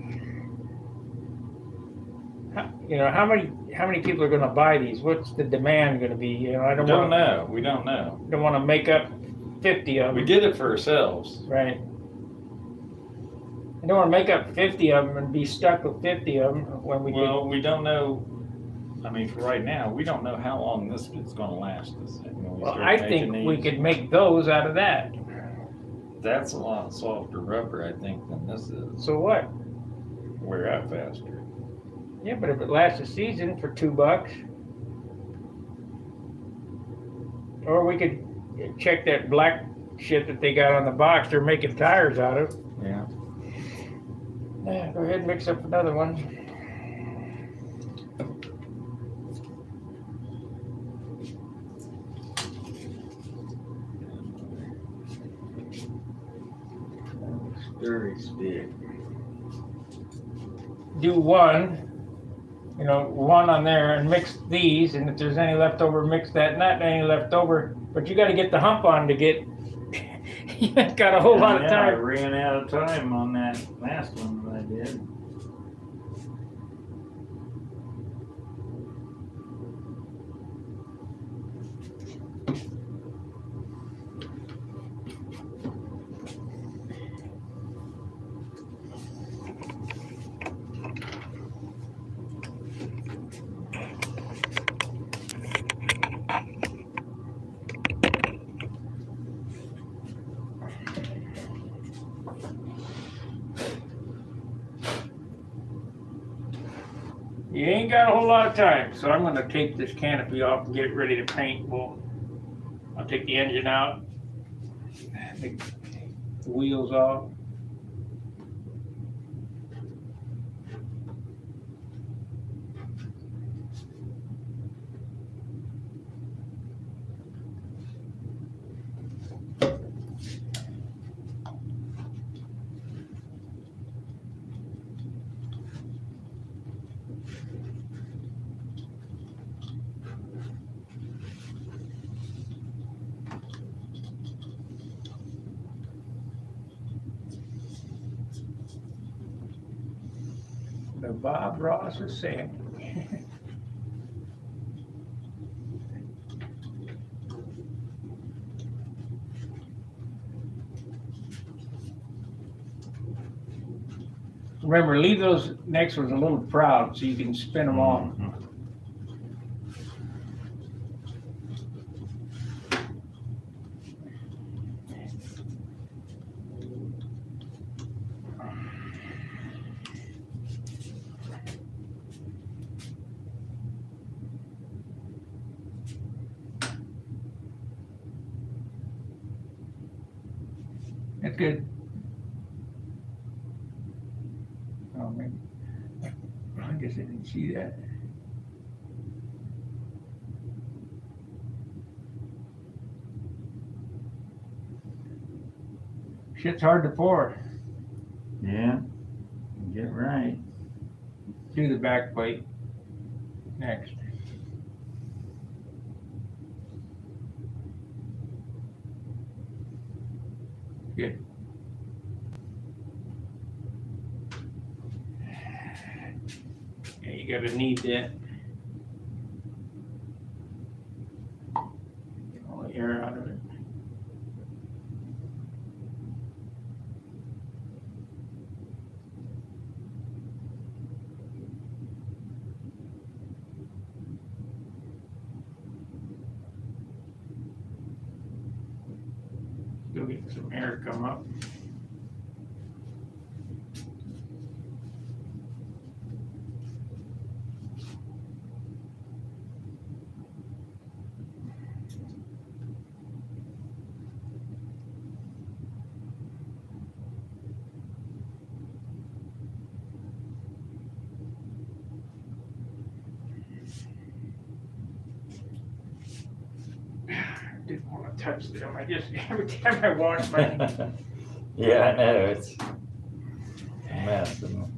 you know, how many people are going to buy these? What's the demand going to be? You know, I We don't don't want know. We don't know. don't want to make up 50 of them. We did it for ourselves. Right. I don't want to make up 50 of them and be stuck with 50 of them when we Well, we don't know. I mean, for right now, we don't know how long this is going to last us. When we Well, start I making think we these. could make those out of that. That's a lot softer rubber, I think, than this is. So what? Wear out faster. Yeah, but if it lasts a season for $2, or we could check that black shit that they got on the box they're making tires out of. Yeah. Yeah, go ahead and mix up another one. Very stick. Do one, you know, one on there and mix these, and if there's any left over, mix that, not any left over. But you got to get the hump on to get. You ain't got a whole lot of I time. ran out of time on that last one that I did. You ain't got a whole lot of time, so I'm going to take this canopy off and get it ready to paint. Well, I'll take the engine out, the wheels off. The Bob Ross is saying. Remember, leave those next ones a little proud so you can spin them off. That's good. Oh, maybe. I guess I didn't see that. Shit's hard to pour. Yeah. Get right. Do the back plate next. Good. Yeah, you gotta knead that. Get all the air out of it. Still getting some air come up. Didn't want to touch them. I just every time I wash my Yeah, I know. It's fast, isn't it?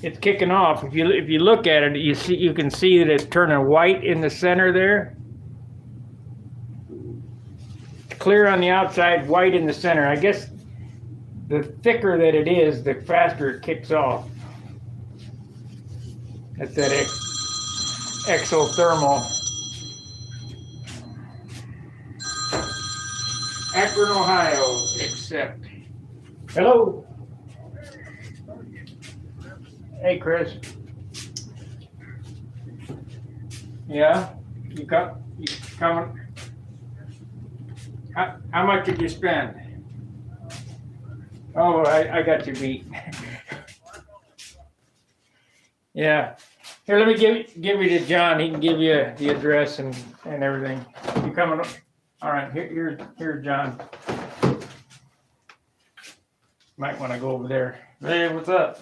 It's kicking off. If you look at it, you can see that it's turning white in the center there. Clear on the outside, white in the center. I guess the thicker that it is, the faster it kicks off. That's that exothermal. Akron, Ohio, accept. Hello. Hey, Chris. Yeah, you coming? How much did you spend? Oh, I got you beat. Yeah. Here, let me give you to John. He can give you the address and everything. You coming? All right. Here's John. Might want to go over there. Hey, what's up?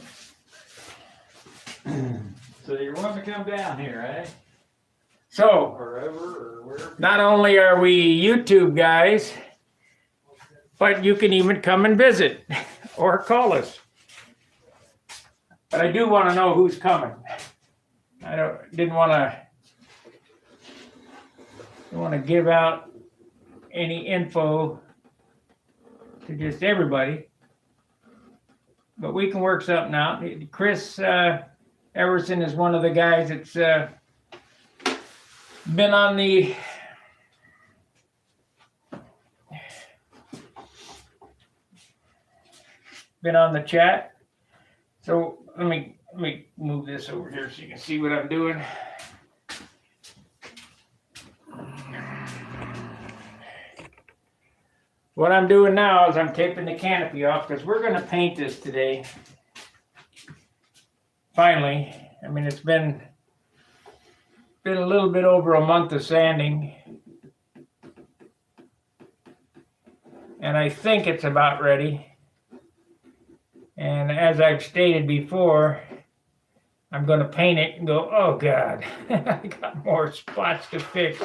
So you're wanting to come down here, eh? So, Forever or wherever? not only are we YouTube guys, but you can even come and visit or call us. But I do want to know who's coming. I didn't want to give out any info to just everybody. But we can work something out. Chris Everson is one of the guys that's been on the chat. So let me move this over here so you can see what I'm doing. What I'm doing now is I'm taping the canopy off because we're going to paint this today. Finally, I mean, it's been a little bit over a month of sanding. And I think it's about ready. And as I've stated before, I'm going to paint it and go, oh God, I got more spots to fix.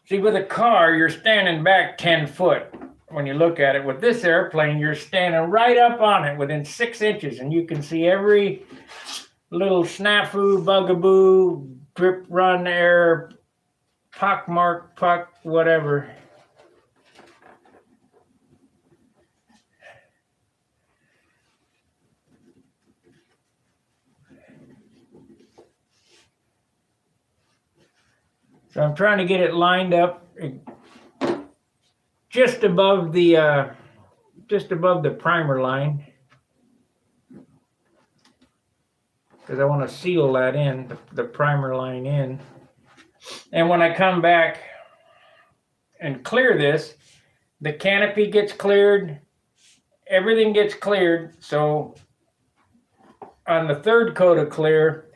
See, with a car, you're standing back 10 foot. When you look at it, with this airplane, you're standing right up on it within 6 inches, and you can see every little snafu, bugaboo, drip, run, air, pockmark, puck, whatever. So I'm trying to get it lined up just above the primer line, because I want to seal that in, the primer line in. And when I come back and clear this, the canopy gets cleared, everything gets cleared. So on the third coat of clear,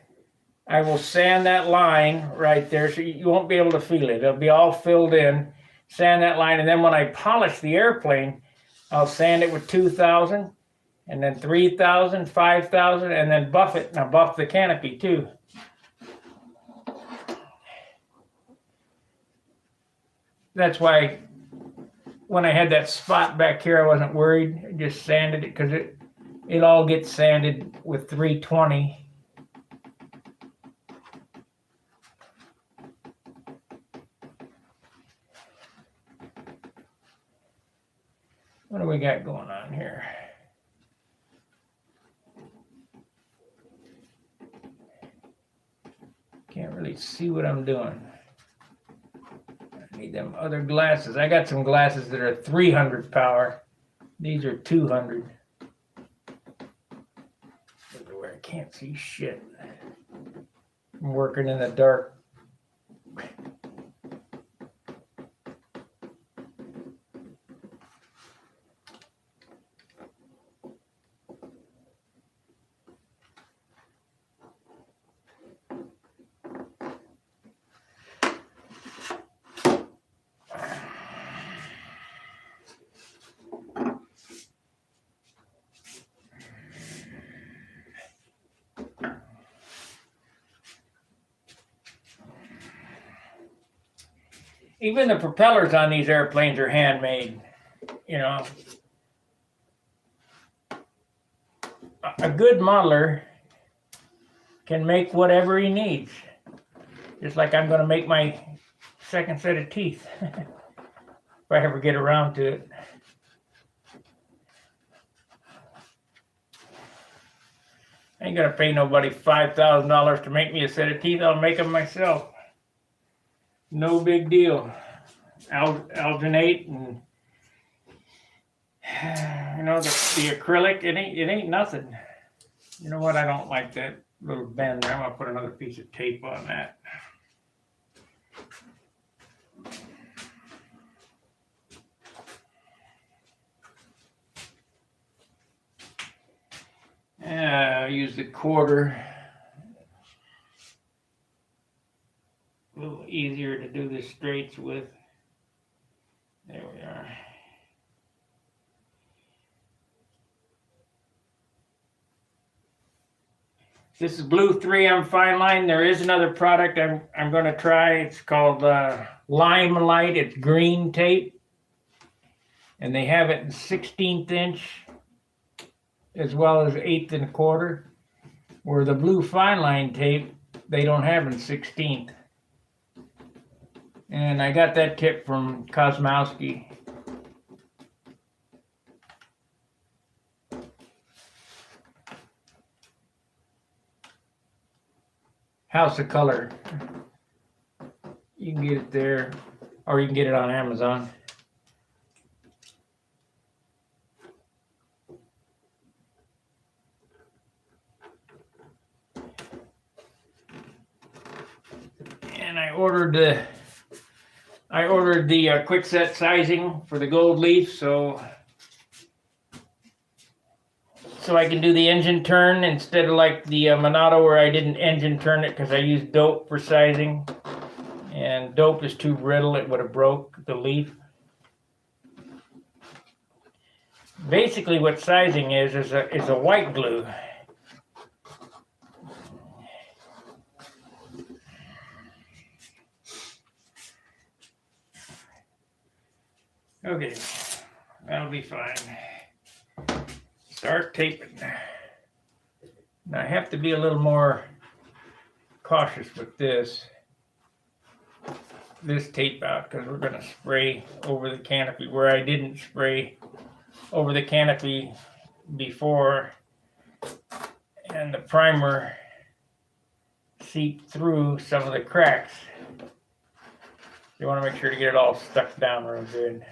I will sand that line right there so you won't be able to feel it. It'll be all filled in. Sand that line, and then when I polish the airplane, I'll sand it with 2,000, and then 3,000, 5,000, and then buff it. And I'll buff the canopy too. That's why when I had that spot back here, I wasn't worried. I just sanded it because it all gets sanded with 320. What do we got going on here? Can't really see what I'm doing. I need them other glasses. I got some glasses that are 300 power. These are 200. Where I can't see shit. I'm working in the dark. even the propellers on these airplanes are handmade, you know. A good modeler can make whatever he needs. Just like I'm going to make my second set of teeth if I ever get around to it. I ain't going to pay nobody $5,000 to make me a set of teeth. I'll make them myself. No big deal. Alginate and you know the acrylic. It ain't nothing. You know what? I don't like that little bend there. I'm gonna put another piece of tape on that. I'll use the quarter. A little easier to do the straights with. There we are. This is blue 3M fine line. There is another product I'm going to try. It's called Limelight. It's green tape, and they have it in 16th inch as well as 1/8 and 1/4. Where the blue fine line tape they don't have in 16th. And I got that tip from Kosmowski. House of Color. You can get it there, or you can get it on Amazon. And I ordered the quick set sizing for the gold leaf, so I can do the engine turn instead of like the Monado where I didn't engine turn it because I used dope for sizing, and dope is too brittle; it would have broke the leaf. Basically, what sizing is a white glue. Okay, that'll be fine. Start taping. Now I have to be a little more cautious with this tape out because we're going to spray over the canopy where I didn't spray over the canopy before, and the primer seeped through some of the cracks. You want to make sure to get it all stuck down real good.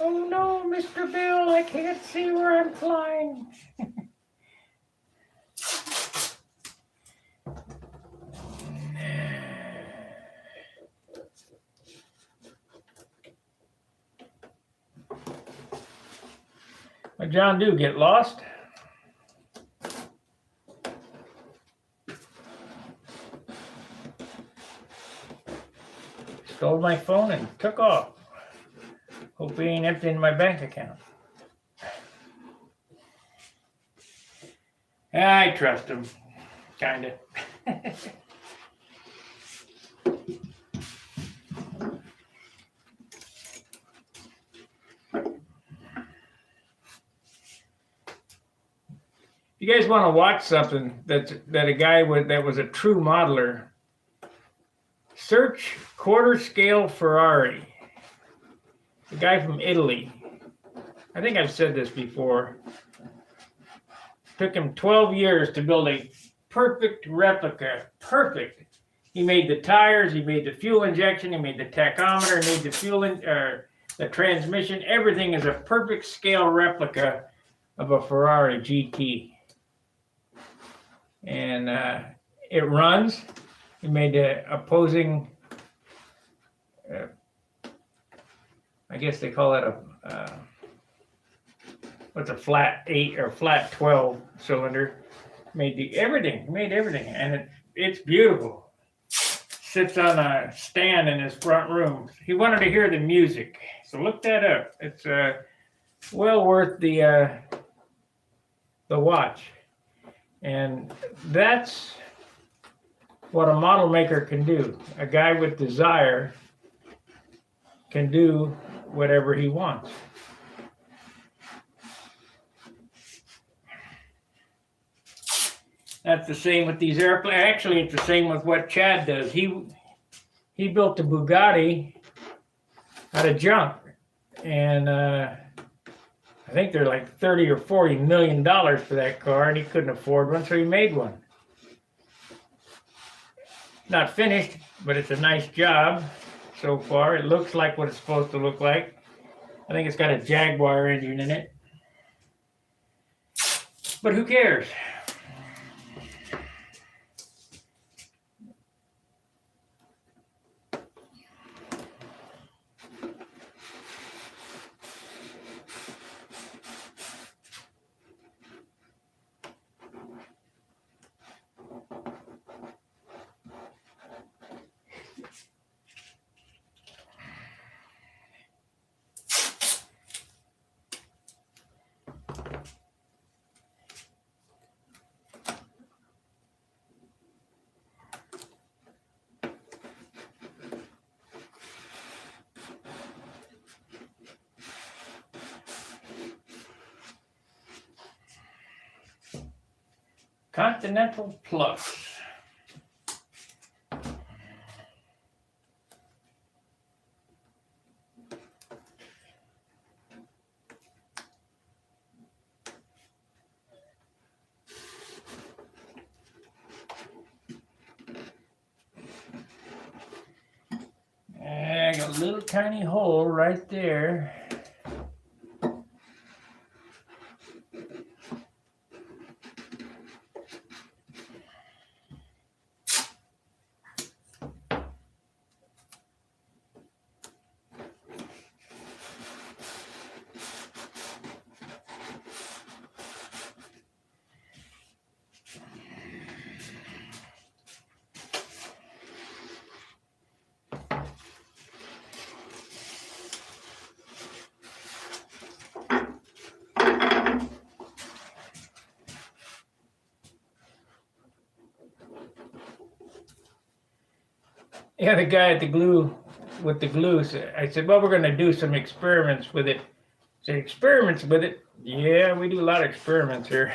Oh no, Mr. Bill, I can't see where I'm flying. Well, John, do get lost. Stole my phone and took off. Hope he ain't emptying my bank account. I trust him, kinda. If you guys want to watch something that a guy that was a true modeler, search quarter scale Ferrari. The guy from Italy. I think I've said this before. Took him 12 years to build a perfect replica. Perfect. He made the tires, he made the fuel injection, he made the tachometer, he made the the transmission. Everything is a perfect scale replica of a Ferrari GT. And it runs. He made the opposing I guess they call it what's a flat 8 or flat 12 cylinder. Made everything, and it's beautiful. Sits on a stand in his front room. He wanted to hear the music, so look that up. It's well worth the watch, and that's what a model maker can do. A guy with desire can do whatever he wants. That's the same with these airplanes. Actually, it's the same with what Chad does. He built a Bugatti out of junk, and I think they're like $30 or $40 million for that car, and he couldn't afford one, so he made one. Not finished, but it's a nice job so far. It looks like what it's supposed to look like. I think it's got a Jaguar engine in it, but who cares? Continental Plus. I got a little tiny hole right there. Yeah, the guy at the glue, with the glue, I said, well, we're going to do some experiments with it. I said, experiments with it? Yeah, we do a lot of experiments here.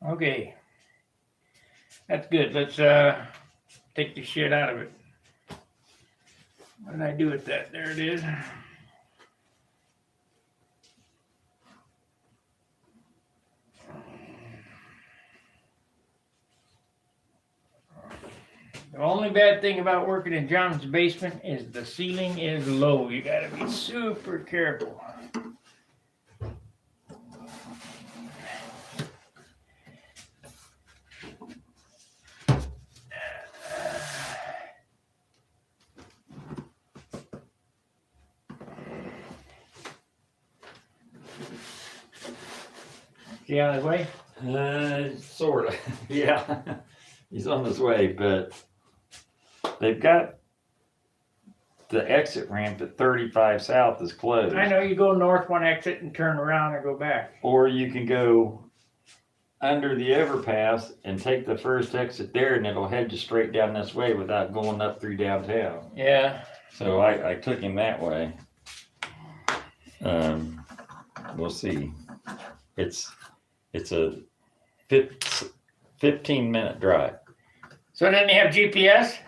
Okay. That's good. Let's take the shit out of it. What did I do with that? There it is. The only bad thing about working in John's basement is the ceiling is low. You gotta be super careful. Is he on his way? Sort of. Yeah, he's on his way, but they've got the exit ramp at 35 South is closed. I know, you go north one exit and turn around and go back. Or you can go under the overpass and take the first exit there, and it'll head you straight down this way without going up through downtown. Yeah. So I took him that way. We'll see. It's a 15-minute drive. So then they have GPS?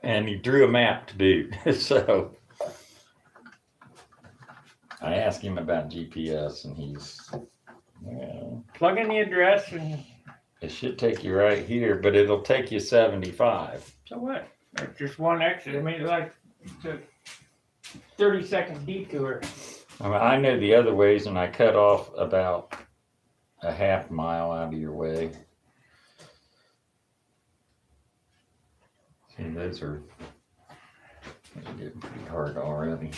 And he drew a map to boot. So I asked him about GPS, and he's, well, Plug in the address and it should take you right here, but it'll take you 75. so what? It's just one exit. I mean, it's a 30-second detour. I mean, I know the other ways, and I cut off about a half mile out of your way. See, those are getting pretty hard already.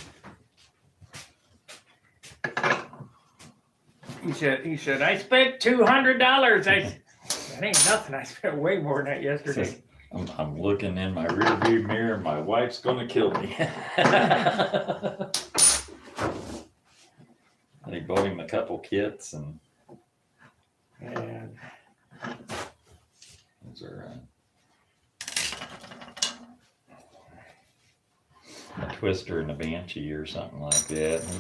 He said, I spent $200. That ain't nothing. I spent way more than that yesterday. I'm looking in my rearview mirror. My wife's gonna kill me. They bought him a couple kits, and those are a twister and a banshee or something like that. He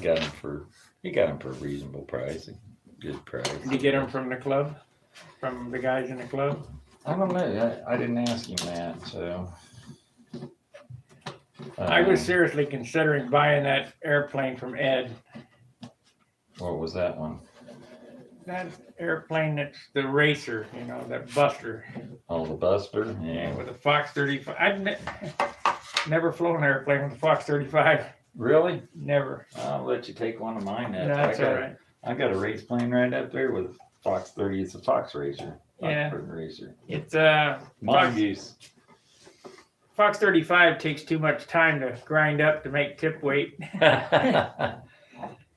got them for a reasonable price, a good price. Did you get them from the club? From the guys in the club? I don't know. I didn't ask him that, so. I was seriously considering buying that airplane from Ed. What was that one? That airplane that's the racer, you know, that Buster. Oh, the Buster? Yeah. With a Fox 35. I've never flown an airplane with a Fox 35. Really? Never. I'll let you take one of mine. No, that's all right. I got a race plane right up there with a Fox 30. It's a Fox Racer. Yeah. Racer. It's Mongoose. Fox 35 takes too much time to grind up to make tip weight.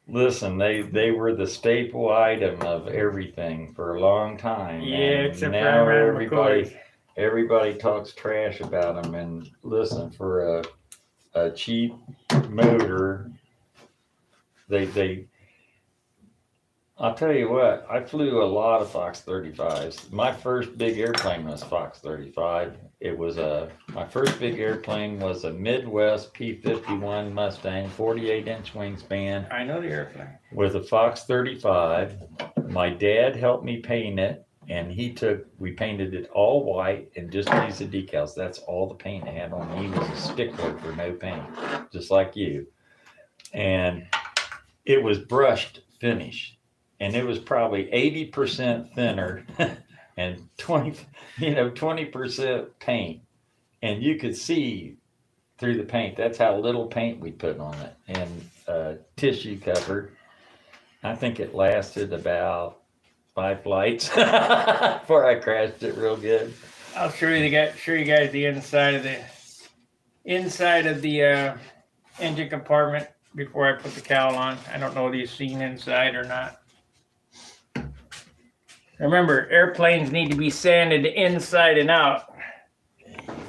Listen, they were the staple item of everything for a long time. Yeah, except now for everybody talks trash about them. And listen, for a cheap motor, I'll tell you what, I flew a lot of Fox 35s. My first big airplane was Fox 35. My first big airplane was a Midwest P-51 Mustang, 48-inch wingspan. I know the airplane. With a Fox 35. My dad helped me paint it, and we painted it all white and just a piece of decals. That's all the paint I had on. He was a stickler for no paint, just like you. And it was brushed finish. And it was probably 80% thinner and 20% paint. And you could see through the paint. That's how little paint we put on it. And tissue covered. I think it lasted about 5 flights before I crashed it real good. I'll show you guys the inside of the engine compartment before I put the cowl on. I don't know if you've seen inside or not. Remember, airplanes need to be sanded inside and out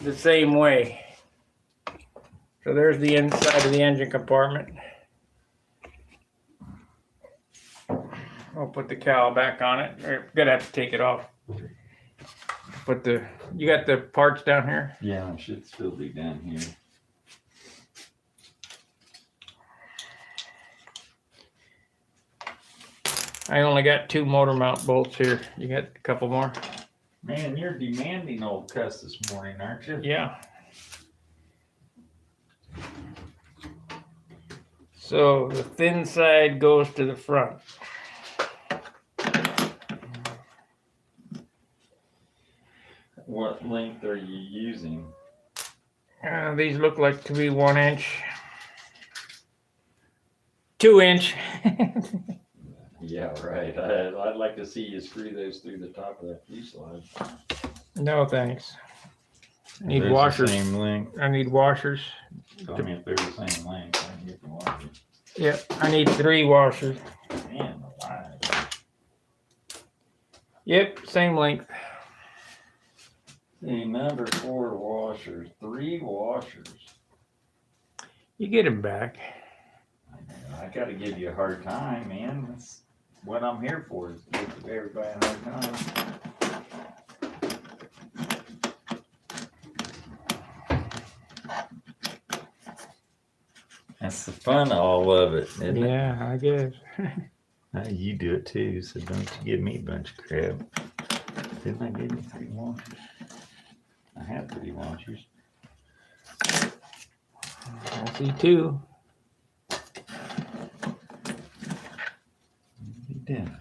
the same way. So there's the inside of the engine compartment. I'll put the cowl back on it. We're gonna have to take it off. You got the parts down here? Yeah, it should still be down here. I only got 2 motor mount bolts here. You got a couple more? Man, you're demanding old cuss this morning, aren't you? Yeah. So the thin side goes to the front. What length are you using? These look like to be 1 inch. 2 inch. Yeah, right. I'd like to see you screw those through the top of that fuselage. No, thanks. I need Those washers. The same length. I need washers. Tell me if they're the same length. I can get the washers. Yep, I need 3 washers. Man, alive. Yep, same length. See, number 4 washers, 3 washers. You get them back. I got to give you a hard time, man. That's what I'm here for, is to give everybody a hard time. That's the fun of all of it, isn't it? Yeah, I guess. You do it too, so don't you give me a bunch of crap. Didn't I give you 3 washers? I have 3 washers. I see 2. You did.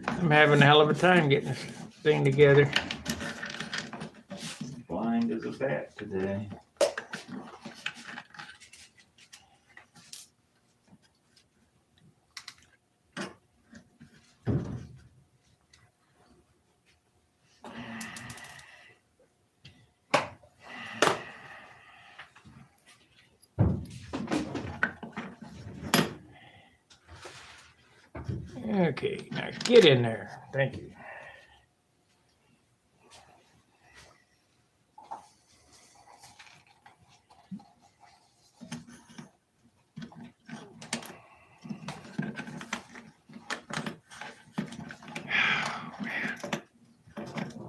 I'm having a hell of a time getting this thing together. Blind as a bat today. Okay, now get in there. Thank you.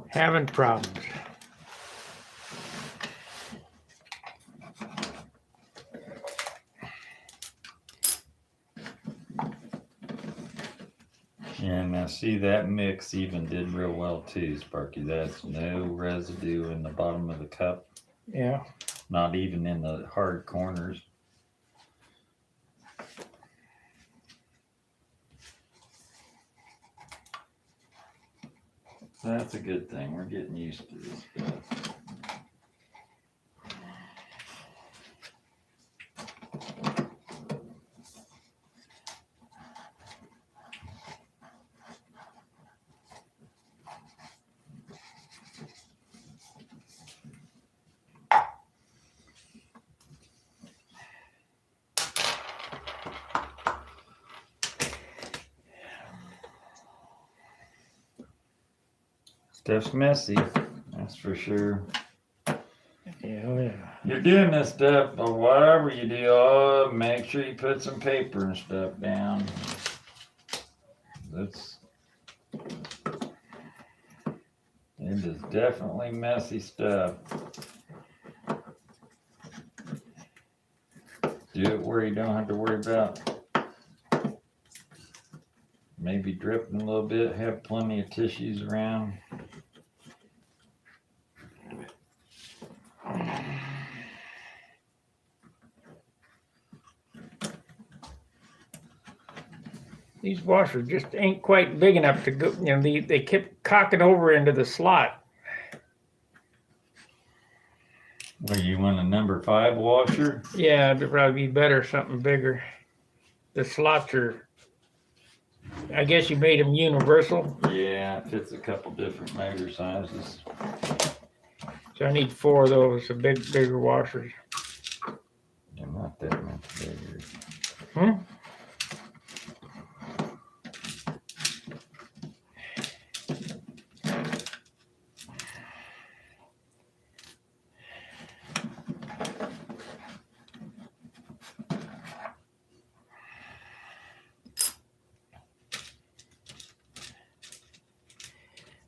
Having problems. And now see, that mix even did real well too, Sparky. That's no residue in the bottom of the cup, Yeah. not even in the hard corners. That's a good thing. We're getting used to this stuff. Stuff's messy, that's for sure. Yeah, oh yeah. You're doing this stuff, but whatever you do, make sure you put some paper and stuff down. It is definitely messy stuff. Do it where you don't have to worry about maybe dripping a little bit. Have plenty of tissues around. These washers just ain't quite big enough to go, you know, they kept cocking over into the slot. Well, you want a number 5 washer? Yeah, it'd probably be better, something bigger. The slots are, I guess you made them universal. Yeah, it fits a couple different motor sizes. So I need 4 of those, the bigger washers. They're not that much bigger. Hmm?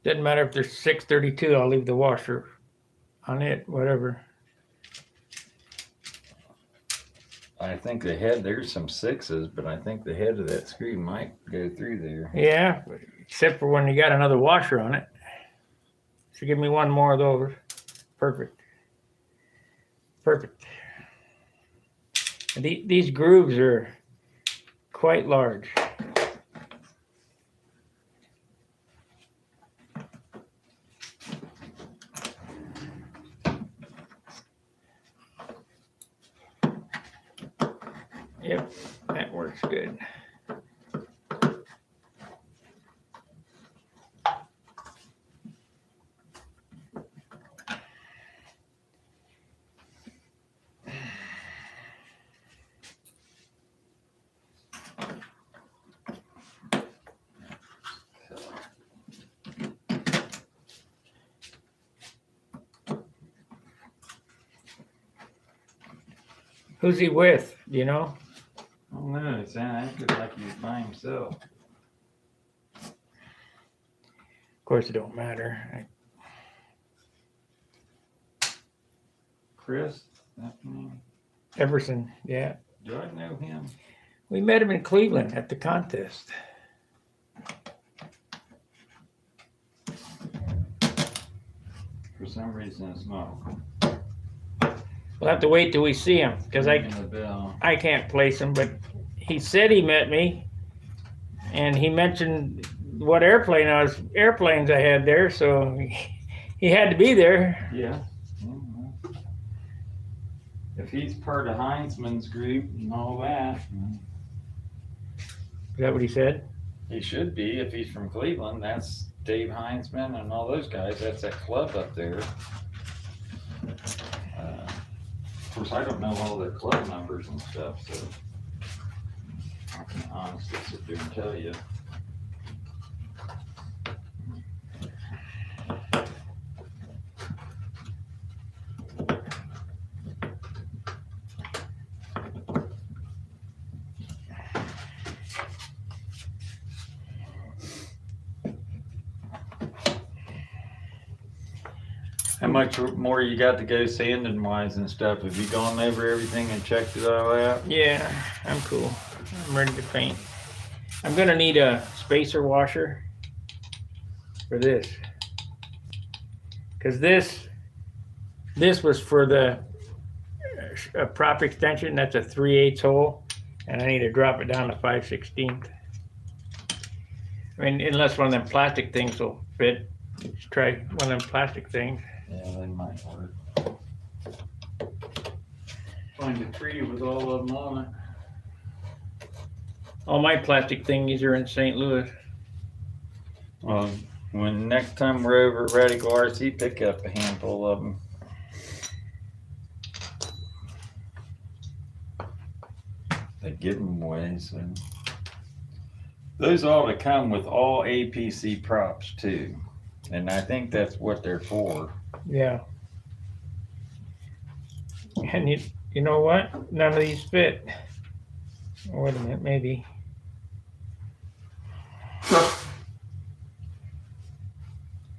Doesn't matter if there's 632, I'll leave the washer on it, whatever. I think the head, there's some 6s, but I think the head of that screw might go through there. Yeah, except for when you got another washer on it. So give me 1 more of those. Perfect. Perfect. And these grooves are quite large. Yep, that works good. Who's he with? Do you know? I don't know, it acted like he was by himself. Of course, it don't matter. Chris, that name? Everson, yeah. Do I know him? We met him in Cleveland at the contest. For some reason it's not. We'll have to wait till we see him because Ringing the bell. I can't place him, but he said he met me, and he mentioned what airplanes I had there, so he had to be there. Yeah. If he's part of Heinzman's group and all that, Is that what he said? he should be. If he's from Cleveland, that's Dave Heinzman and all those guys. That's that club up there. Of course, I don't know all the club numbers and stuff, so I can honestly sit there and tell you. How much more you got to go sanding wise and stuff? Have you gone over everything and checked it all out? Yeah, I'm cool. I'm ready to paint. I'm gonna need a spacer washer for this. Cause this was for the prop extension. That's a 3/8 hole. And I need to drop it down to 5/16. I mean, unless one of them plastic things will fit. Let's try one of them plastic things. Yeah, they might work. Find a tree with all of them on it. All my plastic thingies are in St. Louis. Well, when next time we're over at Radical RC, pick up a handful of them. They give them away, so. Those ought to come with all APC props too. And I think that's what they're for. Yeah. And you know what? None of these fit. Oh, wait a minute, maybe.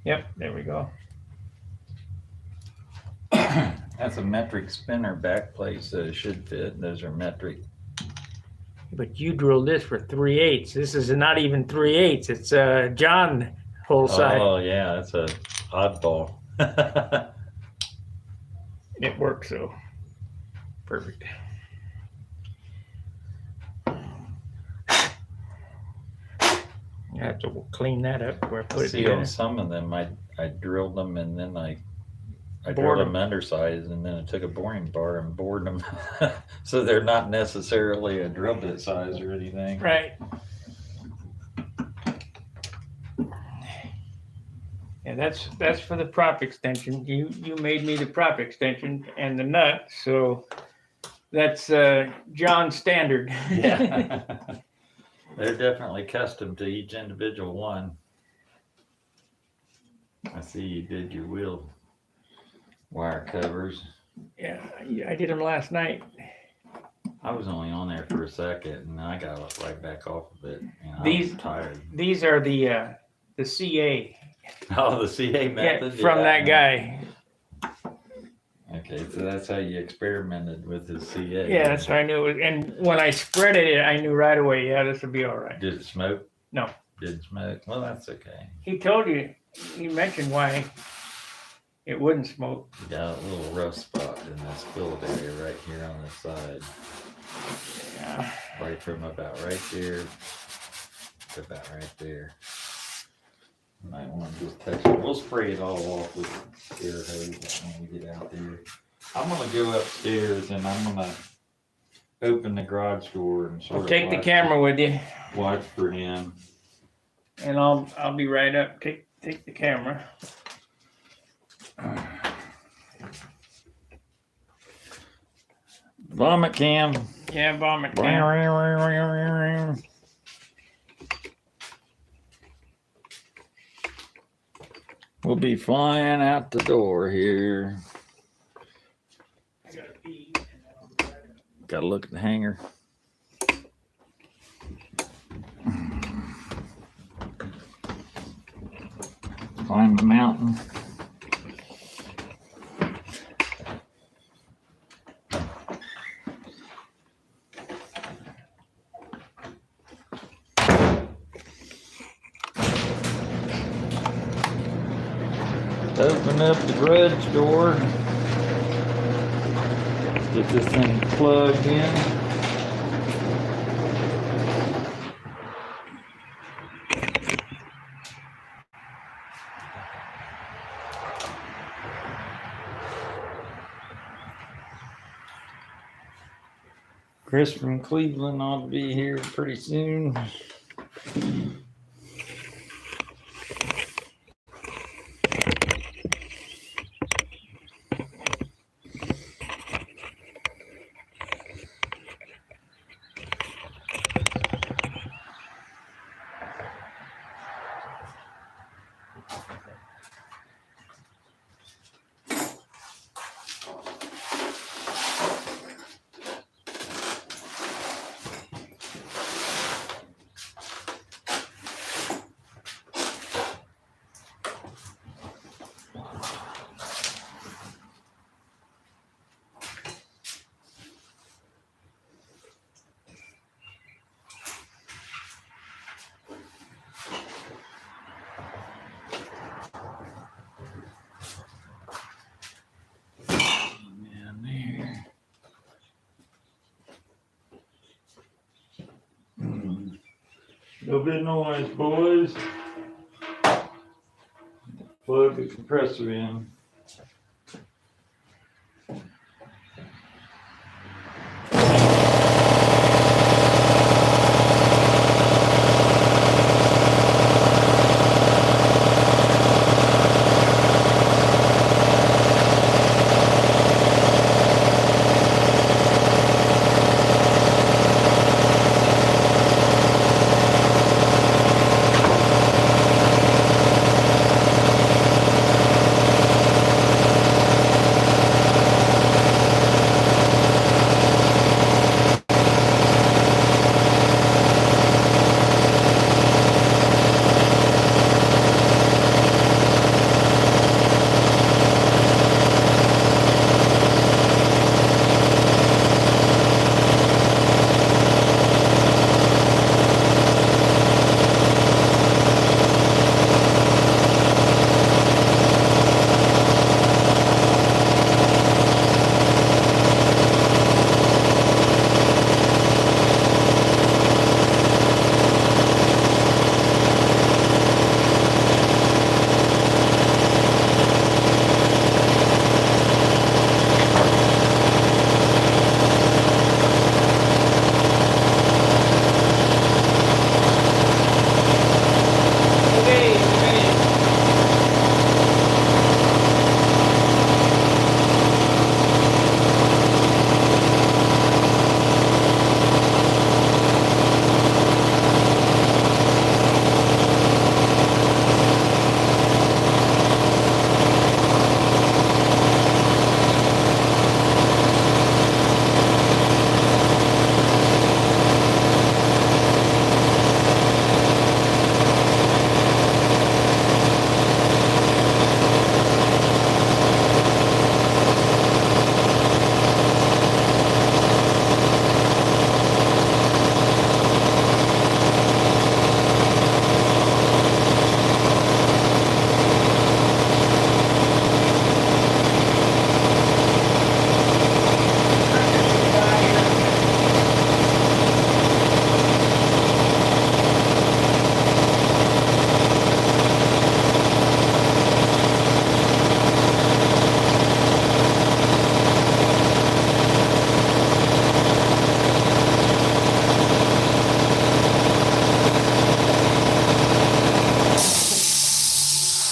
Yep, there we go. That's a metric spinner back plate, so it should fit. Those are metric. But you drilled this for 3/8. This is not even 3/8. It's John whole side. Oh yeah, that's a oddball. It works so perfect. I have to clean that up before I put it See, together. on some of them, I drilled them and then I Bored drilled them. them undersized and then I took a boring bar and bored them, so they're not necessarily a drill bit size or anything. Right. Yeah, that's for the prop extension. You made me the prop extension and the nut, so that's John's standard. Yeah. They're definitely custom to each individual one. I see you did your wheel wire covers. Yeah, I did them last night. I was only on there for a second and I got right back off of it. And I These- was tired. These are the CA. Oh, the CA method? From that guy. Okay, so that's how you experimented with the CA. Yeah, that's how I knew it was. And when I spread it, I knew right away, yeah, this would be all right. Did it smoke? No. Didn't smoke? Well, that's okay. He told you, he mentioned why it wouldn't smoke. You got a little rough spot in this billet area right here on the side. Yeah. Right from about right there to about right there. You might want to just touch it. We'll spray it all off with air hose when we get out there. I'm gonna go upstairs and I'm gonna open the garage door and sort I'll of take the camera with you, watch for him. and I'll be right up. Take the camera. Vomit cam. Yeah, vomit cam. We'll be flying out the door here. I gotta pee. Gotta look at the hanger. Climb the mountain. Open up the garage door. Get this thing plugged in. Chris from Cleveland ought to be here pretty soon. No bit noise, boys. Plug the compressor in.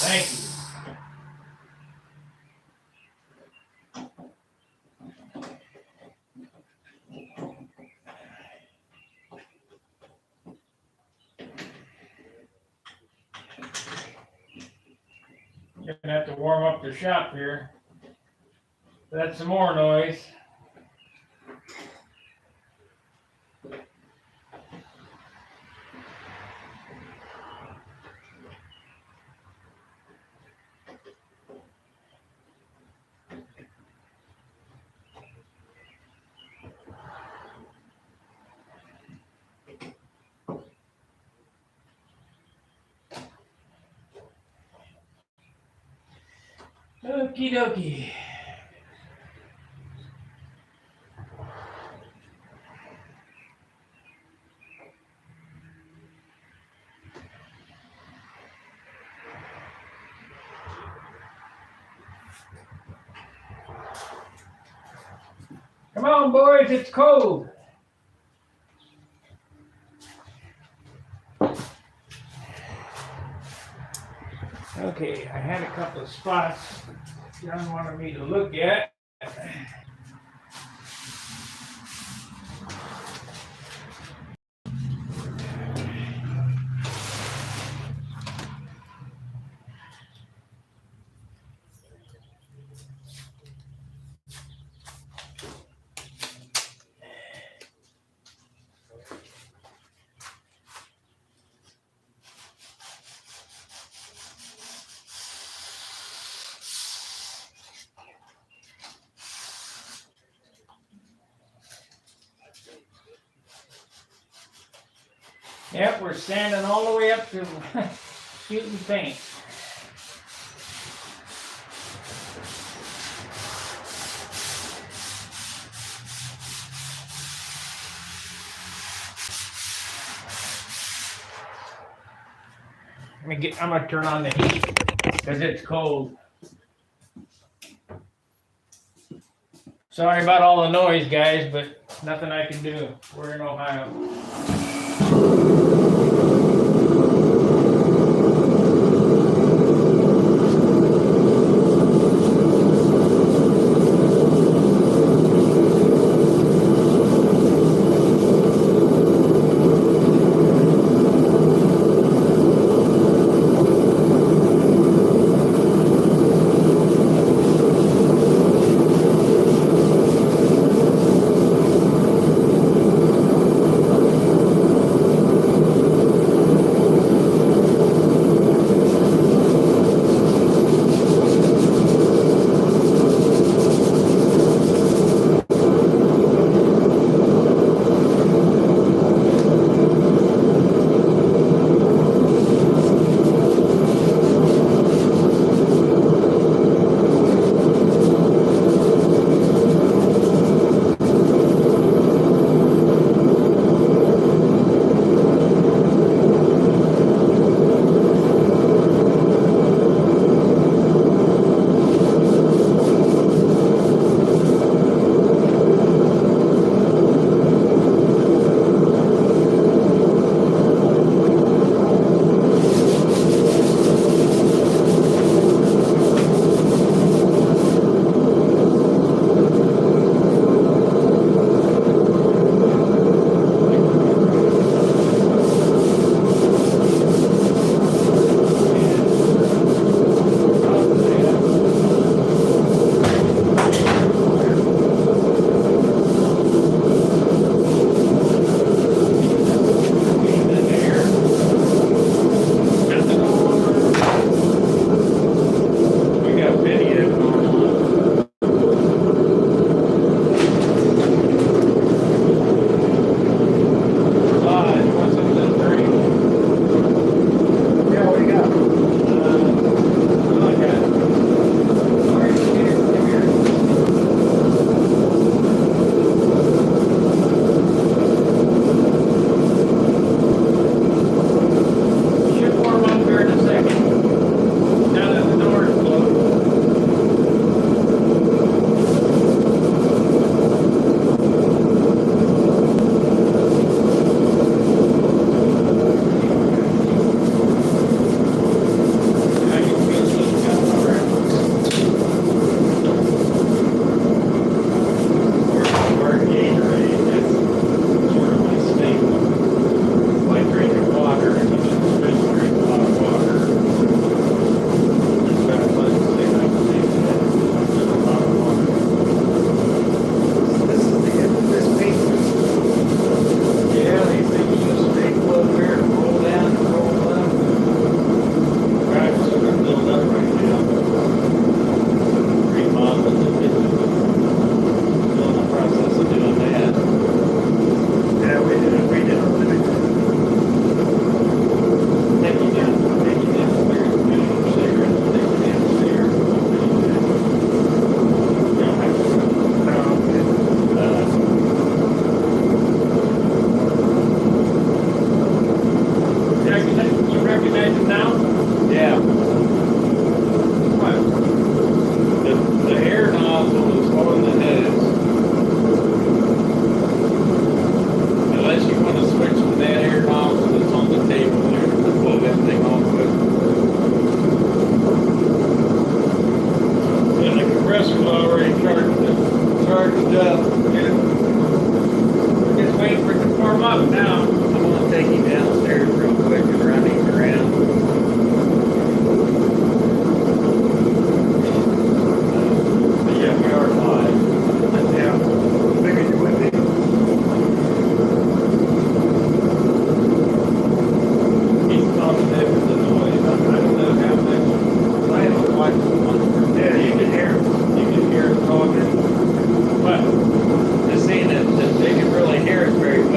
Thank you. You're gonna have to warm up the shop here. That's some more noise. Okie dokie. Come on, boys, it's cold. Okay, I had a couple of spots John wanted me to look at. Yep, we're standing all the way up to shooting paint. I'm gonna turn on the heat because it's cold. Sorry about all the noise, guys, but nothing I can do. We're in Ohio.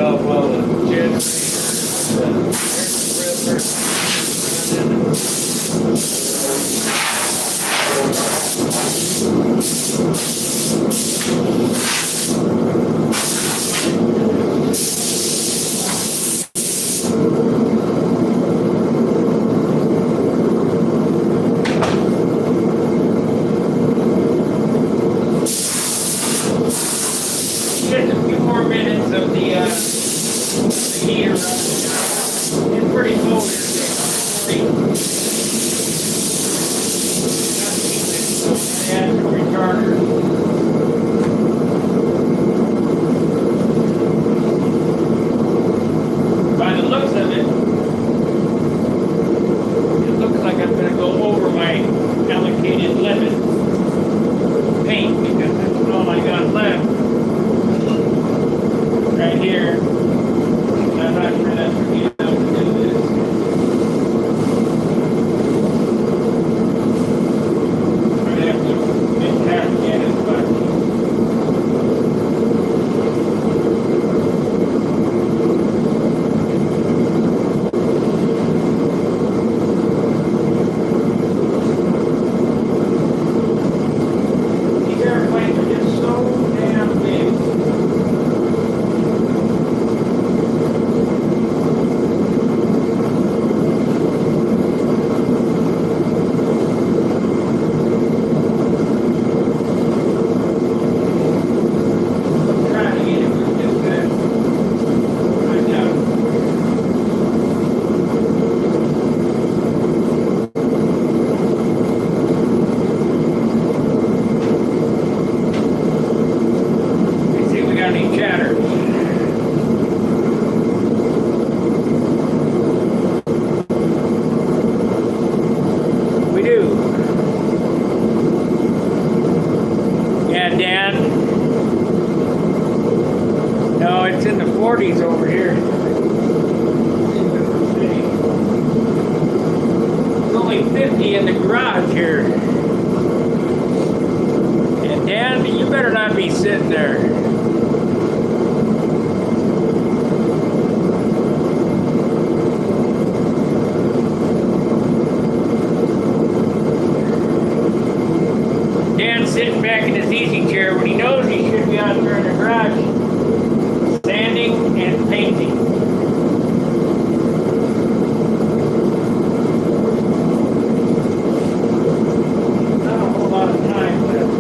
Well, the jets heater running. It's pretty cold here. And the retarder. By the looks of it, it looks like I'm going to go over my allocated limit paint because that's all I got left right here. I'm not sure that's going to be able to do this. I'd have to make half again as much. These airplanes are just so damn big. Trying to get it with this thing. I know. Let's see if we got any chatter. We do. Yeah, Dan. No, it's in the 40s over here. It's only 50 in the garage here. And Dan, you better not be sitting there. Dan's sitting back in his easy chair when he knows he should be out there in the garage sanding and painting. Not a whole lot of time left.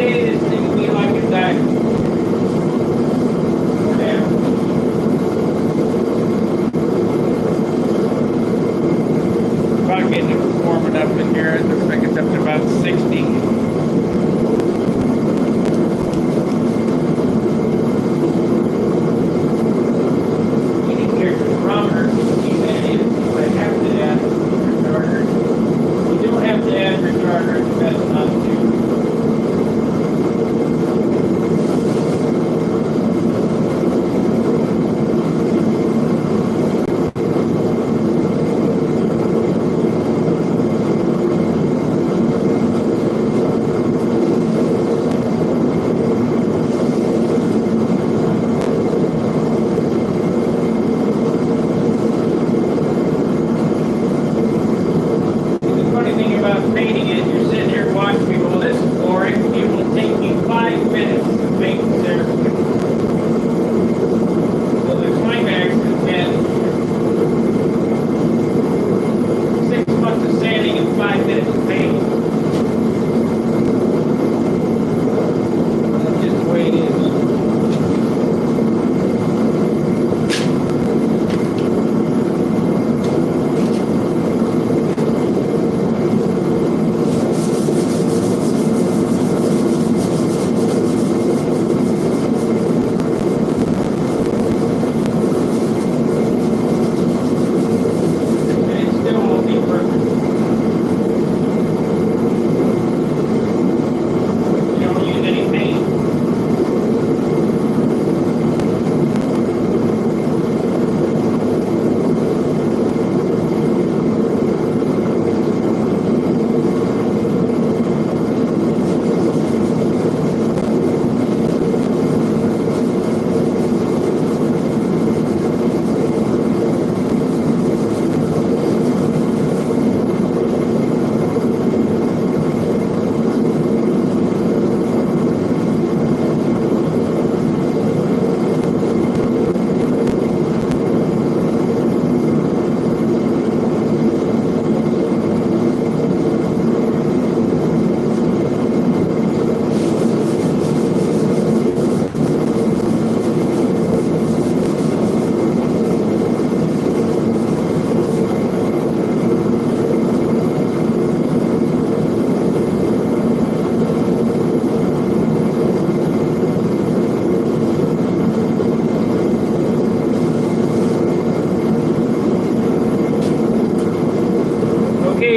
day this thing will be like a diamond. About getting it warming up in here. It looks like it's up to about 60.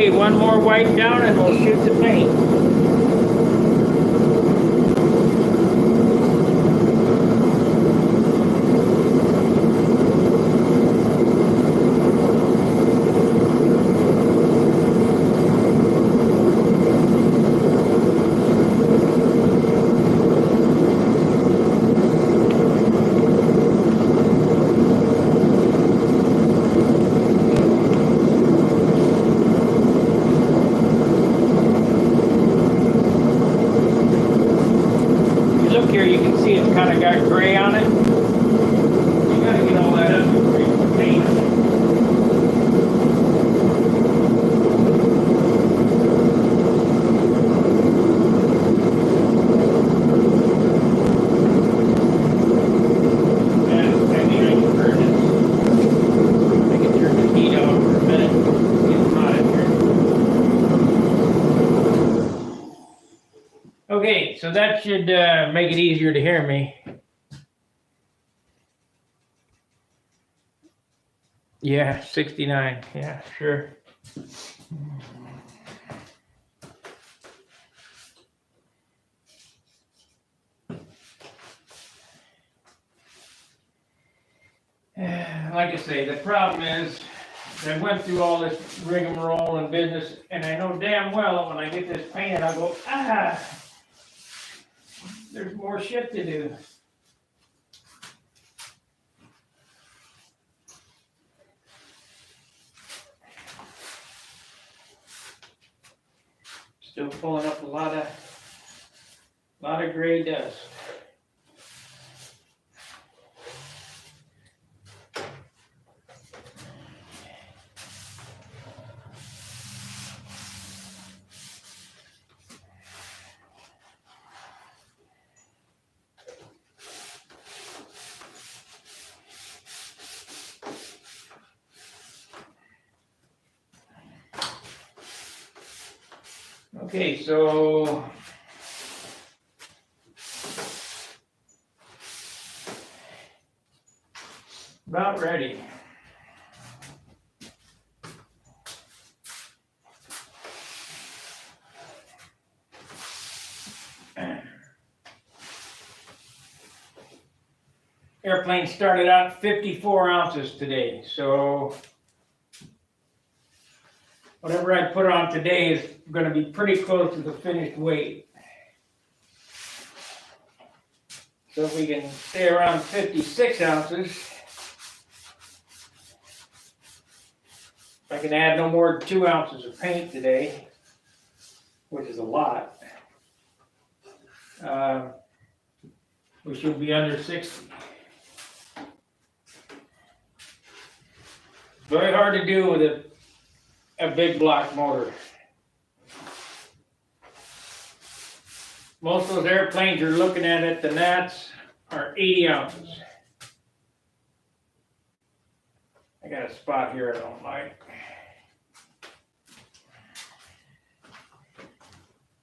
One more wipe down and we'll shoot the paint. Kind of got gray on it. You gotta get all that up before you can paint it. And depending on your furnace, I can turn the heat off for a minute. It's getting hot in here. Okay, so that should make it easier to hear me. Yeah, 69. Yeah, sure. Like I say, the problem is I went through all this rigmarole and business, and I know damn well when I get this painted, I'll go, there's more shit to do. Still pulling up a lot of gray dust. Okay, so about ready. Airplane started out 54 ounces today, so whatever I put on today is going to be pretty close to the finished weight. So if we can stay around 56 ounces, I can add no more than 2 ounces of paint today, which is a lot. We should be under 60. Very hard to do with a big block motor. Most of those airplanes you're looking at the gnats are 80 ounces. I got a spot here I don't like.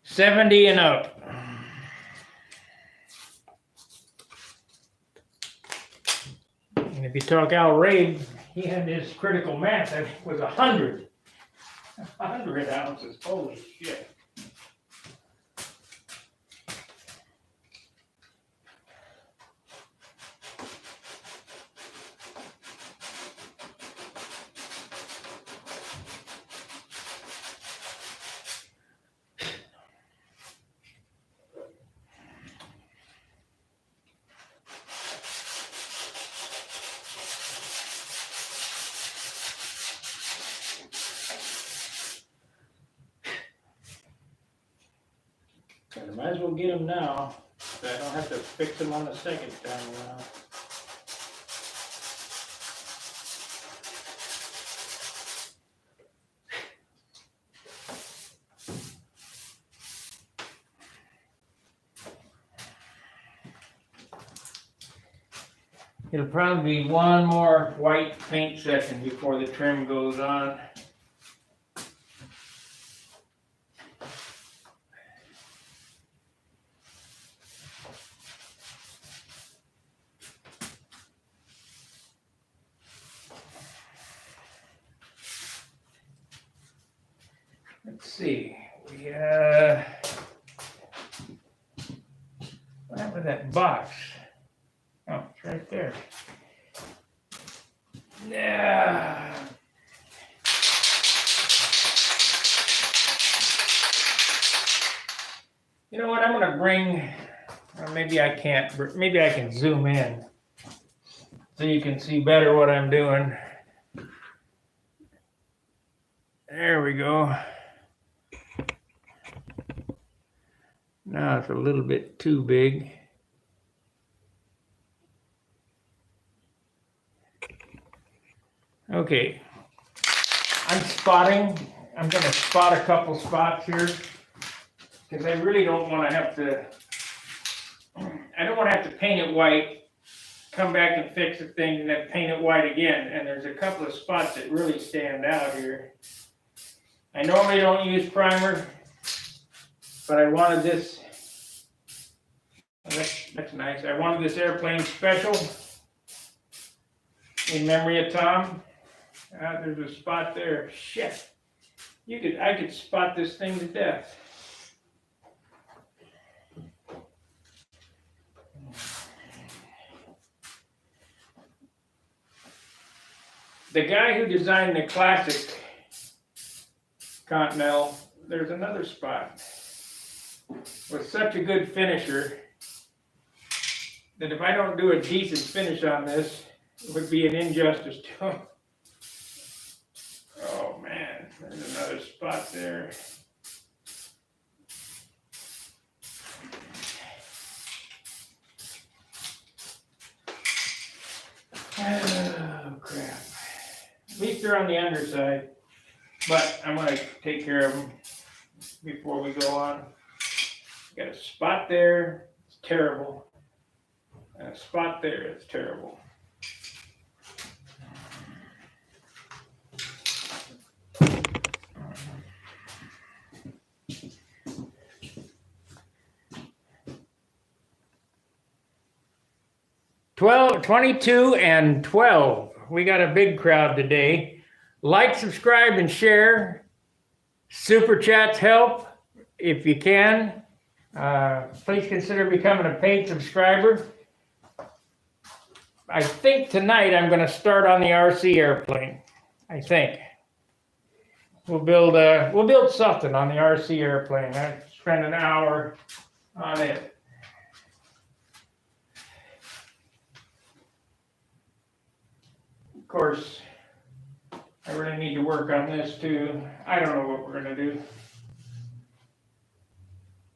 70 and up. And if you talk Al Rabe, he had his critical mass, that was 100. 100 ounces, holy shit. I might as well get them now, so I don't have to fix them on the second time around. It'll probably be one more white paint session before the trim goes on. Let's see, what happened to that box? Oh, it's right there. Yeah. You know what, I'm gonna bring, or maybe I can't, maybe I can zoom in so you can see better what I'm doing. There we go. Now it's a little bit too big. Okay, I'm going to spot a couple spots here because I really don't want to have to, I don't want to have to paint it white, come back and fix the thing and then paint it white again. And there's a couple of spots that really stand out here. I normally don't use primer, but I wanted this, that's nice. I wanted this airplane special in memory of Tom. There's a spot there. Shit. I could spot this thing to death. The guy who designed the classic Continental, there's another spot. Was such a good finisher that if I don't do a decent finish on this, it would be an injustice to him. Oh man, there's another spot there. Oh crap. At least they're on the underside, but I'm gonna take care of them before we go on. Got a spot there, it's terrible. And a spot there, it's terrible. 22 and 12. We got a big crowd today. Like, subscribe, and share. Super chats help if you can. Please consider becoming a paid subscriber. I think tonight I'm going to start on the RC airplane. I think we'll build something on the RC airplane. I spend an hour on it. Of course, I really need to work on this too. I don't know what we're gonna do.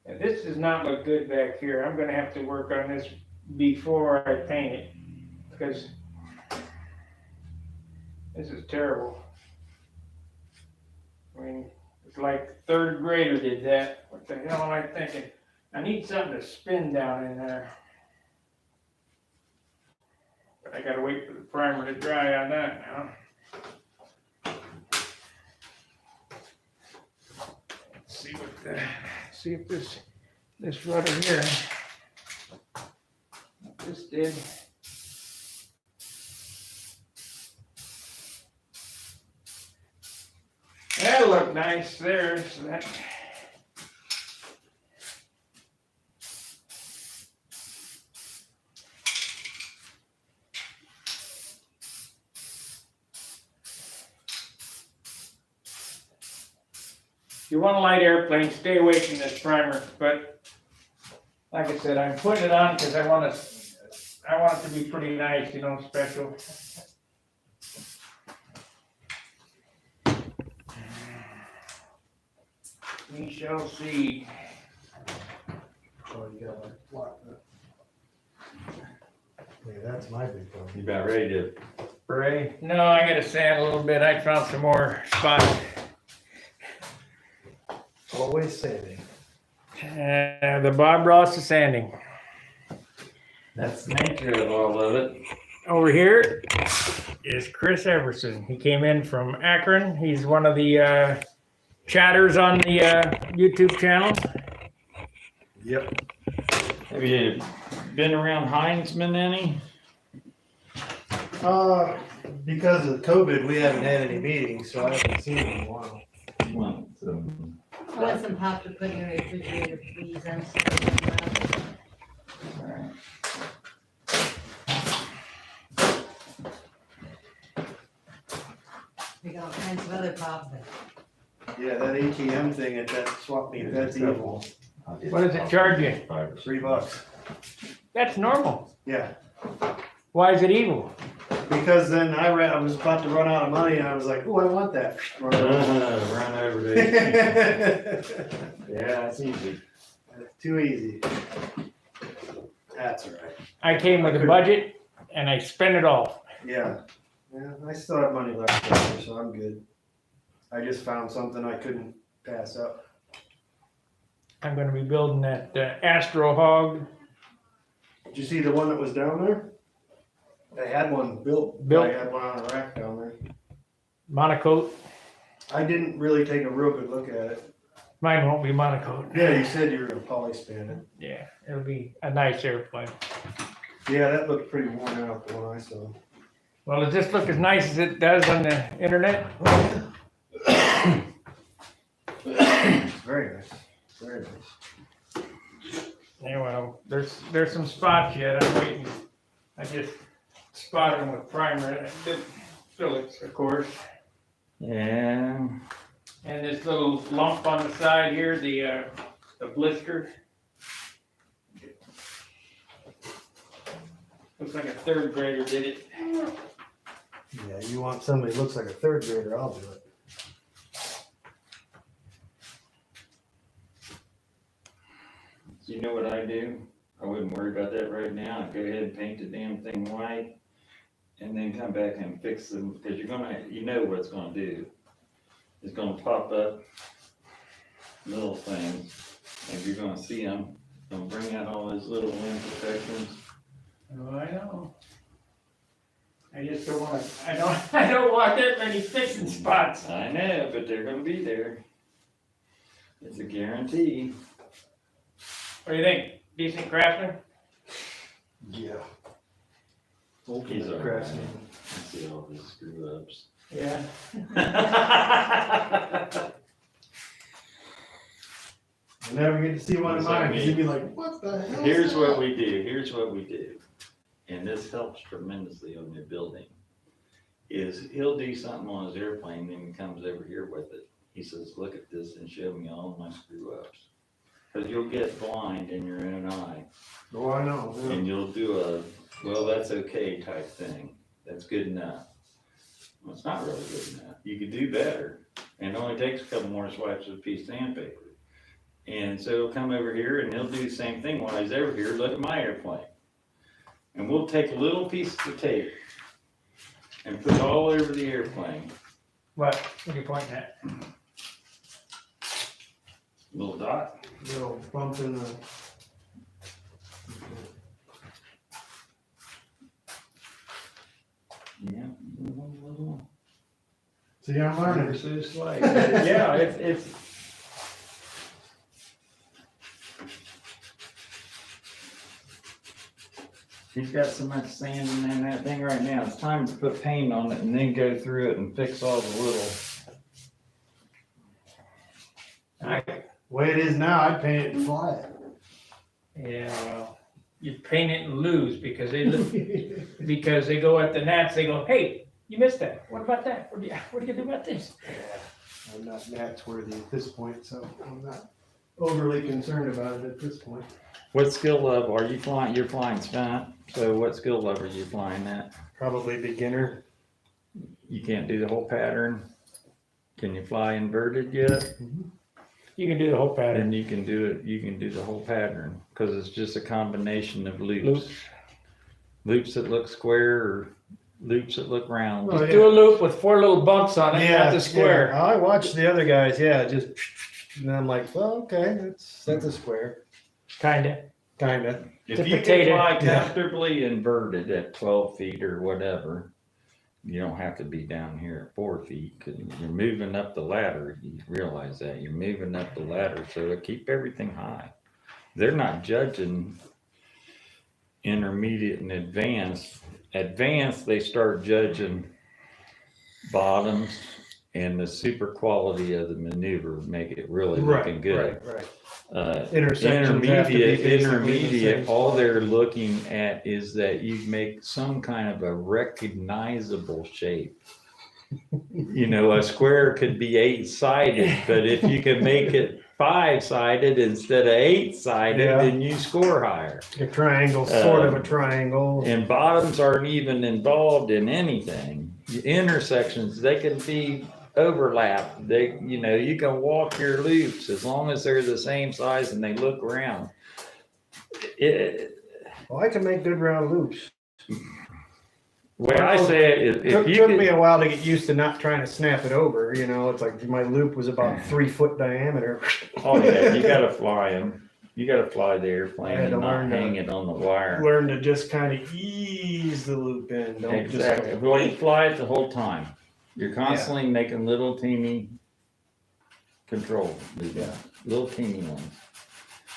And this does not look good back here. I'm gonna have to work on this before I paint it because this is terrible. I mean, it's like third grader did that. What the hell am I thinking? I need something to spin down in there. But I gotta wait for the primer to dry on that now. See if this rudder here, what this did. That looked nice there. So that. If you want a light airplane, stay away from this primer. But like I said, I'm putting it on because I want it to be pretty nice, you know, special. We shall see. Oh, you got like what? Yeah, that's my big one. You about ready to spray? No, I gotta sand a little bit. I found some more spots. Always sanding. The Bob Ross is sanding. That's the nature of all of it. Over here is Chris Everson. He came in from Akron. He's one of the chatters on the YouTube channel. Yep. Have you been around Heinzman any? Because of COVID, we haven't had any meetings, so I haven't seen him in a while. Well, I want some pop to put in your refrigerator, please. I'm sorry. We got all kinds of other pop, but Yeah, that ATM thing at that swap meet, that's evil. What does it charge you? $3. That's normal. Yeah, Why is it evil? because then I was about to run out of money and I was like, oh, I want that. Run over there. Yeah, it's easy. Too easy. That's all right. I came with a budget and I spent it all. Yeah, yeah, I still have money left over, so I'm good. I just found something I couldn't pass up. I'm gonna be building that Astro Hog. Did you see the one that was down there? They had one built. I had one on a rack down there. Monocoat. I didn't really take a real good look at it. Mine won't be monocoat. Yeah, you said you were gonna polyspan it. Yeah, it'll be a nice airplane. Yeah, that looked pretty worn out, the one I saw. Well, does this look as nice as it does on the internet? Very nice, very nice. Yeah, well, there's some spots yet. I'm waiting. I just spotted them with primer. I did Phillips, of course. Yeah. And this little lump on the side here, the blister. Looks like a third grader did it. Yeah, you want somebody who looks like a third grader, I'll do it. So you know what I do? I wouldn't worry about that right now. I'd go ahead and paint the damn thing white and then come back and fix them because you know what it's gonna do. It's gonna pop up little things and you're gonna see them. It's gonna bring out all those little imperfections. Oh, I know. I just don't want to, I don't want that many fixing spots. I know, but they're gonna be there. It's a guarantee. What do you think? Decent craftsman? Yeah. He's ultimate all craftsman. I see all his screw ups. Yeah. I never get to see one of That's like mine, because me. he'd be like, what the hell? Here's what we do, and this helps tremendously on your building, is he'll do something on his airplane and he comes over here with it. He says, look at this and show me all my screw ups. Because you'll get blind in your own eye, Oh, I know. Yeah. and you'll do a, well, that's okay type thing. That's good enough. Well, it's not really good enough. You could do better, and it only takes a couple more swipes of a piece of sandpaper. And so he'll come over here and he'll do the same thing while he's over here. Look at my airplane. And we'll take little pieces of tape and put it all over the airplane. What are you pointing at? Little dot. Little bump in the. Yeah. See, I'm learning. Never so slight. Yeah, it's. He's got so much sand in that thing right now. It's time to put paint on it and then go through it and fix all the little. Way it is now, I'd paint it and fly it. Yeah, well, you paint it and lose because because they go at the gnats, they go, hey, you missed that. What about that? What do you do about this? I'm not Nats worthy at this point, so I'm not overly concerned about it at this point. What skill level are you flying? You're flying Stunt. So what skill level are you flying at? Probably beginner. You can't do the whole pattern. Can you fly inverted yet? You can do the whole pattern. Then you can do it. You can do the whole pattern because it's just a combination of loops. Loops. Loops that look square or loops that look round. Well, Just do a loop with 4 little bumps on it, not the Yeah, square. I watched the other guys, just, and I'm like, well, okay, that's a square, Kinda. kinda. If The you potato. can fly Yeah. comfortably inverted at 12 feet or whatever, you don't have to be down here at 4 feet because you're moving up the ladder. You realize that you're moving up the ladder, so to keep everything high. They're not judging intermediate and advanced. Advanced, they start judging bottoms and the super quality of the maneuver, make it really looking good. Right. Intermediate, basically the intermediate, same all spot. they're looking at is that you make some kind of a recognizable shape. You know, a square could be 8-sided, but if you can make it 5-sided instead of 8-sided, Yeah. then you score higher. A triangle, sort of a triangle. And bottoms aren't even involved in anything. Intersections, they can be overlap. They, you can walk your loops as long as they're the same size and they look round. Well, I can make good round loops. Way I say it is, Took if you me could, a while to get used to not trying to snap it over, it's like my loop was about 3 foot diameter. oh yeah, you gotta fly them. You gotta fly the airplane I had to and not learn hang it on the wire. Learn to just kind of ease the loop in. Don't Exactly. just Well, you fly it the whole time. You're constantly making little teeny control movements, little teeny ones.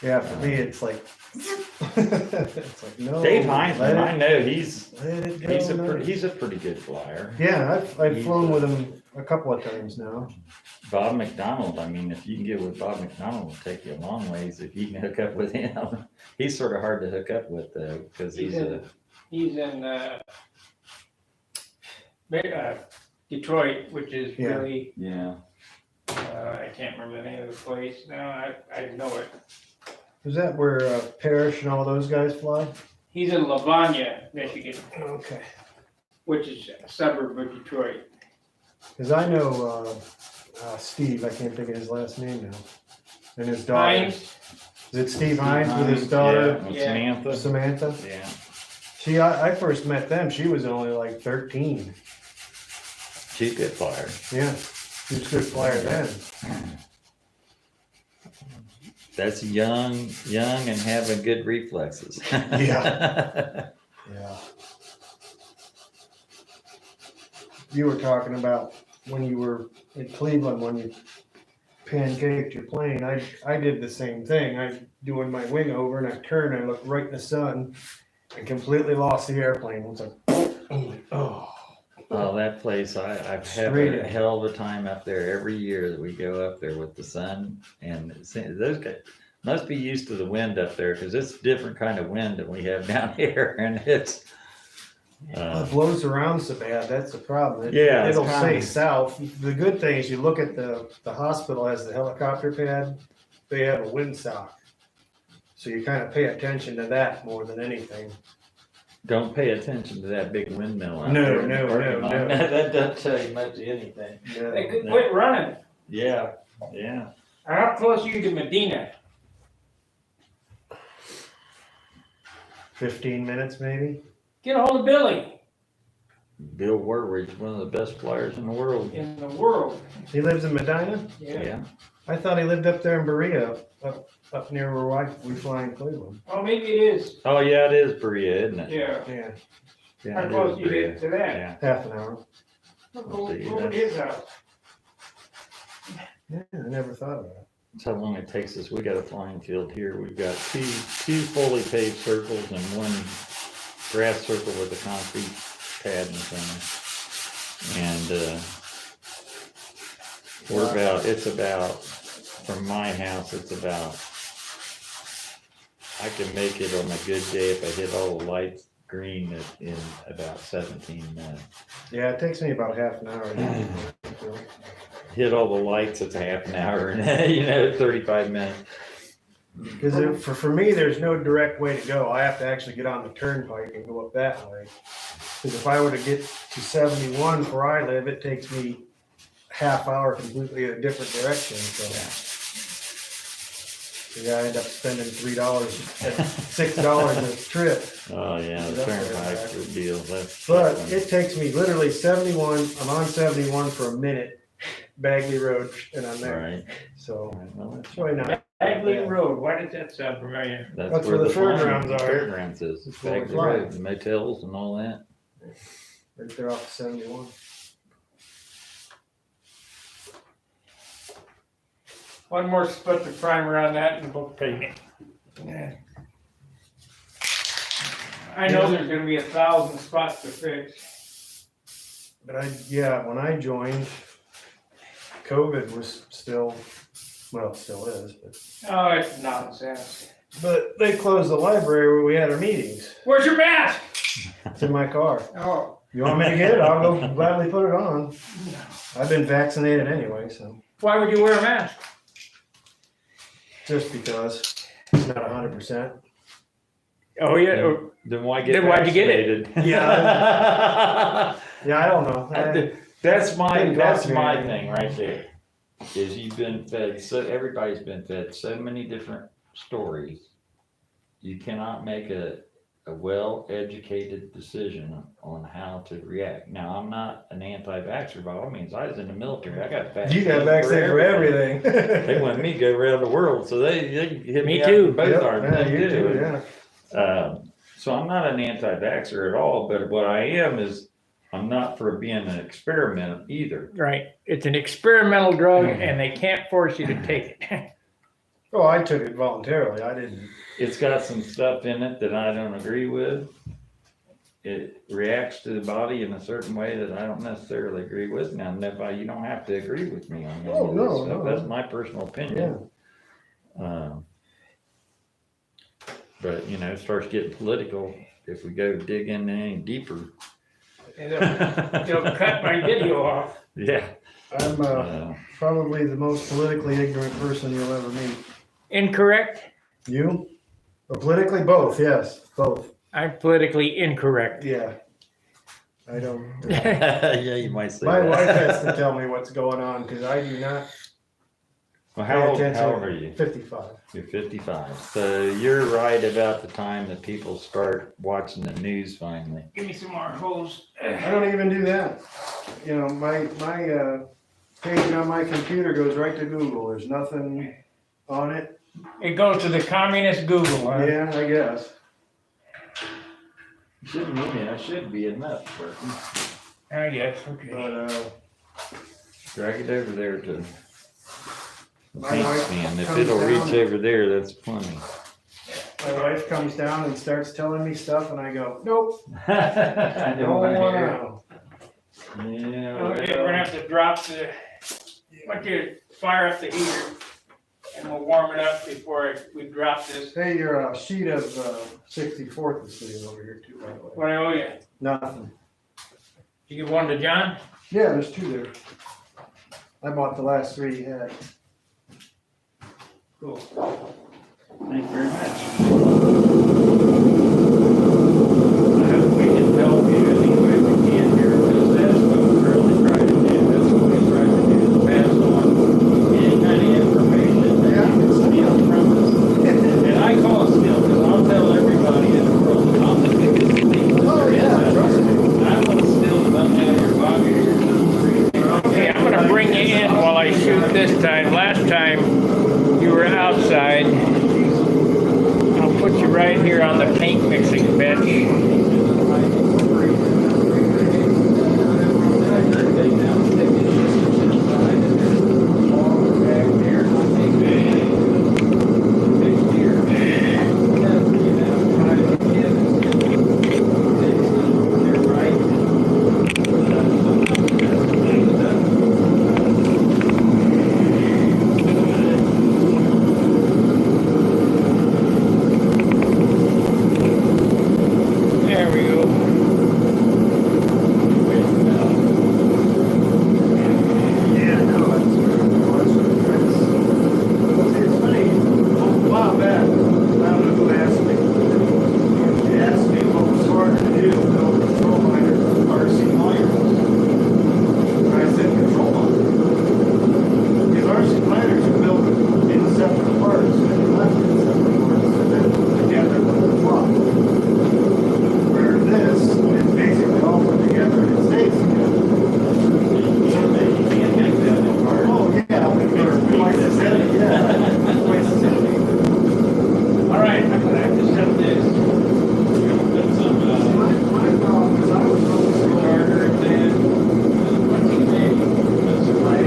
Yeah, for me, it's like, it's like, no. Dave Heinzman, let I know he's it go, he's a pretty good flyer. Yeah, I've He's flown with him a couple of times now. Bob McDonald, I mean, if you can get with Bob McDonald, it'll take you a long ways if you can hook up with him. He's sort of hard to hook up with though, because he's He's in Detroit, which is Yeah. really, yeah. I can't remember the name of the place now. I know it. Is that where Parrish and all those guys fly? He's in Lavanya, Michigan, Okay. which is a suburb of Detroit. Because I know Steve, I can't think of his last name now, and his daughter. Hines, Is it Steve Hines with his daughter, Yeah, with Yeah. Samantha. Samantha? Yeah. I first met them, she was only like 13. She's a good flyer. Yeah, she was a good flyer then. That's young and having good reflexes. Yeah. Yeah. You were talking about when you were in Cleveland, when you pancaked your plane. I did the same thing. I doing my wing over and I turn, I look right in the sun, I completely lost the airplane. It's like, oh. Oh, that place, I've had Straight a in. hell of a time up there every year that we go up there with the sun. And those guys must be used to the wind up there because it's a different kind of wind than we have down here. And it's, It blows around so bad, that's the problem. Yeah, it's It'll say kinda- south. The good thing is you look at the hospital has the helicopter pad, they have a windsock. So you kind of pay attention to that more than anything. don't pay attention to that big windmill out No, there. in the no, parking no, lot. no. That doesn't tell you much of anything. They Yeah. could quit running. Yeah, yeah. How close are you to Medina? 15 minutes maybe. Get a hold of Billy Bill Warwick's one of the best flyers in the world. in the world. He lives in Medina? Yeah. I thought he lived up there in Berea, up near where we fly in Cleveland. Oh, maybe it is. Oh, yeah, it is Berea, isn't it? Yeah. Yeah, Yeah, How it close is you Berea. get to that? Yeah. half an hour. Go See, over to his house. Yeah, I never thought of that. That's how long it takes us. We got a flying field here. We've got two fully paved circles and one grass circle with a concrete pad in the center. And it's about, from my house, it's about, I can make it on a good day if I hit all the lights green in about 17 minutes. Yeah, it takes me about half an hour. Hit all the lights, it's a half an hour, and 35 minutes. Because for me, there's no direct way to go. I have to actually get on the turnpike and go up that way. Because if I were to get to 71 where I live, it takes me half hour completely a different direction. So yeah, I end up spending $3, $6 a trip. Oh, yeah, the turnpike's a deal. But it takes me literally 71. I'm on 71 for a minute, Bagley Road, and I'm there. Right. So Right, well, it's really not. Bagley bad. Road, why does that sound familiar? That's where the fairgrounds are. Fairgrounds is. It's That's where we Bagley fly. Road, the motels and all that. Right there off 71. One more split the primer on that and we'll paint it. Yeah. I know there's gonna be 1,000 spots to fix. But when I joined, COVID was still, well, it still is, Oh, it's nonsense. but they closed the library where we had our meetings. Where's your mask? It's in my car. Oh, You want me to get it? I'll go gladly put it on. I've been vaccinated anyway, so why would you wear a mask? just because it's not 100%. Oh, yeah. Then why get Then why'd you get it? vaccinated? Yeah. Yeah, I don't know. That's my Didn't cost me thing anything. right there. Is you've been fed, so everybody's been fed so many different stories. You cannot make a well-educated decision on how to react. Now, I'm not an anti-vaxxer by all means. I was in the military. I got vaccinated. You got vaccinated for everything. They wanted me to go around the world, so they hit Me me, too. up with both Yep, arms. yeah, They you do. too, yeah. So I'm not an anti-vaxxer at all, but what I am is I'm not for being an experiment either. Right. It's an experimental drug and they can't force you to take it. Oh, I took it voluntarily. I didn't. It's got some stuff in it that I don't agree with. It reacts to the body in a certain way that I don't necessarily agree with. Now, you don't have to agree with me on any Oh, of no, this stuff. no. That's my personal opinion. But, it starts getting political if we go dig in any deeper. They'll cut my video off. Yeah. I'm probably the most politically ignorant person you'll ever meet. Incorrect? You? Or politically, both. Yes, both. I'm politically incorrect. Yeah. I don't. Yeah, you might say My that. wife has to tell me what's going on because I do not Well, pay how old attention. are you? 55. You're 55. So you're right about the time that people start watching the news finally. Give me some more hose. I don't even do that. My page on my computer goes right to Google. There's nothing on it. It goes to the communist Google, huh? Yeah, I guess. Shouldn't be, I should be enough for I guess, okay. But drag it over there to the My paint wife stand. If comes it'll down- reach over there, that's plenty. My wife comes down and starts telling me stuff and I go, nope, I don't wanna know. Yeah. Okay, we're gonna have to drop the, why don't you fire up the heater and we'll warm it up before we drop this. Hey, your sheet of 64th is sitting over here too, by the way. What I owe you? Nothing. You give one to John? Yeah, there's two there. I bought the last three he had. Cool. Thank you very much. I hope we can help you any way we can here, because that's what we're really trying to do. That's what we're trying to do, is pass on any kind of information that you can steal from us. And I call it steal, because I'll tell everybody in the world that I'm the biggest thief that Oh, there is yeah, out trust there. me. I'm gonna steal the bum out of your body here. Okay, I'm gonna bring you in while I shoot this time. Last time, you were outside. I'll put you right here on the paint mixing bench. There we go. Yeah, no, it's funny. A while back, I don't know who asked me. They asked me what was harder to do, build control miners or RC miners. I said control miners. Because RC miners are built in separate parts, and left in separate parts, and then put together with the block. Where this is basically all put together and it stays together. Oh, yeah, twice as heavy, yeah. Twice as heavy. All right, I'm gonna have to set this. Put some, My problem is I was always starter and then, what's his name? Put some light.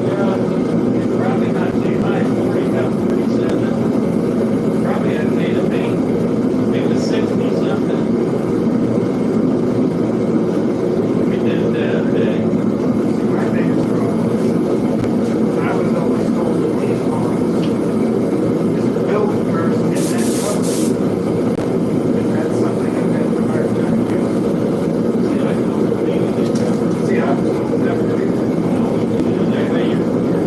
Yeah, it's probably not too high, 40, about 37. Probably had made a paint, it was 60 something. We did it the other day. my biggest problem is I was always told to lean on is to build it first and then cover it. And that's something I've had a hard time doing. See, I know the thing is, See, I was told never to do that. that way your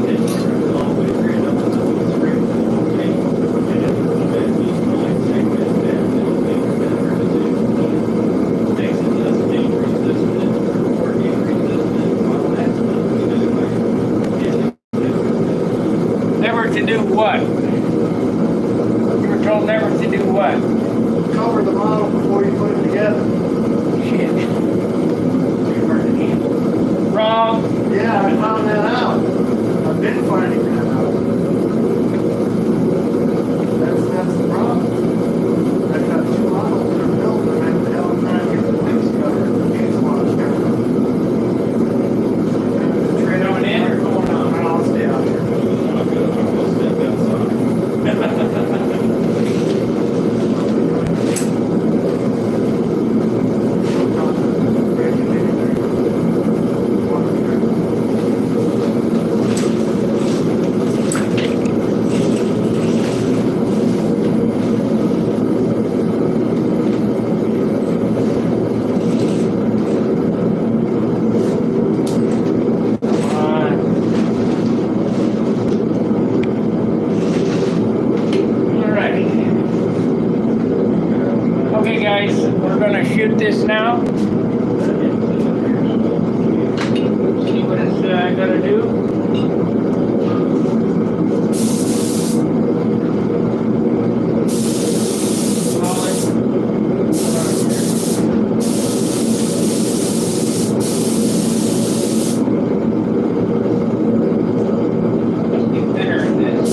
picture is all the way straight up and the straight to the paint. And if it's a bit, you can like take that down, it'll make it better to do. Makes it less paint resistant, or heat resistant, all that stuff. Never to do what? You were told never to do what? Cover the model before you put it together. Shit. Wrong. Yeah, I found that out. I've been finding that out. That's the problem. I've got two models that are built and I'm hell trying to get the wings covered and the fuselage covered. Going in or going on? I'll stay out here. Okay, guys, we're gonna shoot this now. See what it's gonna do. Thinner than this.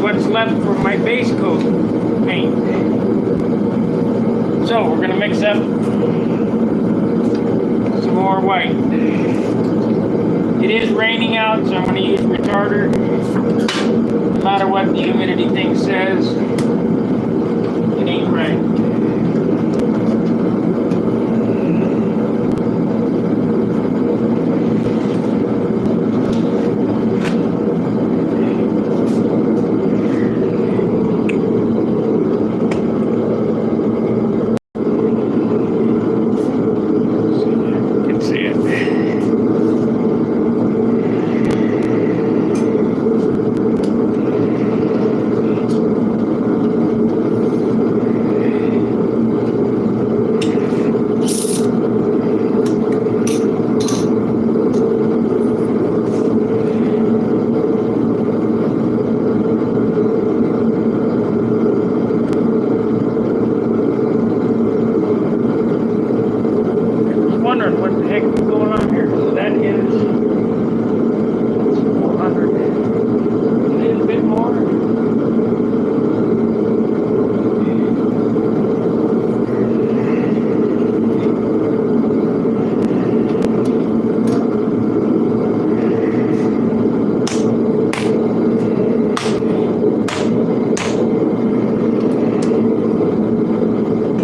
what's left for my base coat paint. So we're gonna mix up some more white. It is raining out, so I'm gonna use retarder. No matter what the humidity thing says, it ain't right. Wondering what the heck is going on here. So that is 400. A little bit more.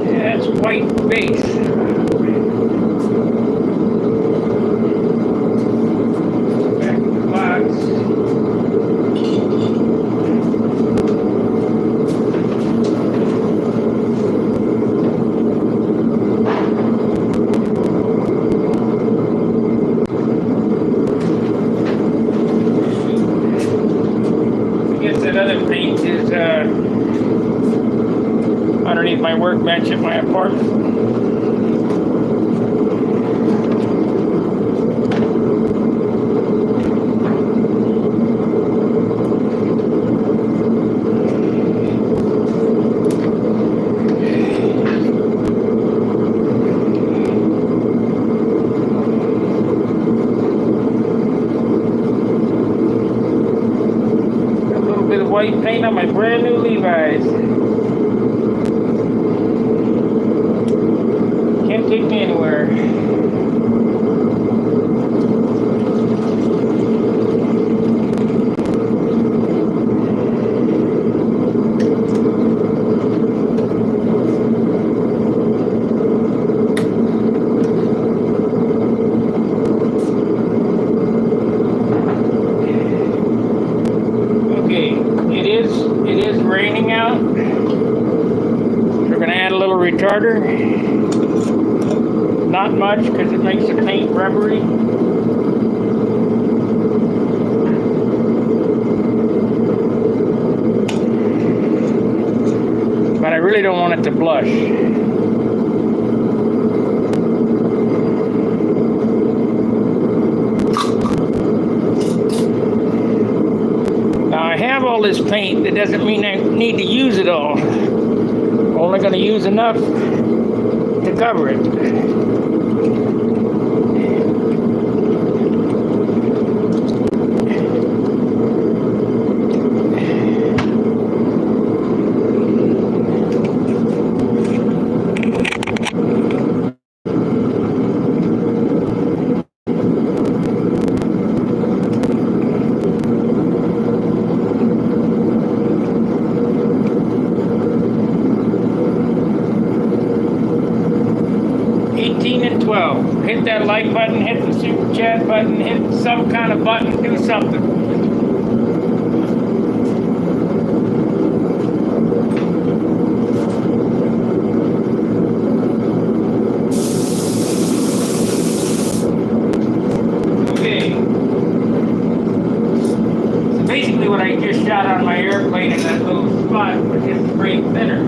Yeah, that's white base. Underneath my workbench at my apartment. A little bit of white paint on my brand new Levi's. Can't take me anywhere. Okay, it is raining out. We're gonna add a little retarder. Not much, because it makes the paint rubbery. But I really don't want it to blush. Now I have all this paint. That doesn't mean I need to use it all. I'm only going to use enough to cover it. Hit that like button, hit the super chat button, hit some kind of button, do something. Okay. So basically what I just shot on my airplane in that little spot was just sprayed thinner.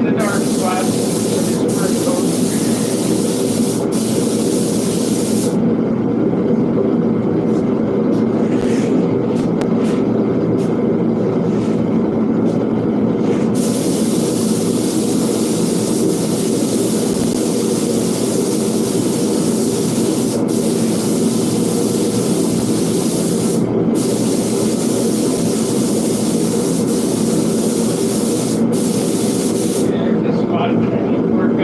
is a dark spot. This first coat. Yeah, this spot, I need to work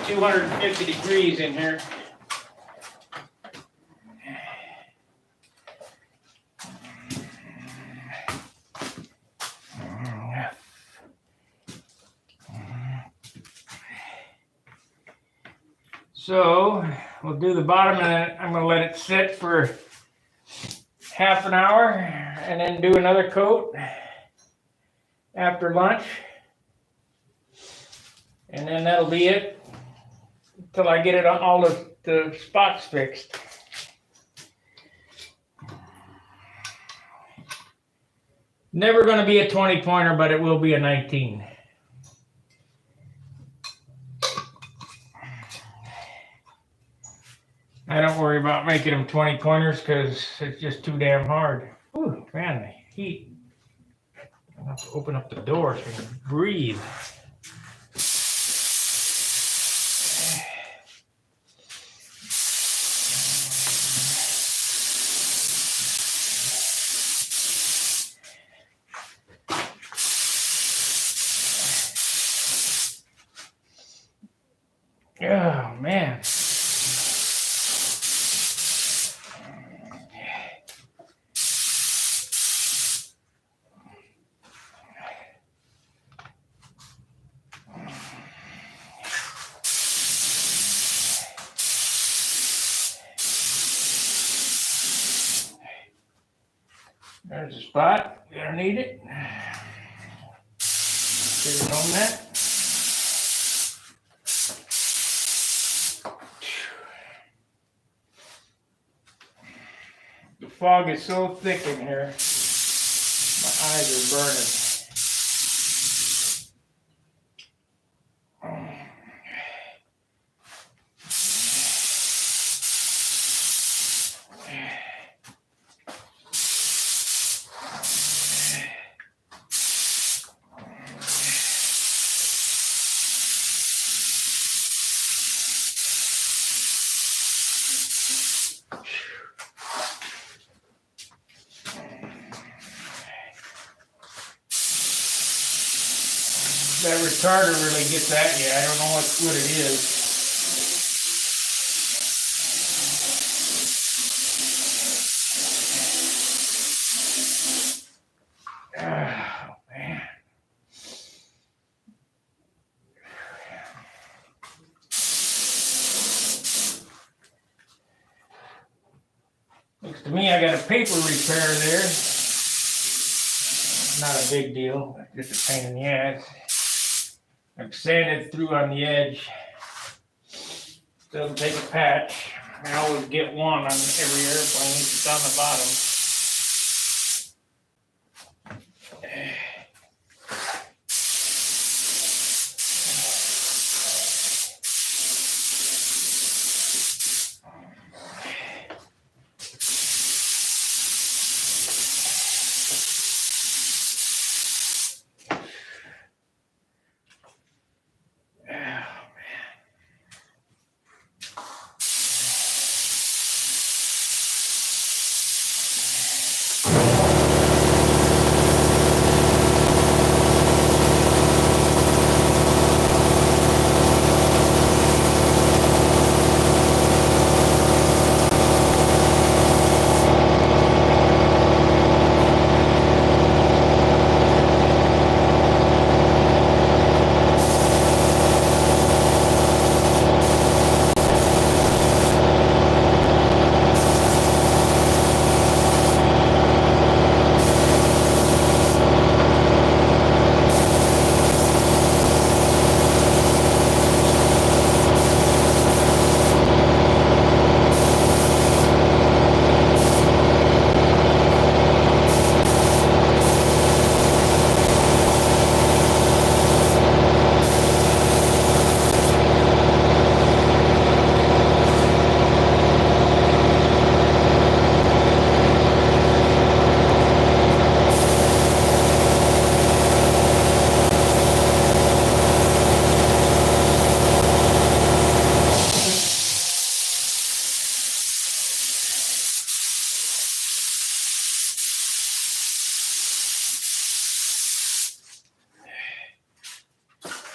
250 degrees in here. So we'll do the bottom, and then I'm gonna let it sit for half an hour and then do another coat after lunch. And then that'll be it until I get it on all the spots fixed. Never gonna be a 20 pointer, but it will be a 19. I don't worry about making them 20 pointers because it's just too damn hard. Ooh, man, the heat. I have to open up the door so I can breathe. Oh, man. There's a spot. We don't need it. Get it on that. The fog is so thick in here. My eyes are burning. That retarder really gets at you. I don't know what it is. Oh, man. Looks to me I got a paper repair there. Not a big deal, just a pain in the ass. I've sanded through on the edge. Doesn't take a patch. I always get one on every airplane. It's on the bottom.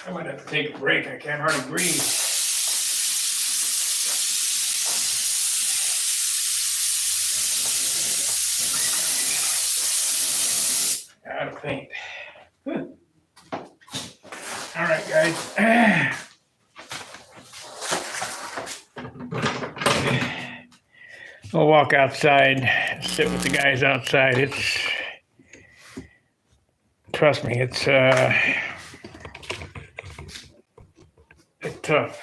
I might have to take a break. I can't hardly breathe. All right, guys. We'll walk outside, sit with the guys outside. Trust me, it's tough.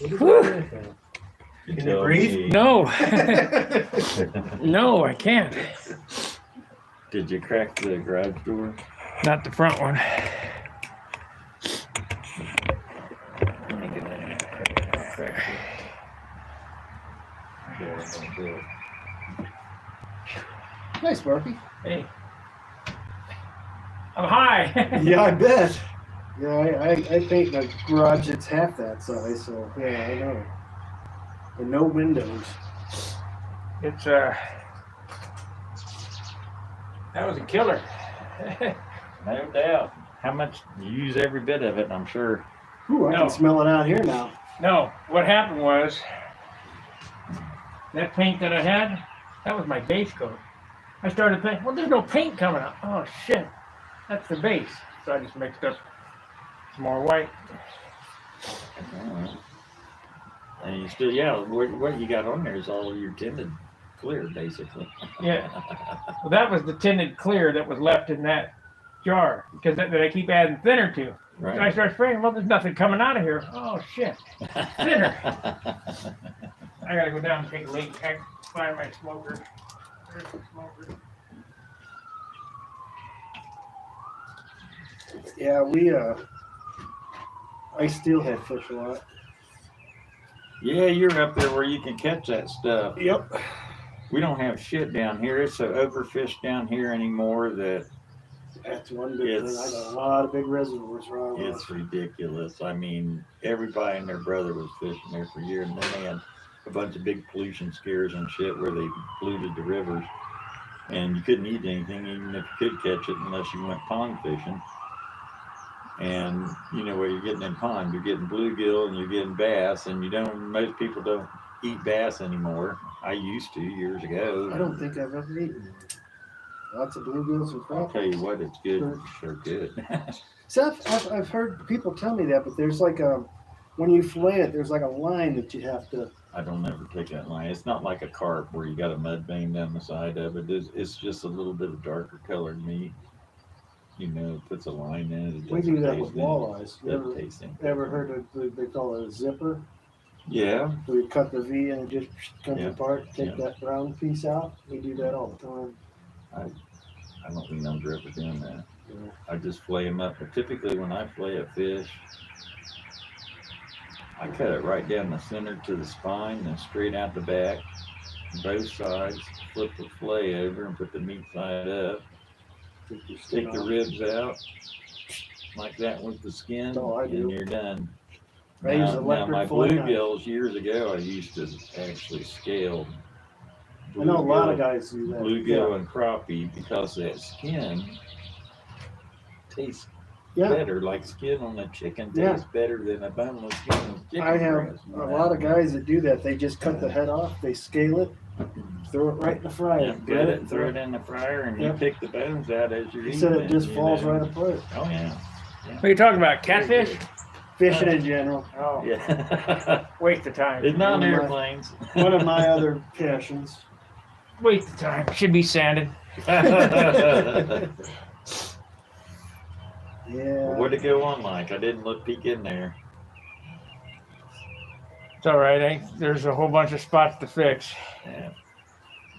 Whew. You Can tell you breathe? me. No, no, I can't. Did you crack the garage door? Not the front one. Nice, Sparky. Hey, I'm high. Yeah, I bet. Yeah, I paint a garage that's half that size, so yeah, I know. And no windows. It's that was a killer. No doubt. How much you use every bit of it, I'm sure. Ooh, I No. can smell it out here now. No, what happened was that paint that I had, that was my base coat. I started thinking, well, there's no paint coming out. Oh shit, that's the base. So I just mixed up some more white. Alright. And you still, yeah, what you got on there is all your tinted clear, basically. Yeah. Well, that was the tinted clear that was left in that jar because that I keep adding thinner to. So I Right. start spraying. Well, there's nothing coming out of here. Oh shit! Thinner. I gotta go down and take a leak. I find my smoker. There's the smoker. Yeah, I still have fish a lot. Yeah, you're up there where you can catch that stuff. Yep. We don't have shit down here. It's so overfished down here anymore that That's one big thing. I got a lot of big reservoirs around. it's ridiculous. I mean, everybody and their brother was fishing there for years, and then they had a bunch of big pollution scares and shit where they polluted the rivers, and you couldn't eat anything even if you could catch it unless you went pond fishing. And you know what you're getting in pond, you're getting bluegill and you're getting bass, and most people don't eat bass anymore. I used to years ago. I don't think I've ever eaten. Lots of bluegills and I'll crap. tell you what, it's good. Sure good. So I've heard people tell me that, but there's like when you fillet it, there's like a line that you have to. I don't ever take that line. It's not like a carp where you got a mud vein down the side of it. It's just a little bit of darker colored meat. You know, it puts a line in it. We do that with walleyes. You Doesn't taste anything. ever heard of they call it a zipper? Yeah. Where you cut the V and it just comes Yeah. apart, take Yeah. that brown piece out. We do that all the time. I don't remember ever doing that. Yeah. I just flay them up. But typically when I flay a fish, I cut it right down the center to the spine and straight out the back, both sides, flip the fillet over and put the meat side up. Take the ribs out like that with the skin, That's all I do. and you're done. I use Now, electric my fillet knife. bluegills years ago, I used to actually scale. I know a lot of guys do that. Bluegill and crappie because that skin tastes Yeah. better. Like skin on a chicken Yeah. tastes better than a boneless skin on chicken. I have breast. a lot of guys that do that. They just cut the head off, they scale it, throw it right in the fryer. Yeah, get it, throw it in the fryer, and Yeah. you pick the bones out as you're He eating said it just you falls know. right apart. Oh yeah. What are you talking about? Catfish? Fishing in general. Oh, Yeah. waste of time. It's not One of my- airplanes. One of my other passions. Waste of time. Should be sanded. Yeah. What'd it go on like? I didn't look peek in there. It's all right. There's a whole bunch of spots to fix. Yeah.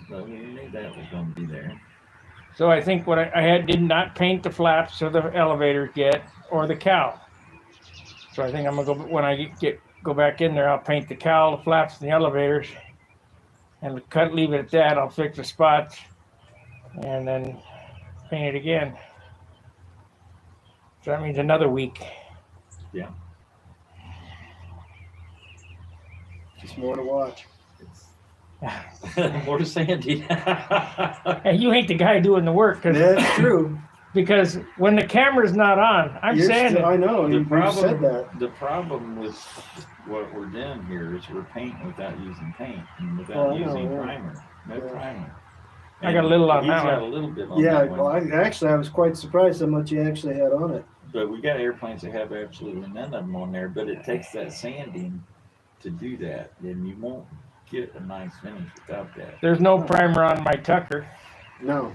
Well, you knew that was gonna be there. So I think what I did not paint the flaps of the elevators yet, or the cowl. So I think I'm gonna go when I go back in there. I'll paint the cowl, the flaps, and the elevators, and leave it at that. I'll fix the spots, and then paint it again. So that means another week. Just more to watch. More sandy. Hey, you ain't the guy doing the work, That's true. because when the camera's not on, I'm You're sanding. I know, The you said that. problem with what we're doing here is we're painting without using paint and without Oh, I know, using yeah. primer. No Yeah. primer. I got a little on He's that got one. a little bit on Yeah, that well, one. I was quite surprised how much you actually had on it. But we got airplanes that have absolutely none of them on there, but it takes that sanding to do that, and you won't get a nice finish without that. There's no primer on my Tucker, No.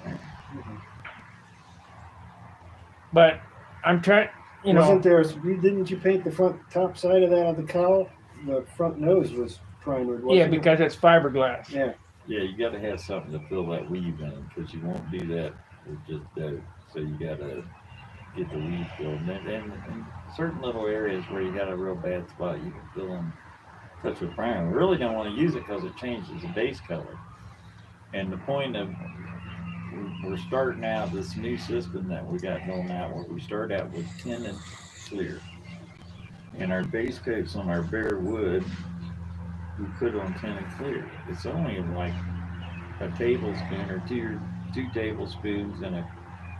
but I'm trying, you know, Wasn't there, didn't you paint the front top side of that of the cowl? The front nose was primered, wasn't yeah, it? because it's fiberglass. Yeah. Yeah, you got to have something to fill that weave in, because you won't do that with just dough. So you got to get the weave filled. And certain little areas where you got a real bad spot, you can fill them touch with primer. We really don't want to use it because it changes the base color. And the point of we're starting out this new system that we got going out where we start out with tinted clear. And our base coats on our bare wood, we put on tinted clear. It's only like a tablespoon or two tablespoons and a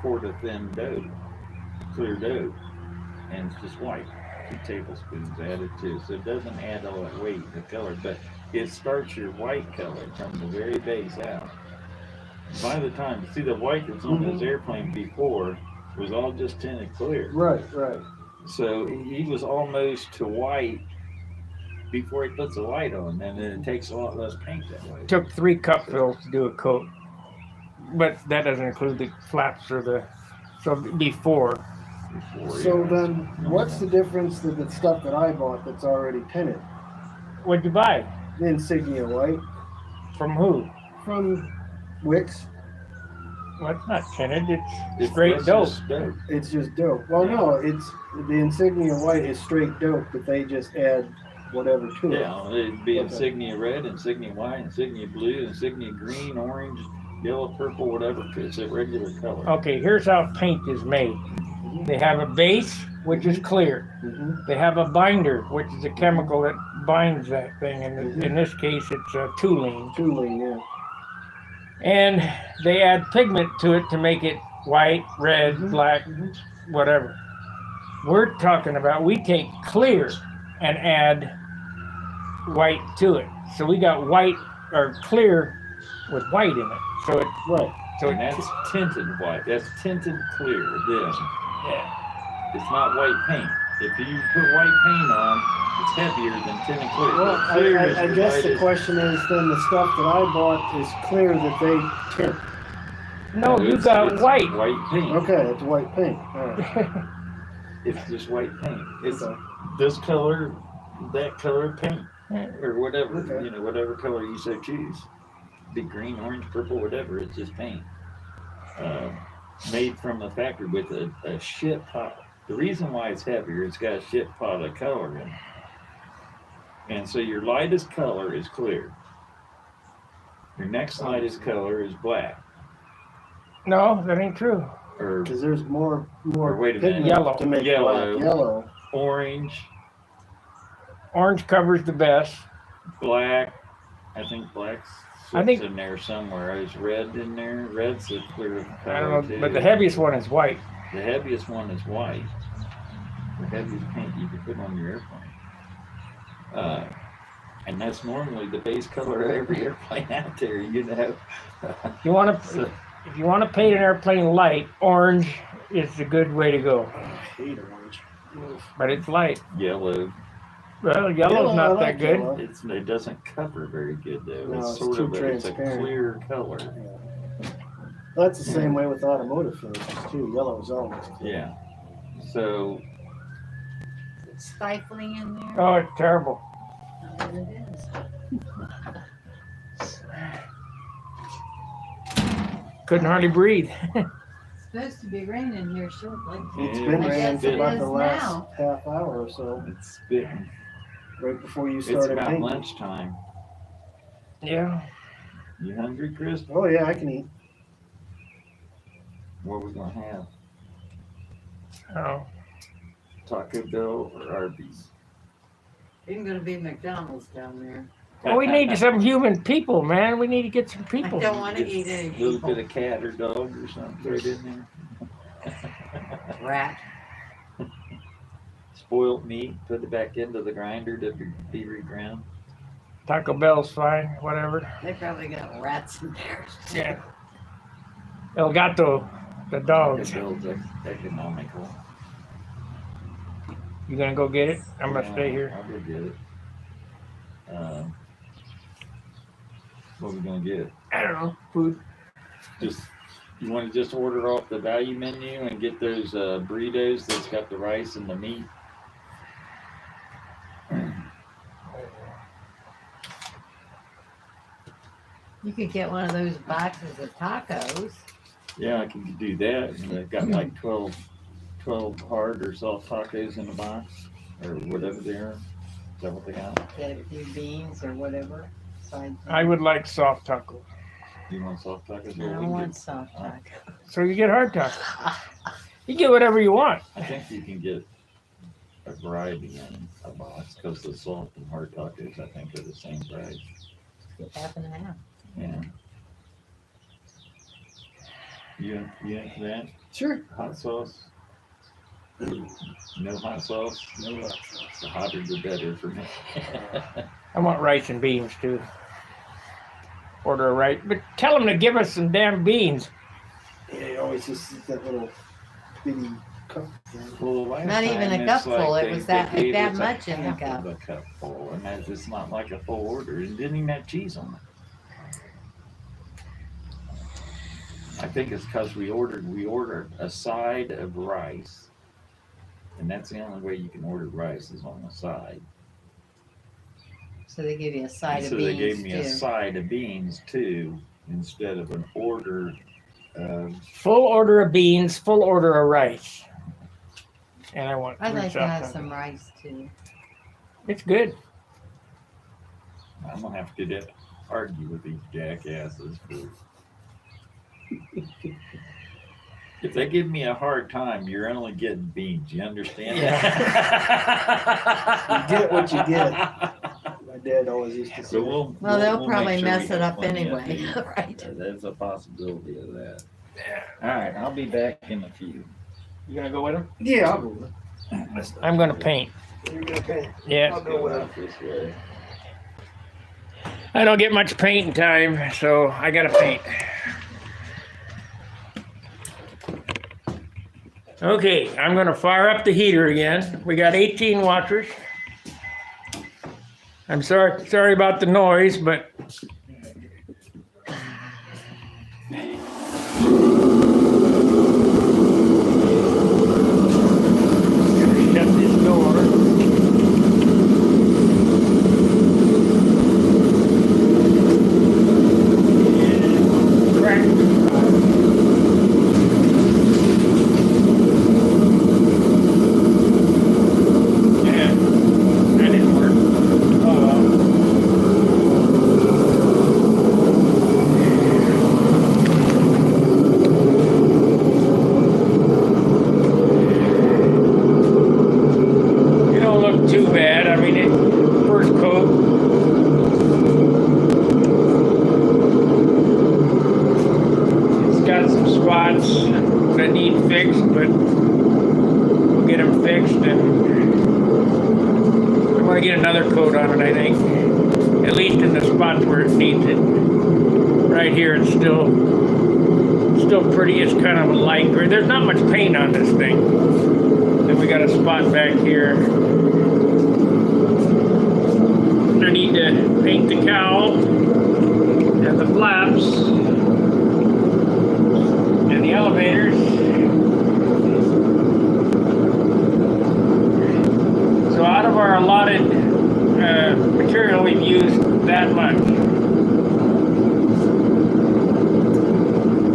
quart of thin dough, clear dough. And it's just white. 2 tablespoons added to it. So it doesn't add all that weight, the color, but it starts your white color from the very base out. By the time, see the white that's on this airplane before was all just tinted clear. Right, right. So he was almost to white before he puts the white on, and then it takes a lot less paint that way. Took 3 cup fills to do a coat, but that doesn't include the flaps or the, so before. So then, what's the difference to the stuff that I bought that's already tinted? What'd you buy? The Insignia white From who? from Wix. Well, it's not tinted, it's It's straight dope. just dope. It's just dope. Well, no, it's the Insignia white is straight dope, but they just add whatever to it. Yeah, it'd be Okay. insignia red, insignia white, insignia blue, insignia green, orange, yellow, purple, whatever. It's a regular color. Okay, here's how paint is made. They have a base, which is clear. Mm-hmm. They have a binder, which is a chemical that binds that thing. And in this case, it's toluene. Tooling, yeah. And they add pigment to it to make it white, red, black, whatever. We're talking about, we take clear and add white to it. So we got white or clear with white in it. So it, Right. so And it, that's tinted white. That's tinted clear. This. yeah. It's not white paint. If you put white paint on, it's heavier than tinted clear. Well, Clear is I the guess the lightest- question is then the stuff that I bought is clear that they tint. No, you It's got white. White paint. Okay, it's white paint. All right. It's just white paint. It's Okay. this color, that color paint, or whatever. Okay. You know, whatever color you so choose. Be green, orange, purple, whatever. It's just paint. Made from the factory with a shit pot. The reason why it's heavier, it's got a shit pot of color in it. And so your lightest color is clear. Your next lightest color is black. No, that ain't true. Or Because there's more Or wait a minute. pigment Yellow. to make Yellow. black. Yellow. orange, Orange covers the best. black. I think black's I think- in there somewhere. Is red in there? Red's a clear color I don't know, too. but the heaviest one is white. The heaviest one is white. The heaviest paint you can put on your airplane. And that's normally the base color of every airplane out there, you know. You want to, So, if you want to paint an airplane light, orange is the good way to go. I hate orange. But it's light. yellow. Well, yellow's Yellow, not I that like good. yellow. It doesn't cover very good though. No, it's it's sort too of it's a transparent. clear color. That's the same way with automotive finishes too. Yellow is always clear. Yeah. So It's stifling in there. Oh, it's terrible. And it is. Couldn't hardly breathe. Supposed to be raining here shortly. It's Yeah, been I raining guess for it about is the last now. half hour or so, it's spitting. right before you It's started about painting. lunchtime. Yeah. You hungry, Chris? Oh yeah, I can eat. What are we gonna have? Oh. Taco Bell or Arby's? Ain't gonna be McDonald's down there. Well, we need some human people, man. We need to get some I people. don't wanna eat any A little bit people. of cat or dog or something, throw it in there. Rat. Spoiled meat, put it back into the grinder to be reground. Taco Bell's fine, whatever. They probably got rats in there. Yeah. El Gato, the dogs. Taco Bell's economical. You gonna go get it? I'm gonna stay here. I'll go get it. What are we gonna get? I don't know. Food. Just you want to just order off the value menu and get those burritos that's got the rice and the meat. You could get one of those boxes of tacos. Yeah, I can do that. And they've got like 12 hard or soft tacos in the box or whatever they are. Is that what they got? Get a few beans or whatever. I would like soft taco. You want soft tacos? I Well, don't we want can soft taco. So you get hard taco. You get whatever you want. I think you can get a variety in a box because the soft and hard tacos I think are the same price. Get half and half. Yeah. You into that? Sure. Hot sauce? No hot sauce? No hot sauce. The hotter the better for me. I want rice and beans too. Order a rice, but tell them to give us some damn beans. Yeah, you always just see that little bitty cup. Well, last Not even time a it's cup full, like it was they that gave us a much in the half cup. of a cup full, and that's it's not like a full order. It didn't even have cheese on it. I think it's because we ordered a side of rice, and that's the only way you can order rice is on the side. So they give you a side And of so they beans gave me a too. side of beans too, instead of an order of. Full order of beans, full order of rice. And I want I'd three like to soft have tacos. some rice too. It's good. I'm gonna have to argue with these jackasses for. If they give me a hard time, you're only getting beans. You understand? You get what you get. My dad always used to say. So Well, they'll we'll probably make sure mess we it have up plenty of anyway, beans. right? There's a possibility of that. All right, I'll be back in a few. You gonna go with them? Yeah, I'll go with it. I'm gonna paint. You're gonna pay. Yeah. I'll go with it. Out this way. I don't get much painting time, so I gotta paint. Okay, I'm gonna fire up the heater again. We got 18 waters. I'm sorry about the noise, but shut this door. Crack. Yeah, that didn't work. Oh well. You don't look too bad. I mean, first coat. It's got some spots that need fixed, but we'll get them fixed, and I'm gonna get another coat on it, I think. At least in the spots where it needs it. Right here, it's still pretty. It's kind of a light gray. There's not much paint on this thing. Then we got a spot back here. I need to paint the cowl and the flaps and the elevators. So out of our allotted material, we've used that much.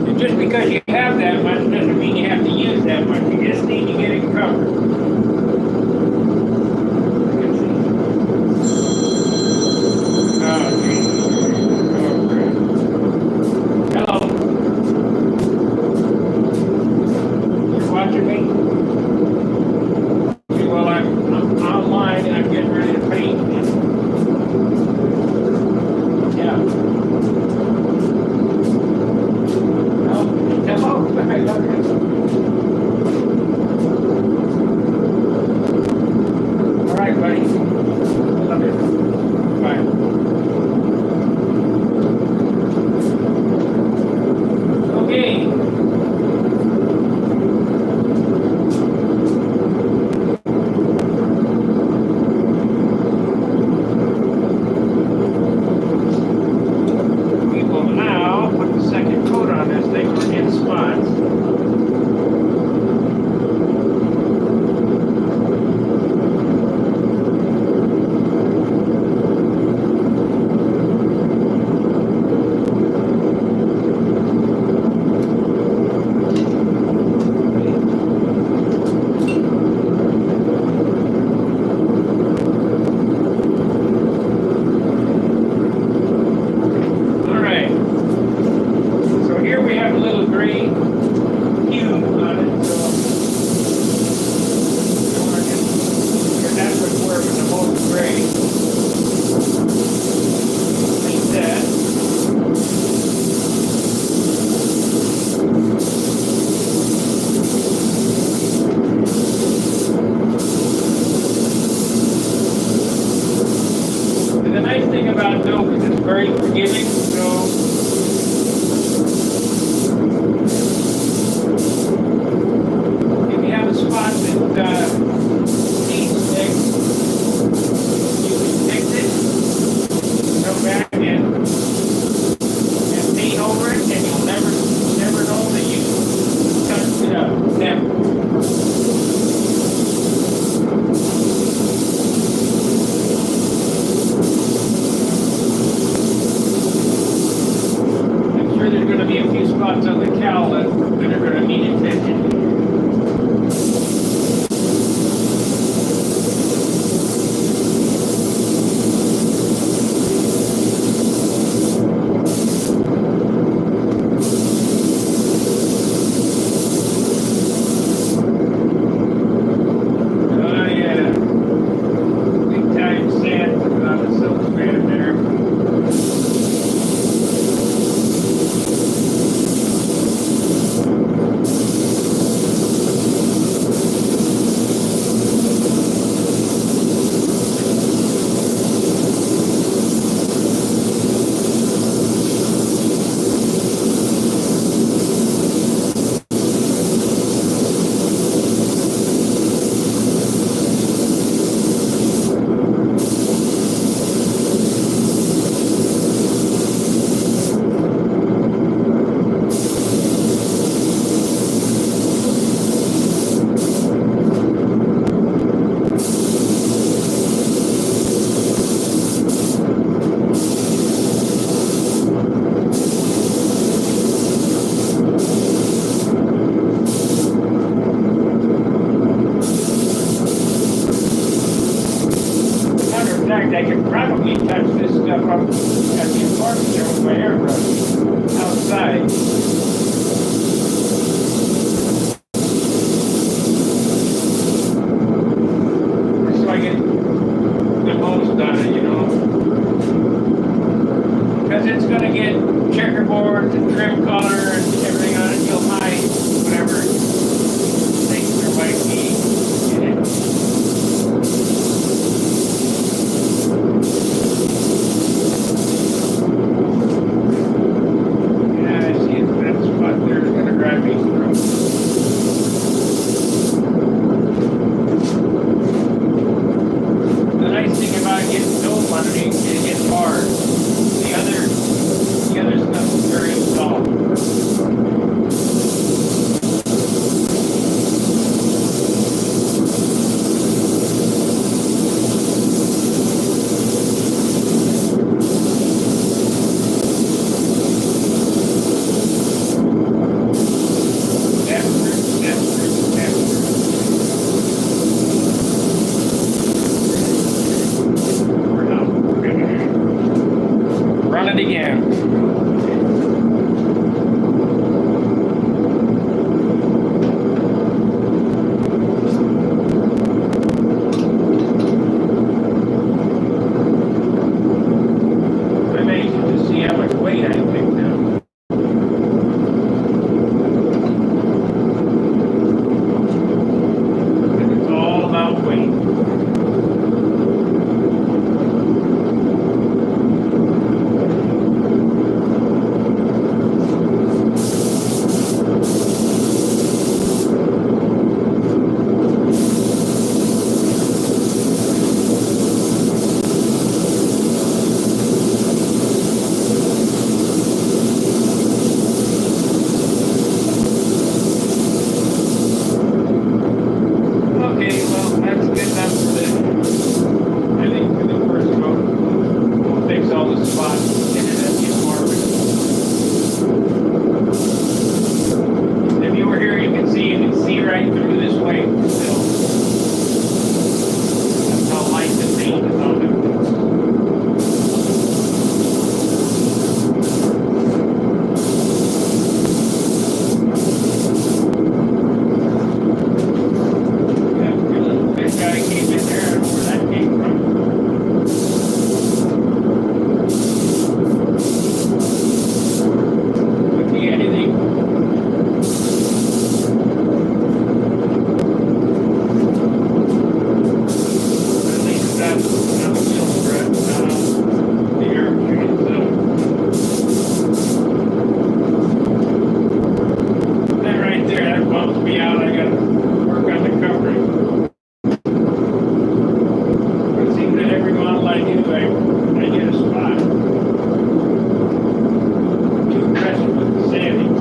And just because you have that much doesn't mean you have to use that much. You just need to get it covered. Oh, geez. Oh, crap. Hello. probably touch this stuff up at the apartment there with my airbrush outside. So I get the most on it, you know. Because it's gonna get checkerboards and trim color and everything on it. You'll hide whatever things there might be in it. Yeah, I see it. That spot there is gonna drive me through. The nice thing about getting dome underneath is it gets hard. The other stuff is very soft. Run it again. It's amazing to see how much weight I picked up. It's all about weight. Okay, well, that's good enough for this. I think for the first coat, we'll fix all the spots, get it at the apartment. If you were here, you can see right through this way still. That's how light the paint is on it. That guy came in there, I don't know where that came from. Could be anything. At least that's not the wheel strut, the air tube itself. That right there, that bumps me out. I gotta work on the covering. It seems that every model I do, I get a spot. Too aggressive with the sanding.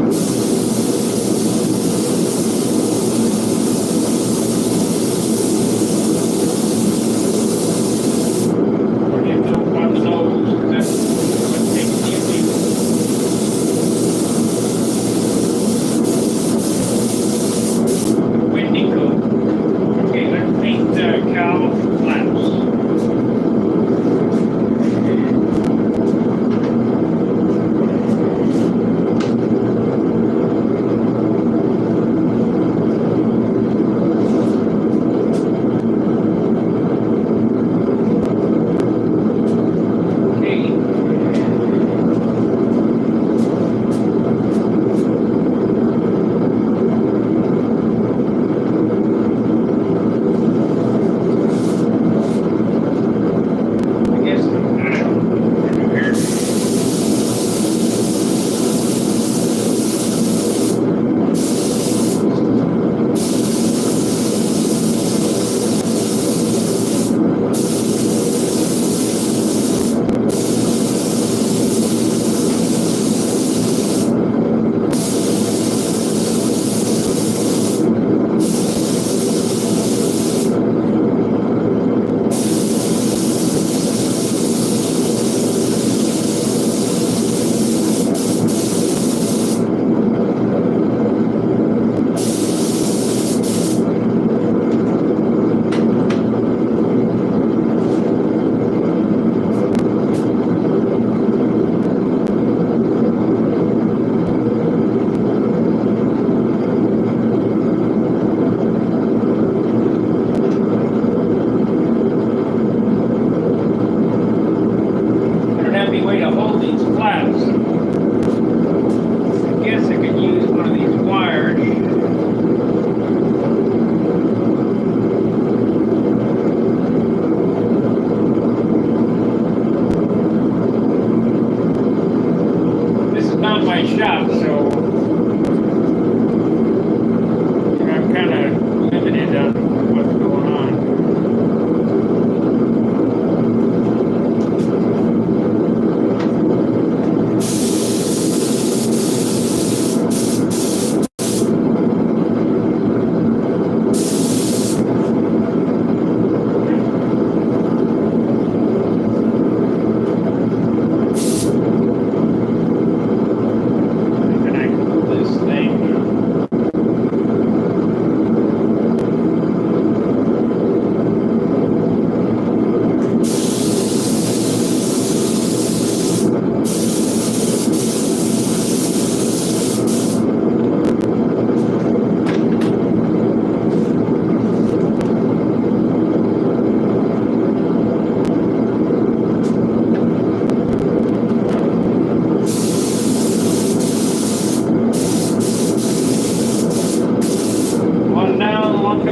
Or you do one of those, because that's what takes the people.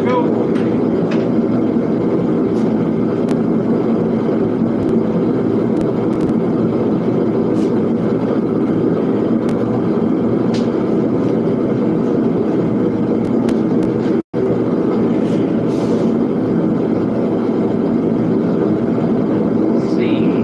go. Let's see.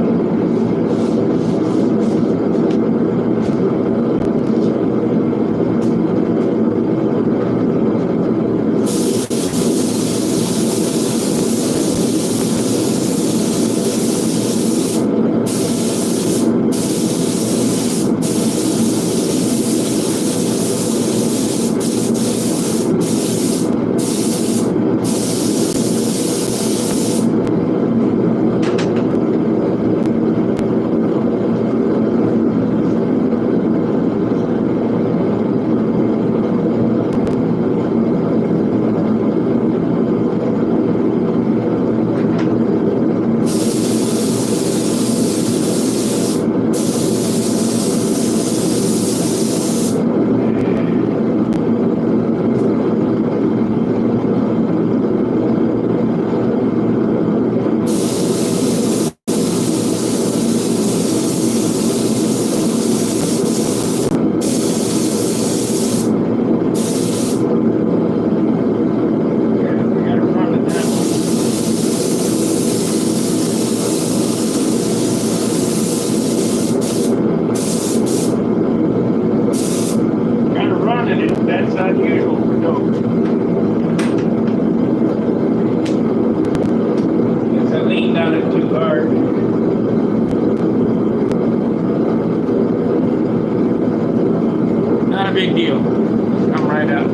That's unusual for dope. Guess I leaned on it too hard. Not a big deal. Come right up.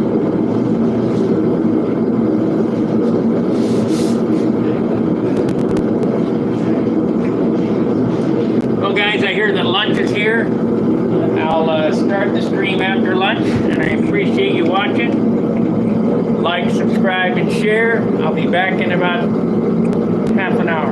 Well, guys, I hear that lunch is here. I'll start the stream after lunch, and I appreciate you watching. Like, subscribe, and share. I'll be back in about half an hour.